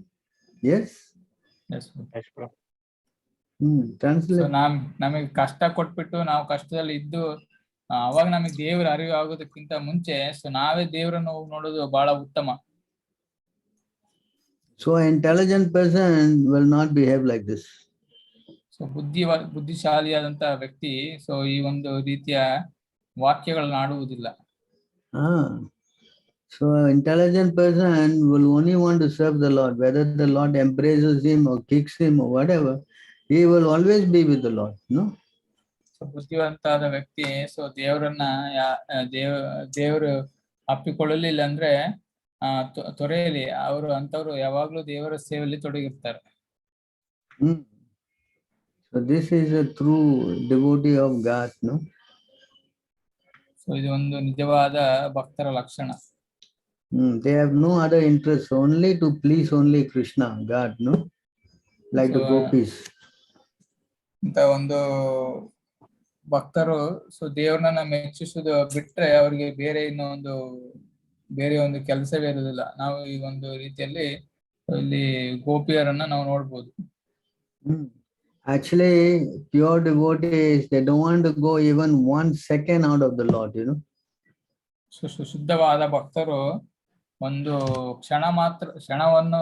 Yes? Yes. Translate. ನಮಗೆ ಕಷ್ಟ ಕೊಟ್ಬಿಟ್ಟು ನಾವು ಕಷ್ಟದಲ್ಲಿ ಇದ್ದು ಅವಾಗ ನಮಗೆ ದೇವರ ಅರಿವು ಆಗೋದಕ್ಕಿಂತ ಮುಂಚೆ ಸೊ ನಾವೇ ದೇವರನ್ನು ನೋಡೋದು ಬಹಳ ಉತ್ತಮ. So an intelligent person will not behave like this. So ಬುದ್ಧಿಶಾಲಿಯಾದಂತ ವ್ಯಕ್ತಿ ಸೊ ಈ ಒಂದು ರೀತಿಯ ವಾಕ್ಯಗಳನ್ನ ಆಡುವುದಿಲ್ಲ. So an intelligent person will only want to serve the Lord, whether the Lord embraces him or kicks him or whatever, he will always be with the Lord, no? So ಬುದ್ಧಿವಂತಾದ ವ್ಯಕ್ತಿ so ದೇವರನ್ನ ದೇವರು ಅಪ್ಪಿಕೊಳ್ಳಲಿಲ್ಲ ಅಂದ್ರೆ ತೊರೆಯಲಿ ಅಂತವ್ರು ಯಾವಾಗ್ಲೂ ದೇವರ ಸೇವೆಯಲ್ಲಿ ತೊಡಗಿರ್ತಾರೆ. So this is a true devotee of God, no? So ಇದು ಒಂದು ನಿಜವಾದ ಭಕ್ತರ ಲಕ್ಷಣ. They have no other interest, only to please only Krishna, God, no? Like the gopis. ಅಂತ ಒಂದು ಭಕ್ತರು ಸೊ ದೇವ್ರನ್ನ ಮೆಚ್ಚಿಸುವುದು ಬಿಟ್ರೆ ಅವ್ರಿಗೆ ಬೇರೆ ಒಂದು ಕೆಲಸವೇ ಇರುವುದಿಲ್ಲ. ನಾವು ಈ ಒಂದು ರೀತಿಯಲ್ಲಿ ಇಲ್ಲಿ ಗೋಪಿಯರನ್ನ ನಾವು ನೋಡ್ಬೋದು. Actually, pure devotees, they don't want to go even 1 second out of the Lord, you know. ಶುದ್ಧವಾದ ಭಕ್ತರು ಒಂದು ಕ್ಷಣವನ್ನು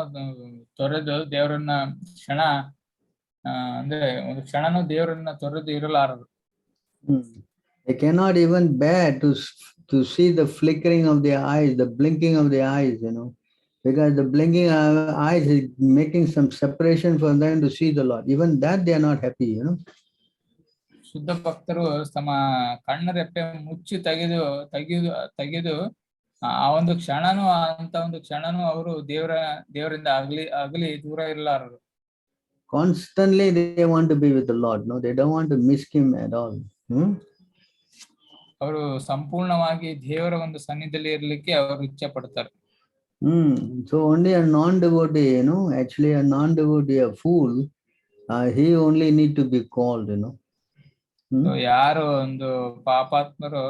ತೊರೆದು ದೇವರನ್ನ ಅಂದ್ರೆ ಒಂದು ಕ್ಷಣನೂ ದೇವರನ್ನ ತೊರೆದು ಇರಲಾರರು. They cannot even bear to see the flickering of their eyes, the blinking of their eyes, you know, because the blinking eyes is making some separation for them to see the Lord. Even that they are not happy, you know. ಶುದ್ಧ ಭಕ್ತರು ತಮ್ಮ ಕಣ್ಣರೆಪ್ಪೆ ಮುಚ್ಚಿ ತೆಗೆದು ಆ ಒಂದು ಕ್ಷಣನೂ ಅವರು ದೇವರಿಂದ ಆಗಲಿ ದೂರ ಇರಲಾರರು. Constantly they want to be with the Lord, no, they don't want to miss him at all. ಅವರು ಸಂಪೂರ್ಣವಾಗಿ ದೇವರ ಒಂದು ಸನ್ನಿಧಿಯಲ್ಲಿ ಇರಲಿಕ್ಕೆ ಅವರು ಇಚ್ಛೆ ಪಡ್ತಾರೆ. So only a non-devotee, you know, actually a non-devotee, a fool, he only need to be called, you know. ಯಾರು ಒಂದು ಪಾಪಾತ್ಮರು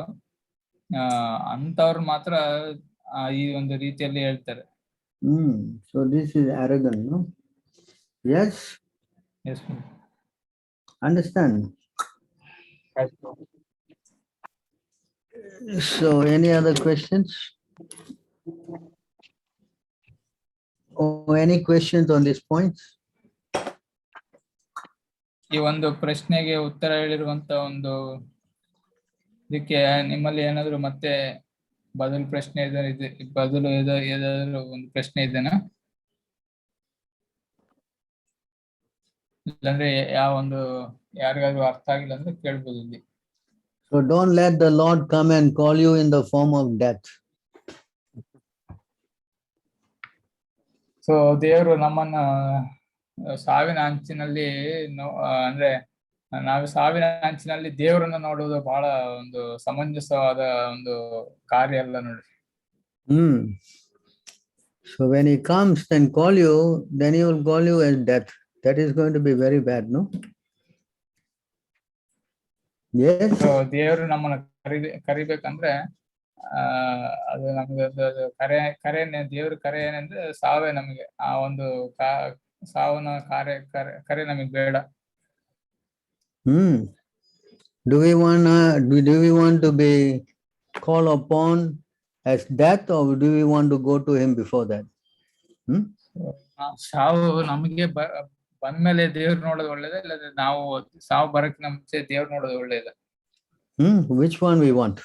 ಅಂತವ್ರು ಮಾತ್ರ ಈ ಒಂದು ರೀತಿಯಲ್ಲಿ ಹೇಳ್ತಾರೆ. So this is arrogant, no? Yes? Yes. Understand? Yes. So any other questions? Or any questions on this point? ಈ ಒಂದು ಪ್ರಶ್ನೆಗೆ ಉತ್ತರ ಹೇಳಿರುವಂತ ಒಂದು ಇದಕ್ಕೆ ನಿಮ್ಮಲ್ಲಿ ಏನಾದ್ರು ಮತ್ತೆ ಬದಲು ಪ್ರಶ್ನೆ ಏನಾದ್ರು ಒಂದು ಪ್ರಶ್ನೆ ಇದೆನಾ? ಇಲ್ಲಾಂದ್ರೆ ಯಾರಿಗಾದ್ರೂ ಅರ್ಥ ಆಗಿಲ್ಲ ಅಂದ್ರೆ ಕೇಳ್ಬೋದು ಇಲ್ಲಿ. So don't let the Lord come and call you in the form of death. So ದೇವರು ನಮ್ಮನ್ನ ಸಾವಿನ ಅಂಚಿನಲ್ಲಿ ಅಂದ್ರೆ ನಾವು ಸಾವಿನ ಅಂಚಿನಲ್ಲಿ ದೇವರನ್ನ ನೋಡುವುದು ಬಹಳ ಒಂದು ಸಮಂಜಸವಾದ ಒಂದು ಕಾರ್ಯ ಅಲ್ಲ ನೋಡಿ. So when he comes and call you, then he will call you as death. That is going to be very bad, no? Yes. So ದೇವರು ನಮ್ಮನ್ನ ಕರಿಬೇಕಂದ್ರೆ ಅದು ನಮ್ಗೆ ಕರೆ ದೇವ್ರ ಕರೆ ಏನಂದ್ರೆ ಸಾವೇ ನಮಗೆ ಆ ಒಂದು ಸಾವನ ಕರೆ ನಮಗೆ ಬೇಡ. Do we want to be called upon as death, or do we want to go to him before that? ಸಾವು ನಮಗೆ ಬಂದ್ಮೇಲೆ ದೇವ್ರು ನೋಡೋದು ಒಳ್ಳೇದ, ಇಲ್ಲ ನಾವು ಸಾವು ಬರಕ್ ಮುಂಚೆ ದೇವ್ರು ನೋಡೋದು ಒಳ್ಳೇದ? Which one we want?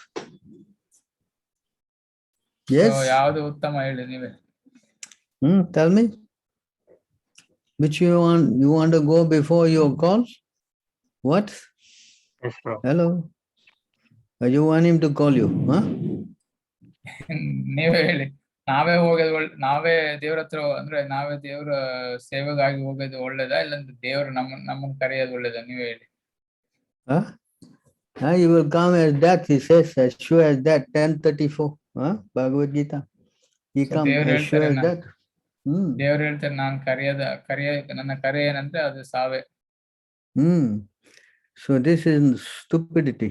Yes. ಯಾವ್ದು ಉತ್ತಮ ಹೇಳಿ ನೀವೇ. Tell me. Which you want? You want to go before your call? What? Yes, bro. Hello. You want him to call you? Huh? ನೀವೇ ಹೇಳಿ. ನಾವೇ ನಾವೇ ದೇವ್ರ ಹತ್ರ ಅಂದ್ರೆ ನಾವೇ ದೇವ್ರ ಸೇವೆಗಾಗಿ ಹೋಗೋದು ಒಳ್ಳೇದಾ, ಇಲ್ಲಾಂದ್ರೆ ದೇವ್ರು ನಮ್ಮನ್ನ ಕರೆಯೋದು ಒಳ್ಳೇದಾ? ನೀವೇ ಹೇಳಿ. You will come as death, he says, as sure as that. 10:34, Bhagavad Gita. He comes as sure as that. ದೇವ್ರು ಹೇಳ್ತಾರೆ ನನ್ನ ಕರೆ ಏನಂದ್ರೆ ಅದು ಸಾವೇ. So this is stupidity.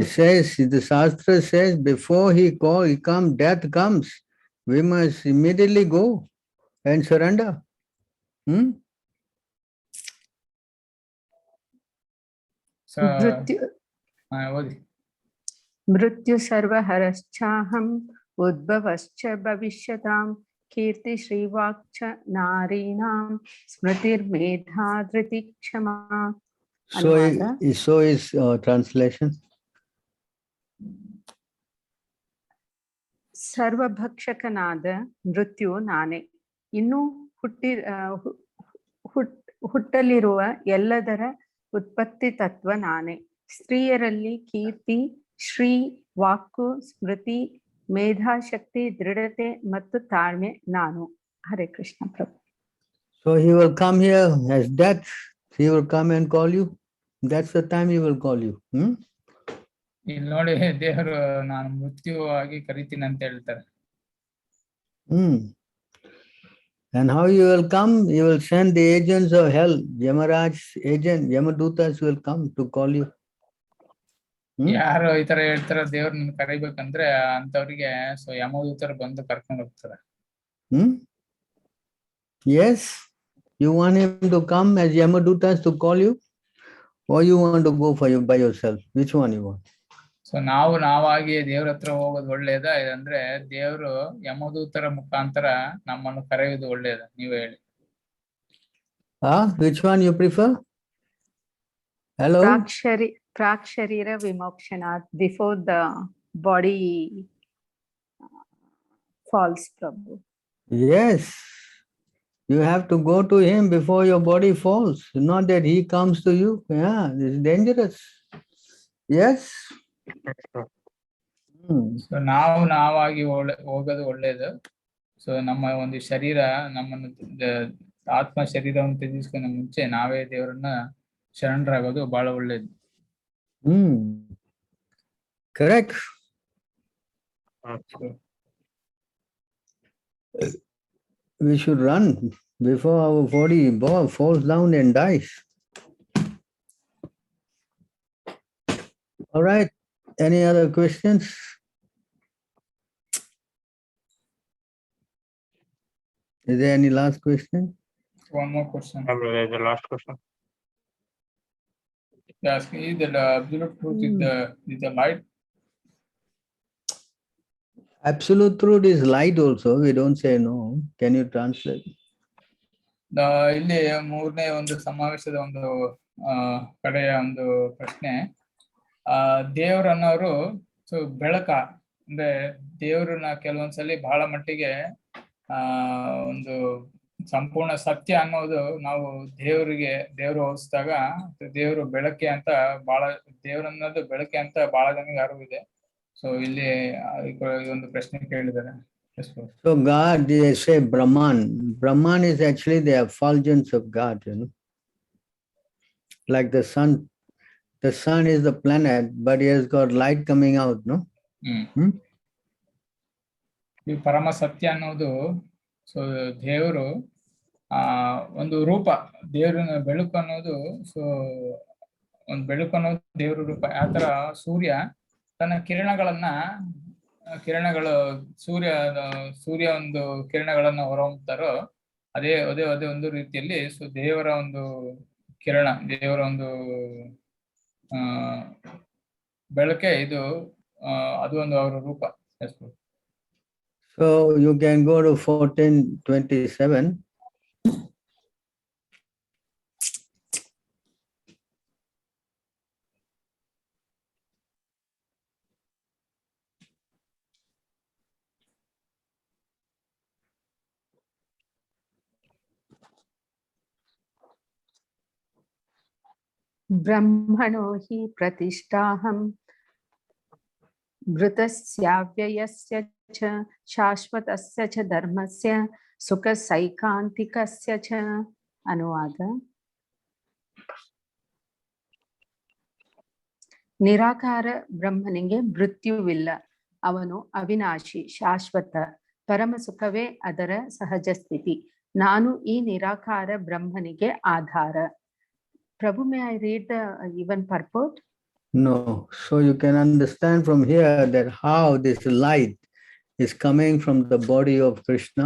It says, the Shastra says, before he comes, death comes. We must immediately go and surrender. So, मृत्यु सर्वहरश्चाहम् उद्भवश्च भविष्यताम् कीर्ति श्रीवाक्च नारीणां स्मृतिर्मेधा धृति क्षमा. So is translation. ಸರ್ವಭಕ್ಷಕನಾದ ಮೃತ್ಯು ನಾನೇ, ಇನ್ನು ಹುಟ್ಟಲಿರುವ ಎಲ್ಲದರ ಉತ್ಪತ್ತಿ ತತ್ವ ನಾನೇ. ಸ್ತ್ರೀಯರಲ್ಲಿ ಕೀರ್ತಿ, ಶ್ರೀ, ವಾಕು, ಸ್ಮೃತಿ, ಮೇಧಾಶಕ್ತಿ, ದೃಢತೆ ಮತ್ತು ತಾಳ್ಮೆ ನಾನು. ಹರೇ ಕೃಷ್ಣ ಪ್ರಭು. So he will come here as death. He will come and call you. That's the time he will call you. ಇಲ್ಲಿ ನೋಡಿ, ದೇವರು ನಾನು ಮೃತ್ಯು ಆಗಿ ಕರಿತೀನಿ ಅಂತ ಹೇಳ್ತಾರೆ. And how you will come? You will send the agents of hell, Yamaraj's agent, Yamadutas will come to call you. ಯಾರು ಈ ತರ ಹೇಳ್ತಾರ ದೇವ್ರ ನಿನ್ ಕರಿಬೇಕಂದ್ರೆ ಅಂತವ್ರಿಗೆ ಯಮದೂತರು ಬಂದು ಕರ್ಕೊಂಡು ಹೋಗ್ತಾರೆ. Yes, you want him to come as Yamadutas to call you, or you want to go for you by yourself? Which one you want? So ನಾವಾಗಿ ದೇವ್ರ ಹತ್ರ ಹೋಗೋದು ಒಳ್ಳೇದಾ, ಇದಂದ್ರೆ ದೇವ್ರು ಯಮದೂತರ ಮುಖಾಂತರ ನಮ್ಮನ್ನು ಕರೆಯುವುದು ಒಳ್ಳೇದ? ನೀವೇ ಹೇಳಿ. Which one you prefer? Hello. ಪ್ರಾಕ್ಷರೀರ ವಿಮೋಕ್ಷನಾಥ್, before the body falls, Prabhu. Yes, you have to go to him before your body falls, not that he comes to you. Yeah, this is dangerous. Yes. So ನಾವಾಗಿ ಹೋಗೋದು ಒಳ್ಳೇದು. So ನಮ್ಮ ಒಂದು ಶರೀರ, ನಮ್ಮನ್ನು ಆತ್ಮ ಶರೀರವನ್ನು ತ್ಯಜಿಸ್ಕೊಂಡ ಮುಂಚೆ ನಾವೇ ದೇವರನ್ನ ಶರಣರಾಗೋದು ಬಹಳ ಒಳ್ಳೇದು. Correct. We should run before our body falls down and dies. All right. Any other questions? Is there any last question? One more question. There's the last question. Yes, is the absolute truth is the light? Absolute truth is light also. We don't say no. Can you translate? ಇಲ್ಲಿ ಮೂರನೇ ಒಂದು ಸಮಾವೇಶದ ಒಂದು ಕಡೆಯ ಒಂದು ಪ್ರಶ್ನೆ. ದೇವ್ರನ್ನವರು ಬೆಳಕ ಅಂದ್ರೆ ದೇವ್ರನ್ನ ಕೆಲವೊಂದ್ಸಲಿ ಬಹಳ ಮಟ್ಟಿಗೆ ಒಂದು ಸಂಪೂರ್ಣ ಸತ್ಯ ಅನ್ನೋದು ನಾವು ದೇವ್ರು ಹೋಲಿಸಿದಾಗ ದೇವ್ರು ಬೆಳಕೆ ಅಂತ ದೇವ್ರನ್ನೋದು ಬೆಳಕೆ ಅಂತ ಬಹಳ ಜನಕ್ಕೆ ಅರಿವಿದೆ. ಸೊ ಇಲ್ಲಿ ಒಂದು ಪ್ರಶ್ನೆ ಕೇಳಿದ್ದಾರೆ. So God, they say Brahman. Brahman is actually the effulgence of God, you know. like the sun. The sun is the planet, but he has got light coming out, no? ಹ್ಮ್ ಈ ಪರಮ ಸತ್ಯ ಅನ್ನೋದು so ದೇವರು ಒಂದು ರೂಪ, ದೇವರ ಬೆಳಕು ಅನ್ನೋದು ಒಂದು ಬೆಳಕು ಅನ್ನೋದು ದೇವರ ರೂಪ. ಆತರ ಸೂರ್ಯ ತನ್ನ ಕಿರಣಗಳು ಸೂರ್ಯ ಒಂದು ಕಿರಣಗಳನ್ನ ಹೊರಹೊಮ್ಮುತ್ತಾರೋ ಅದೇ ಒಂದು ರೀತಿಯಲ್ಲಿ ದೇವರ ಒಂದು ಕಿರಣ, ದೇವರ ಒಂದು ಬೆಳಕೆ ಇದು, ಅದು ಒಂದು ಅವರ ರೂಪ. So you can go to 14:27. ब्रह्मणो हि प्रतिष्ठाहं मृतस्याव्ययस्य च शाश्वतस्य च धर्मस्य सुखसैकान्तिकस्य च. ಅನುವಾದ: ನಿರಾಕಾರ ಬ್ರಹ್ಮನಿಗೆ ಮೃತ್ಯುವಿಲ್ಲ, ಅವನು ಅವಿನಾಶಿ, ಶಾಶ್ವತ, ಪರಮ ಸುಖವೇ ಅದರ ಸಹಜ ಸ್ಥಿತಿ. ನಾನು ಈ ನಿರಾಕಾರ ಬ್ರಹ್ಮನಿಗೆ ಆಧಾರ. Prabhu, may I read the even purport? No. So you can understand from here that how this light is coming from the body of Krishna.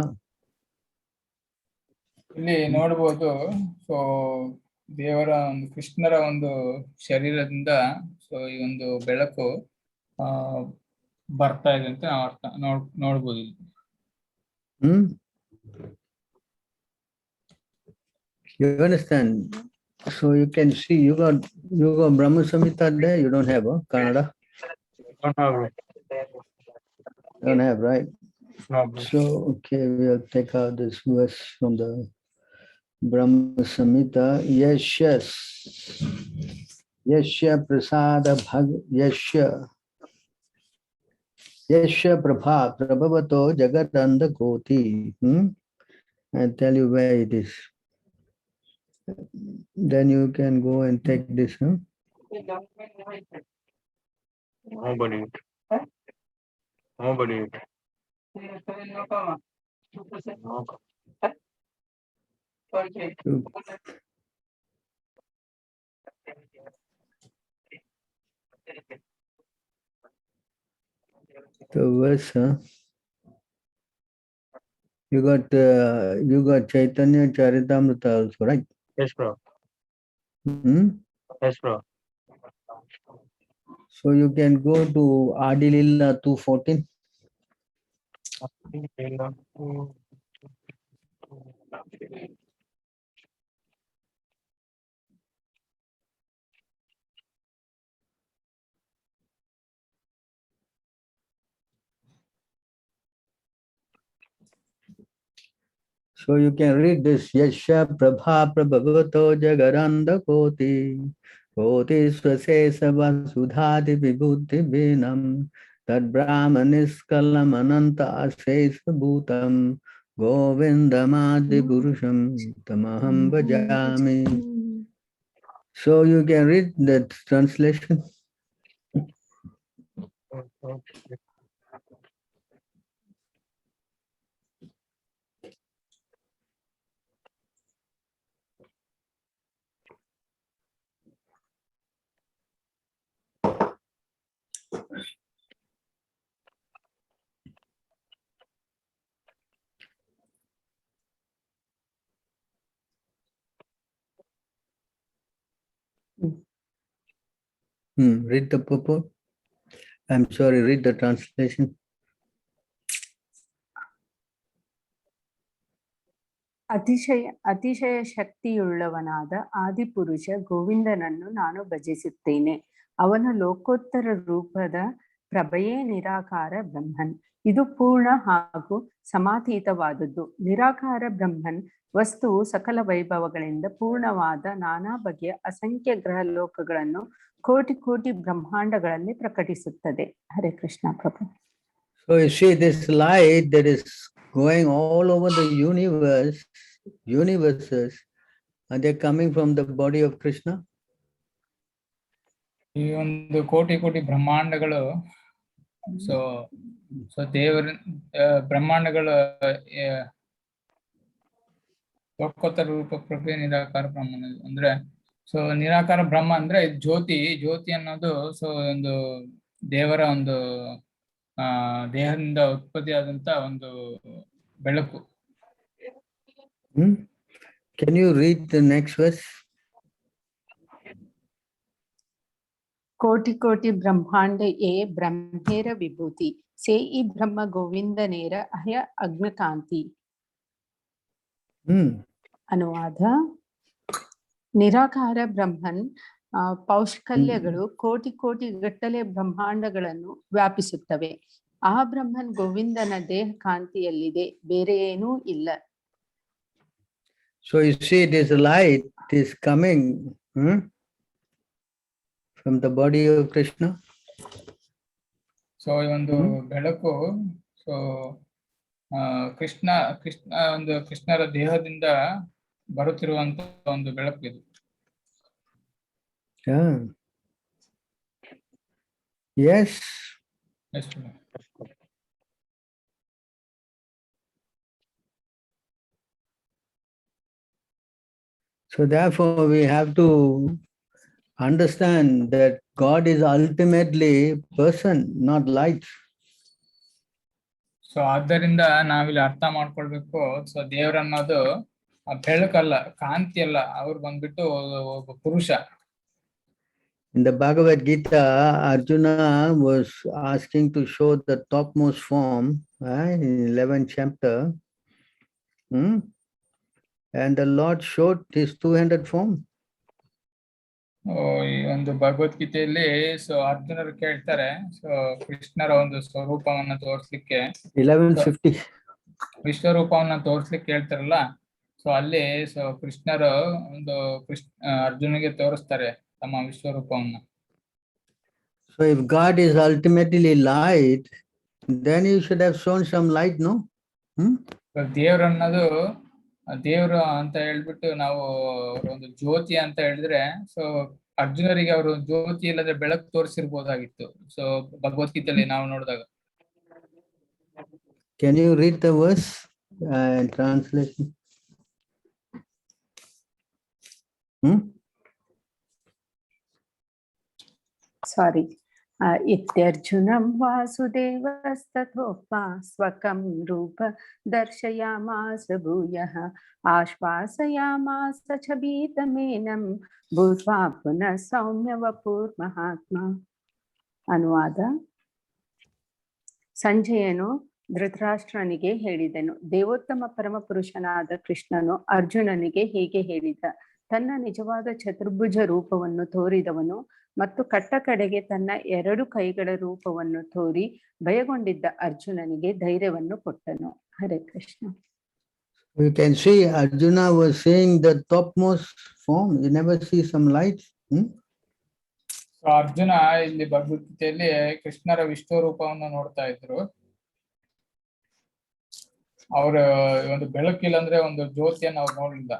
ಇಲ್ಲಿ ನೋಡಬಹುದು, ಸೊ ದೇವರ ಒಂದು ಕೃಷ್ಣರ ಒಂದು ಶರೀರದಿಂದ ಈ ಒಂದು ಬೆಳಕು ಬರ್ತಾ ಇದೆ ಅಂತ ನಾವು ಅರ್ಥ ನೋಡ್ಬೋದು ಇಲ್ಲಿ. You understand? So you can see, you got Brahma Samhita there. You don't have Kannada. Don't have, right? No. So okay, we'll take out this verse from the Brahma Samhita. Yasya prasada yasya prabha prabhavato jagatanda koti. I'll tell you where it is. Then you can go and take this. Nobody. The verse, you got Chaitanya Charitamrita also, right? Yes, bro. Yes, bro. So you can go to Adi Lila 2:14. So you can read this. Yasha prabha prabhavato jagaranda koti koti swasesa vasudhati vibhuti vinam tad brahmaniskalam ananta asesa bhutam govindamadi purusham tamaham bhajami. So you can read that translation. Read the purport. I'm sorry, read the translation. ಅತಿಶಯ ಶಕ್ತಿಯುಳ್ಳವನಾದ Adipurush ಗೋವಿಂದನನ್ನು ನಾನು ಭಜಿಸುತ್ತೇನೆ. ಅವನ ಲೋಕೋತ್ತರ ರೂಪದ ಪ್ರಭೆಯೇ ನಿರಾಕಾರ ಬ್ರಹ್ಮನ್. ಇದು ಪೂರ್ಣ ಹಾಗೂ ಸಮಾತೀತವಾದದ್ದು. ನಿರಾಕಾರ ಬ್ರಹ್ಮನ್ ವಸ್ತುವು ಸಕಲ ವೈಭವಗಳಿಂದ ಪೂರ್ಣವಾದ ನಾನಾ ಬಗೆಯ ಅಸಂಖ್ಯ ಗ್ರಹ ಲೋಕಗಳನ್ನು ಕೋಟಿ ಕೋಟಿ ಬ್ರಹ್ಮಾಂಡಗಳಲ್ಲಿ ಪ್ರಕಟಿಸುತ್ತದೆ. ಹರೇ ಕೃಷ್ಣ ಪ್ರಭು. So you see this light that is going all over the universes, and they're coming from the body of Krishna. ಈ ಒಂದು ಕೋಟಿ ಕೋಟಿ ಬ್ರಹ್ಮಾಂಡಗಳು ಸೊ ದೇವರ ಬ್ರಹ್ಮಾಂಡಗಳ ಲೋಕೋತ್ತರ ರೂಪ ಪ್ರಕ್ರಿಯೆ ನಿರಾಕಾರ ಬ್ರಹ್ಮ ಅಂದ್ರೆ ಸೊ ನಿರಾಕಾರ ಬ್ರಹ್ಮ ಅಂದ್ರೆ ಜ್ಯೋತಿ ಅನ್ನೋದು ಸೊ ಒಂದು ದೇವರ ಒಂದು ದೇಹದಿಂದ ಉತ್ಪತ್ತಿಯಾದಂತ ಒಂದು ಬೆಳಕು. Can you read the next verse? ಕೋಟಿ ಕೋಟಿ ಬ್ರಹ್ಮಾಂಡ ಏ ಬ್ರಹ್ಮೇರ ವಿಭೂತಿ ಸೇ ಈ ಬ್ರಹ್ಮ ಗೋವಿಂದ ನೇರ ಅಹಯ ಅಗ್ನಕಾಂತಿ. ಅನುವಾದ: ನಿರಾಕಾರ ಬ್ರಹ್ಮನ್ ಪೌಷ್ಕಲ್ಯಗಳು ಕೋಟಿ ಕೋಟಿ ಗಟ್ಟಲೆ ಬ್ರಹ್ಮಾಂಡಗಳನ್ನು ವ್ಯಾಪಿಸುತ್ತವೆ. ಆ ಬ್ರಹ್ಮನ್ ಗೋವಿಂದನ ದೇಹ ಕಾಂತಿಯಲ್ಲಿದೆ, ಬೇರೆ ಏನೂ ಇಲ್ಲ. So you see, this light is coming from the body of Krishna. So ಒಂದು ಬೆಳಕು ಸೊ ಕೃಷ್ಣ ಒಂದು ಕೃಷ್ಣರ ದೇಹದಿಂದ ಬರುತ್ತಿರುವಂತ ಒಂದು ಬೆಳಕು ಇದು. Yes. Yes. So therefore we have to understand that God is ultimately person, not light. So ಆದ್ದರಿಂದ ನಾವಿಲ್ಲಿ ಅರ್ಥ ಮಾಡ್ಕೊಳ್ಬೇಕು, ಸೊ ದೇವರನ್ನೋದು ಬೆಳಕಲ್ಲ, ಕಾಂತಿ ಅಲ್ಲ, ಅವ್ರು ಬಂದ್ಬಿಟ್ಟು ಒಬ್ಬ ಪುರುಷ. In the Bhagavad Gita, Arjuna was asking to show the topmost form in 11th chapter, and the Lord showed his 200 form. ಈ ಒಂದು ಭಗವದ್ಗೀತೆಯಲ್ಲಿ ಸೊ ಅರ್ಜುನರು ಕೇಳ್ತಾರೆ, ಸೊ ಕೃಷ್ಣರ ಒಂದು ಸ್ವರೂಪವನ್ನ ತೋರಿಸ್ಲಿಕ್ಕೆ 1150 ವಿಶ್ವರೂಪವನ್ನ ತೋರಿಸ್ಲಿಕ್ಕೆ ಹೇಳ್ತಾರಲ್ಲ, ಸೊ ಅಲ್ಲಿ ಸೊ ಕೃಷ್ಣರು ಒಂದು ಅರ್ಜುನಿಗೆ ತೋರಿಸ್ತಾರೆ ತಮ್ಮ ವಿಶ್ವರೂಪವನ್ನ. So if God is ultimately light, then you should have shown some light, no? ದೇವ್ರನ್ನೋದು ದೇವ್ರು ಅಂತ ಹೇಳ್ಬಿಟ್ಟು ನಾವು ಒಂದು ಜ್ಯೋತಿ ಅಂತ ಹೇಳಿದ್ರೆ, ಸೊ ಅರ್ಜುನರಿಗೆ ಅವರು ಜ್ಯೋತಿ ಇಲ್ಲದ್ರೆ ಬೆಳಕು ತೋರಿಸಿರ್ಬೋದಾಗಿತ್ತು. ಸೊ ಭಗವದ್ಗೀತೆಯಲ್ಲಿ ನಾವು ನೋಡಿದಾಗ. Can you read the verse and translation? Sorry. इत्यर्जुनं वासुदेवस्तथोक्त्वा स्वकं रूप दर्शयामास भूयः आश्वासयामास च भीतमेनं भूत्वा पुनः सौम्य वपुर्महात्मा. ಅನುವಾದ: ಸಂಜಯನು ಧೃತರಾಷ್ಟ್ರನಿಗೆ ಹೇಳಿದನು, ದೇವೋತ್ತಮ ಪರಮಪುರುಷನಾದ ಕೃಷ್ಣನು ಅರ್ಜುನನಿಗೆ ಹೀಗೆ ಹೇಳಿದ: ತನ್ನ ನಿಜವಾದ ಚತುರ್ಭುಜ ರೂಪವನ್ನು ತೋರಿದವನು ಮತ್ತು ಕಟ್ಟ ಕಡೆಗೆ ತನ್ನ 2 ಕೈಗಳ ರೂಪವನ್ನು ತೋರಿ ಭಯಗೊಂಡಿದ್ದ ಅರ್ಜುನನಿಗೆ ಧೈರ್ಯವನ್ನು ಕೊಟ್ಟನು. Hare Krishna. You can see Arjuna was seeing the topmost form. You never see some light. Arjuna ಇಲ್ಲಿ ಭಗವದ್ಗೀತೆಯಲ್ಲಿ ಕೃಷ್ಣರ ವಿಶ್ವರೂಪವನ್ನು ನೋಡ್ತಾ ಇದ್ರು. ಅವ್ರ ಒಂದು ಬೆಳಕಿಲ್ಲ ಅಂದ್ರೆ ಒಂದು ಜ್ಯೋತಿಯನ್ನು ಅವ್ರು ನೋಡ್ಲಿಲ್ಲ.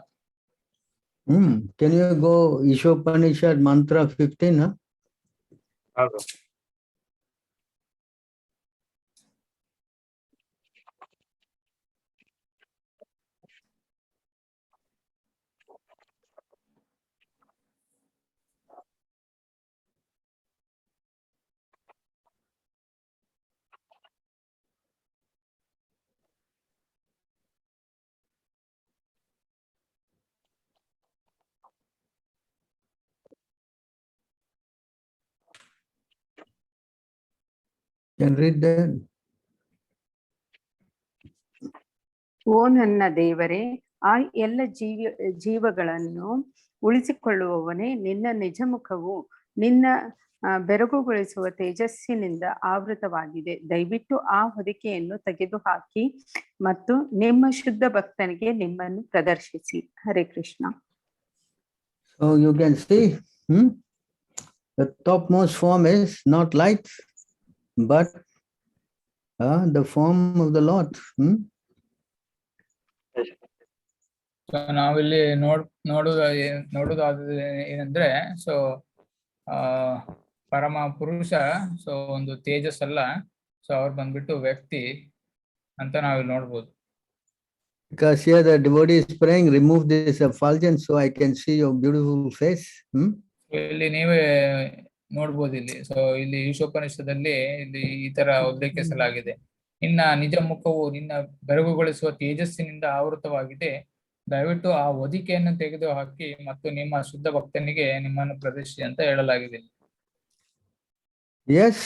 Can you go Ishopanishad mantra 15? Can read that. ಓ ನನ್ನ ದೇವರೇ, ಆ ಎಲ್ಲ ಜೀವಗಳನ್ನು ಉಳಿಸಿಕೊಳ್ಳುವವನೇ, ನಿನ್ನ ನಿಜ ಮುಖವು ನಿನ್ನ ಬೆರಗುಗೊಳಿಸುವ ತೇಜಸ್ಸಿನಿಂದ ಆವೃತವಾಗಿದೆ. ದಯವಿಟ್ಟು ಆ ಹೊದಿಕೆಯನ್ನು ತೆಗೆದುಹಾಕಿ ಮತ್ತು ನಿಮ್ಮ ಶುದ್ಧ ಭಕ್ತನಿಗೆ ನಿಮ್ಮನ್ನು ಪ್ರದರ್ಶಿಸಿ. Hare Krishna. So you can see the topmost form is not light, but the form of the Lord. ನಾವಿಲ್ಲಿ ನೋಡುವುದಾದ ಏನಂದ್ರೆ, ಸೊ ಪರಮ ಪುರುಷ, ಸೊ ಒಂದು ತೇಜಸ್ ಅಲ್ಲ, ಸೊ ಅವ್ರು ಬಂದ್ಬಿಟ್ಟು ವ್ಯಕ್ತಿ ಅಂತ ನಾವಿಲ್ಲಿ ನೋಡ್ಬೋದು. Because here the devotee is praying, remove this effulgence so I can see your beautiful face. ಇಲ್ಲಿ ನೀವೇ ನೋಡ್ಬೋದು ಇಲ್ಲಿ. ಸೊ ಇಲ್ಲಿ ಈಶೋಪನಿಷದಲ್ಲಿ ಇಲ್ಲಿ ಈ ತರ ಉಲ್ಲೇಖಿಸಲಾಗಿದೆ. ನಿನ್ನ ನಿಜ ಮುಖವು ನಿನ್ನ ಬೆರಗುಗೊಳಿಸುವ ತೇಜಸ್ಸಿನಿಂದ ಆವೃತವಾಗಿದೆ. ದಯವಿಟ್ಟು ಆ ಹೊದಿಕೆಯನ್ನು ತೆಗೆದು ಹಾಕಿ ಮತ್ತು ನಿಮ್ಮ ಶುದ್ಧ ಭಕ್ತನಿಗೆ ನಿಮ್ಮನ್ನು ಪ್ರದರ್ಶಿಸಿ ಅಂತ ಹೇಳಲಾಗಿದೆ. Yes.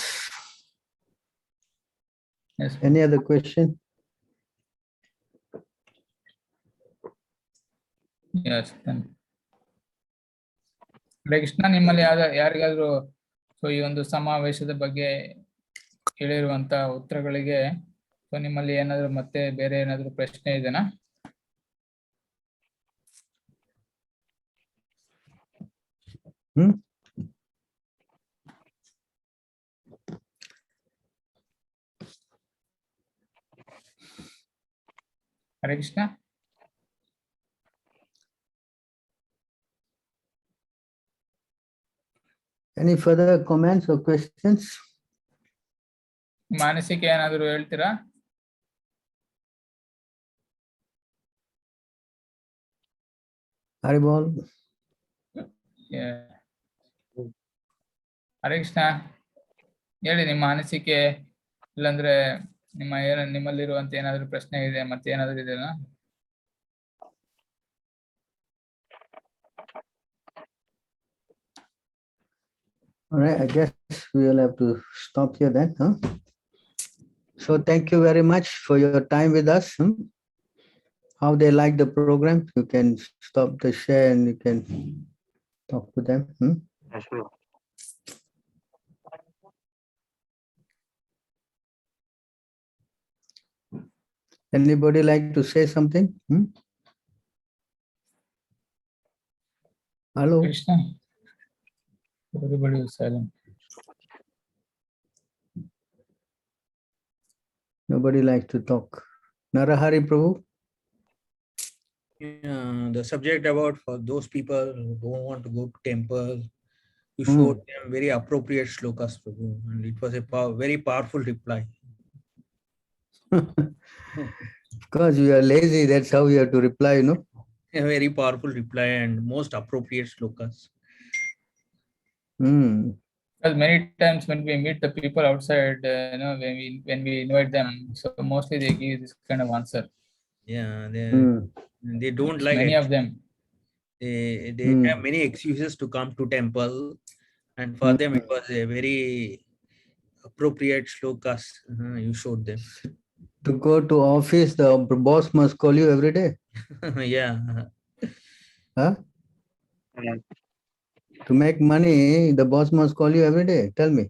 Yes. Any other question? Yes. Hare Krishna, ನಿಮ್ಮಲ್ಲಿ ಯಾರಿಗಾದ್ರೂ ಸೊ ಈ ಒಂದು ಸಮಾವೇಶದ ಬಗ್ಗೆ ಹೇಳಿರುವಂತ ಉತ್ತರಗಳಿಗೆ ಸೊ ನಿಮ್ಮಲ್ಲಿ ಏನಾದ್ರು ಮತ್ತೆ ಬೇರೆ ಏನಾದ್ರು ಪ್ರಶ್ನೆ ಇದೆನಾ? Hare Krishna. Any further comments or questions? ಮಾನಸಿಕ ಏನಾದ್ರು ಹೇಳ್ತೀರಾ? Haribol. ಹರೇ ಕೃಷ್ಣ, ಹೇಳಿ ನಿಮ್ಮ ಅನಿಸಿಕೆ, ಇಲ್ಲಾಂದ್ರೆ ನಿಮ್ಮಲ್ಲಿರುವಂತ ಏನಾದ್ರು ಪ್ರಶ್ನೆ ಇದೆ, ಮತ್ತೆ ಏನಾದ್ರು ಇದೆನಾ? All right, I guess we will have to stop here then, huh? So thank you very much for your time with us. How they like the program, you can stop the share and you can talk to them. Anybody like to say something? Hello. Krishna. Everybody is silent. Nobody likes to talk. Narahari Prabhu. The subject about for those people who don't want to go to temple, you showed them very appropriate shlokas, Prabhu, and it was a very powerful reply. Because you are lazy, that's how you have to reply, you know. A very powerful reply and most appropriate shlokas. Because many times when we meet the people outside, when we invite them, so mostly they give this kind of answer. Yeah, they don't like many it. of them. They have many excuses to come to temple, and for them it was a very appropriate shlokas you showed them. To go to office, the boss must call you every day. Yeah. Huh? To make money, the boss must call you every day. Tell me.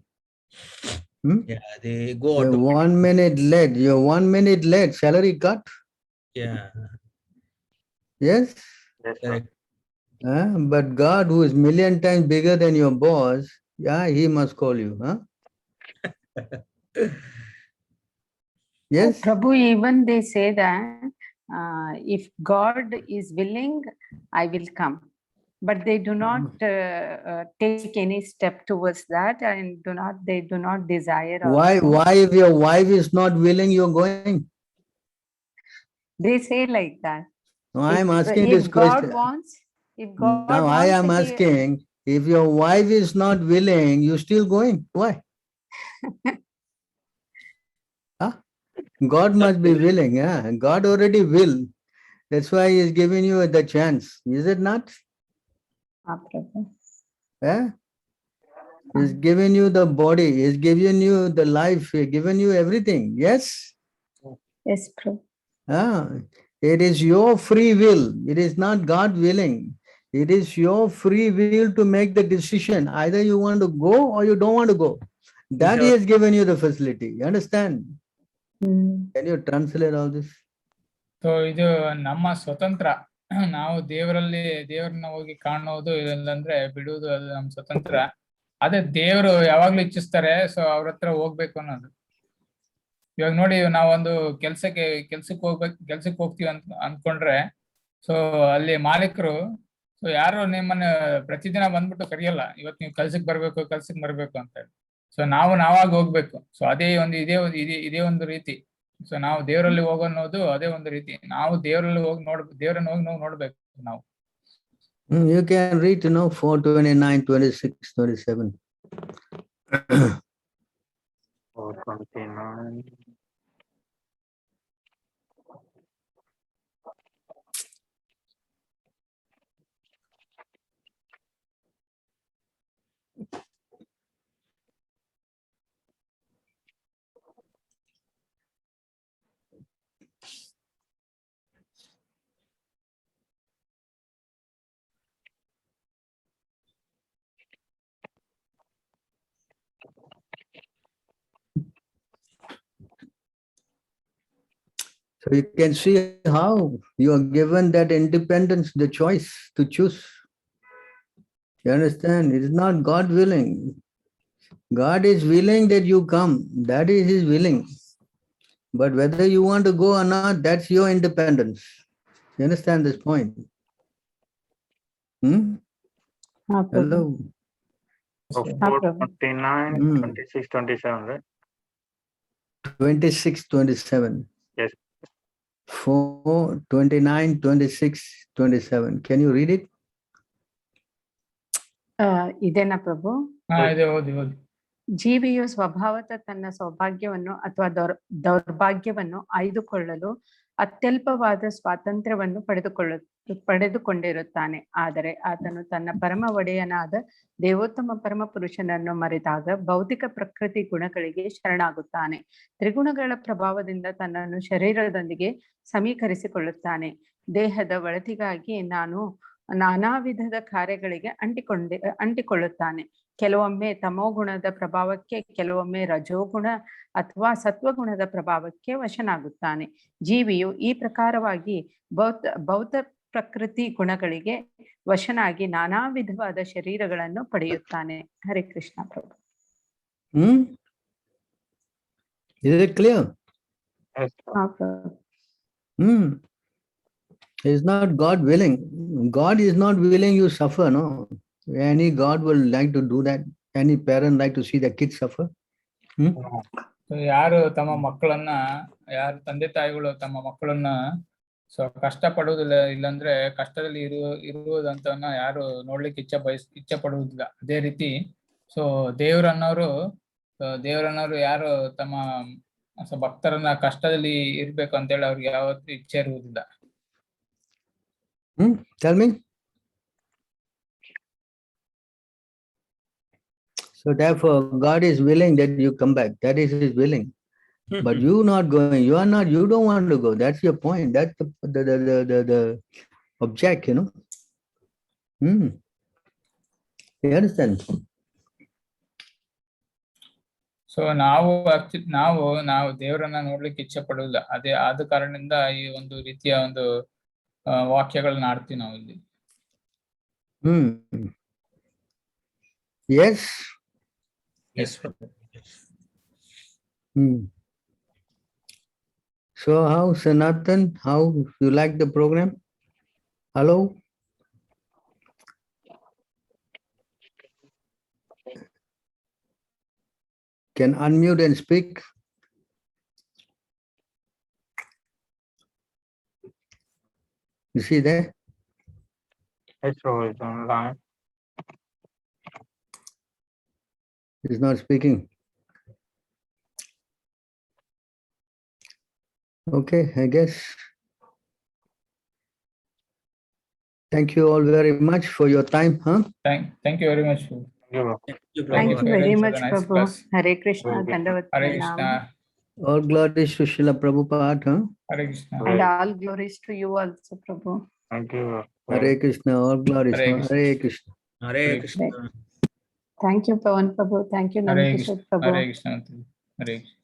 Yeah, they go out. You're 1 minute late. You're 1 minute late. Salary cut. Yeah. Yes. Correct. But God, who is million times bigger than your boss, yeah, he must call you. Huh? Yes. Prabhu, even they say that if God is willing, I will come. But they do not take any step towards that, and they do not desire. Why if your wife is not willing, you're going? They say like that. No, I'm asking if this question. God wants, if God now wants, I am asking, if your wife is not willing, you still going? Why? Huh? God must be willing. Yeah? God already will. That's why he is giving you the chance. Is it not? Yeah? He's given you the body. He's given you the life. He's given you everything. Yes? Yes, Prabhu. It is your free will. It is not God willing. It is your free will to make the decision. Either you want to go or you don't want to go. That he has given you the facility. You understand? Can you translate all this? So ಇದು ನಮ್ಮ ಸ್ವತಂತ್ರ. ನಾವು ದೇವರನ್ನ ಹೋಗಿ ಕಾಣೋದು, ಇಲ್ಲಂದ್ರೆ ಬಿಡುವುದು, ಅದು ನಮ್ಮ ಸ್ವತಂತ್ರ. ಅದೇ ದೇವರು ಯಾವಾಗ್ಲೂ ಇಚ್ಛಿಸ್ತಾರೆ, ಸೊ ಅವ್ರ ಹತ್ರ ಹೋಗ್ಬೇಕು ಅನ್ನೋದು. ಇವಾಗ ನೋಡಿ, ನಾವೊಂದು ಕೆಲ್ಸಕ್ಕೆ ಹೋಗ್ತೀವಿ ಅಂತ ಅನ್ಕೊಂಡ್ರೆ, ಸೊ ಅಲ್ಲಿ ಮಾಲೀಕರು ಸೊ ಯಾರು ನಿಮ್ಮನ್ನ ಪ್ರತಿದಿನ ಬಂದ್ಬಿಟ್ಟು ಕರೆಯಲ್ಲ, ಇವತ್ತು ನೀವು ಕೆಲ್ಸಕ್ಕೆ ಬರ್ಬೇಕು ಅಂತ ಹೇಳಿ. ಸೊ ನಾವಾಗ ಹೋಗ್ಬೇಕು. ಸೊ ಇದೇ ಒಂದು ರೀತಿ. ಸೊ ನಾವು ದೇವರಲ್ಲಿ ಹೋಗೋದು ಅದೇ ಒಂದು ರೀತಿ. ನಾವು ದೇವರನ್ನ ಹೋಗಿ ನೋಡ್ಬೇಕು ನಾವು. You can read, 4:29, 26, 27. 4:29. So you can see how you are given that independence, the choice to choose. You understand? It is not God willing. God is willing that you come. That is His willing. But whether you want to go or not, that's your independence. You understand this point? Hello. 4:29, Hmm. 26, 27, right? 26, 27. Yes. 4:29, 26, 27. Can you read it? ಇದೇನಾ ಪ್ರಭು? ಇದೆ, ಓದಿ. ಜೀವಿಯು ಸ್ವಭಾವತಃ ತನ್ನ ಸೌಭಾಗ್ಯವನ್ನು ಅಥವಾ ದೌರ್ಭಾಗ್ಯವನ್ನು ಆಯ್ದುಕೊಳ್ಳಲು ಅತ್ಯಲ್ಪವಾದ ಸ್ವಾತಂತ್ರ್ಯವನ್ನು ಪಡೆದುಕೊಂಡಿರುತ್ತಾನೆ. ಆದರೆ ಆತನು ತನ್ನ ಪರಮ ಒಡೆಯನಾದ ದೇವೋತ್ತಮ ಪರಮ ಪುರುಷನನ್ನು ಮರೆತಾಗ ಭೌತಿಕ ಪ್ರಕೃತಿ ಗುಣಗಳಿಗೆ ಶರಣಾಗುತ್ತಾನೆ. ತ್ರಿಗುಣಗಳ ಪ್ರಭಾವದಿಂದ ತನ್ನನ್ನು ಶರೀರದೊಂದಿಗೆ ಸಮೀಕರಿಸಿಕೊಳ್ಳುತ್ತಾನೆ. ದೇಹದ ಒಳತಿಗಾಗಿ ನಾನಾ ವಿಧದ ಕಾರ್ಯಗಳಿಗೆ ಅಂಟಿಕೊಳ್ಳುತ್ತಾನೆ. ಕೆಲವೊಮ್ಮೆ ತಮೋಗುಣದ ಪ್ರಭಾವಕ್ಕೆ, ಕೆಲವೊಮ್ಮೆ ರಜೋಗುಣ ಅಥವಾ ಸತ್ವಗುಣದ ಪ್ರಭಾವಕ್ಕೆ ವಶನಾಗುತ್ತಾನೆ. ಜೀವಿಯು ಈ ಪ್ರಕಾರವಾಗಿ ಭೌತ ಪ್ರಕೃತಿ ಗುಣಗಳಿಗೆ ವಶನಾಗಿ ನಾನಾ ವಿಧವಾದ ಶರೀರಗಳನ್ನು ಪಡೆಯುತ್ತಾನೆ. ಹರೇ ಕೃಷ್ಣ ಪ್ರಭು. Is it clear? Yes. It's not God willing. God is not willing you suffer, no? Any God will like to do that. Any parent like to see their kids suffer? ಯಾರು ತಮ್ಮ ಮಕ್ಕಳನ್ನ, ಯಾರು ತಂದೆ ತಾಯಿಗಳು ತಮ್ಮ ಮಕ್ಕಳನ್ನ ಕಷ್ಟ ಪಡುವುದಿಲ್ಲ, ಇಲ್ಲಾಂದ್ರೆ ಕಷ್ಟದಲ್ಲಿ ಇರುವುದಂತವನ್ನ ಯಾರು ನೋಡ್ಲಿಕ್ಕೆ ಇಚ್ಛೆ ಪಡುವುದಿಲ್ಲ. ಅದೇ ರೀತಿ ಸೊ ದೇವರನ್ನವರು ಯಾರು ತಮ್ಮ ಭಕ್ತರನ್ನ ಕಷ್ಟದಲ್ಲಿ ಇರ್ಬೇಕು ಅಂತೇಳಿ ಅವ್ರಿಗೆ ಯಾವತ್ತೂ ಇಚ್ಛೆ ಇರುವುದಿಲ್ಲ. Tell me. So therefore, God is willing that you come back. That is His willing. But you not going. You don't want to go. That's your point. That's the object, You understand? So ನಾವು ದೇವರನ್ನ ನೋಡ್ಲಿಕ್ಕೆ ಇಚ್ಛೆ ಪಡುವುದಿಲ್ಲ. ಆದ ಕಾರಣದಿಂದ ಈ ಒಂದು ರೀತಿಯ ಒಂದು ವಾಕ್ಯಗಳನ್ನ ಆಡ್ತೀವಿ ನಾವು ಇಲ್ಲಿ. Yes. Yes. So how, Sanatan, how you like the program? Hello? Can unmute and speak. You see there? Yes, Prabhu, is online. He's not speaking. Okay, I guess. Thank you all very much for your time, huh? Thank you very much. Thank you very much, Prabhu. Hare Krishna. Dandavat Hare pranam. Krishna. All glories to Srila Prabhupada, huh? Hare Krishna. And all glories to you also, Prabhu. Thank you. Hare Krishna, all glories. Hare Krishna. Hare Krishna. Hare Krishna. Thank you, Pawan Prabhu. Thank you, Hare Nandakishore Krishna. Prabhu. Hare Krishna. Hare Krishna.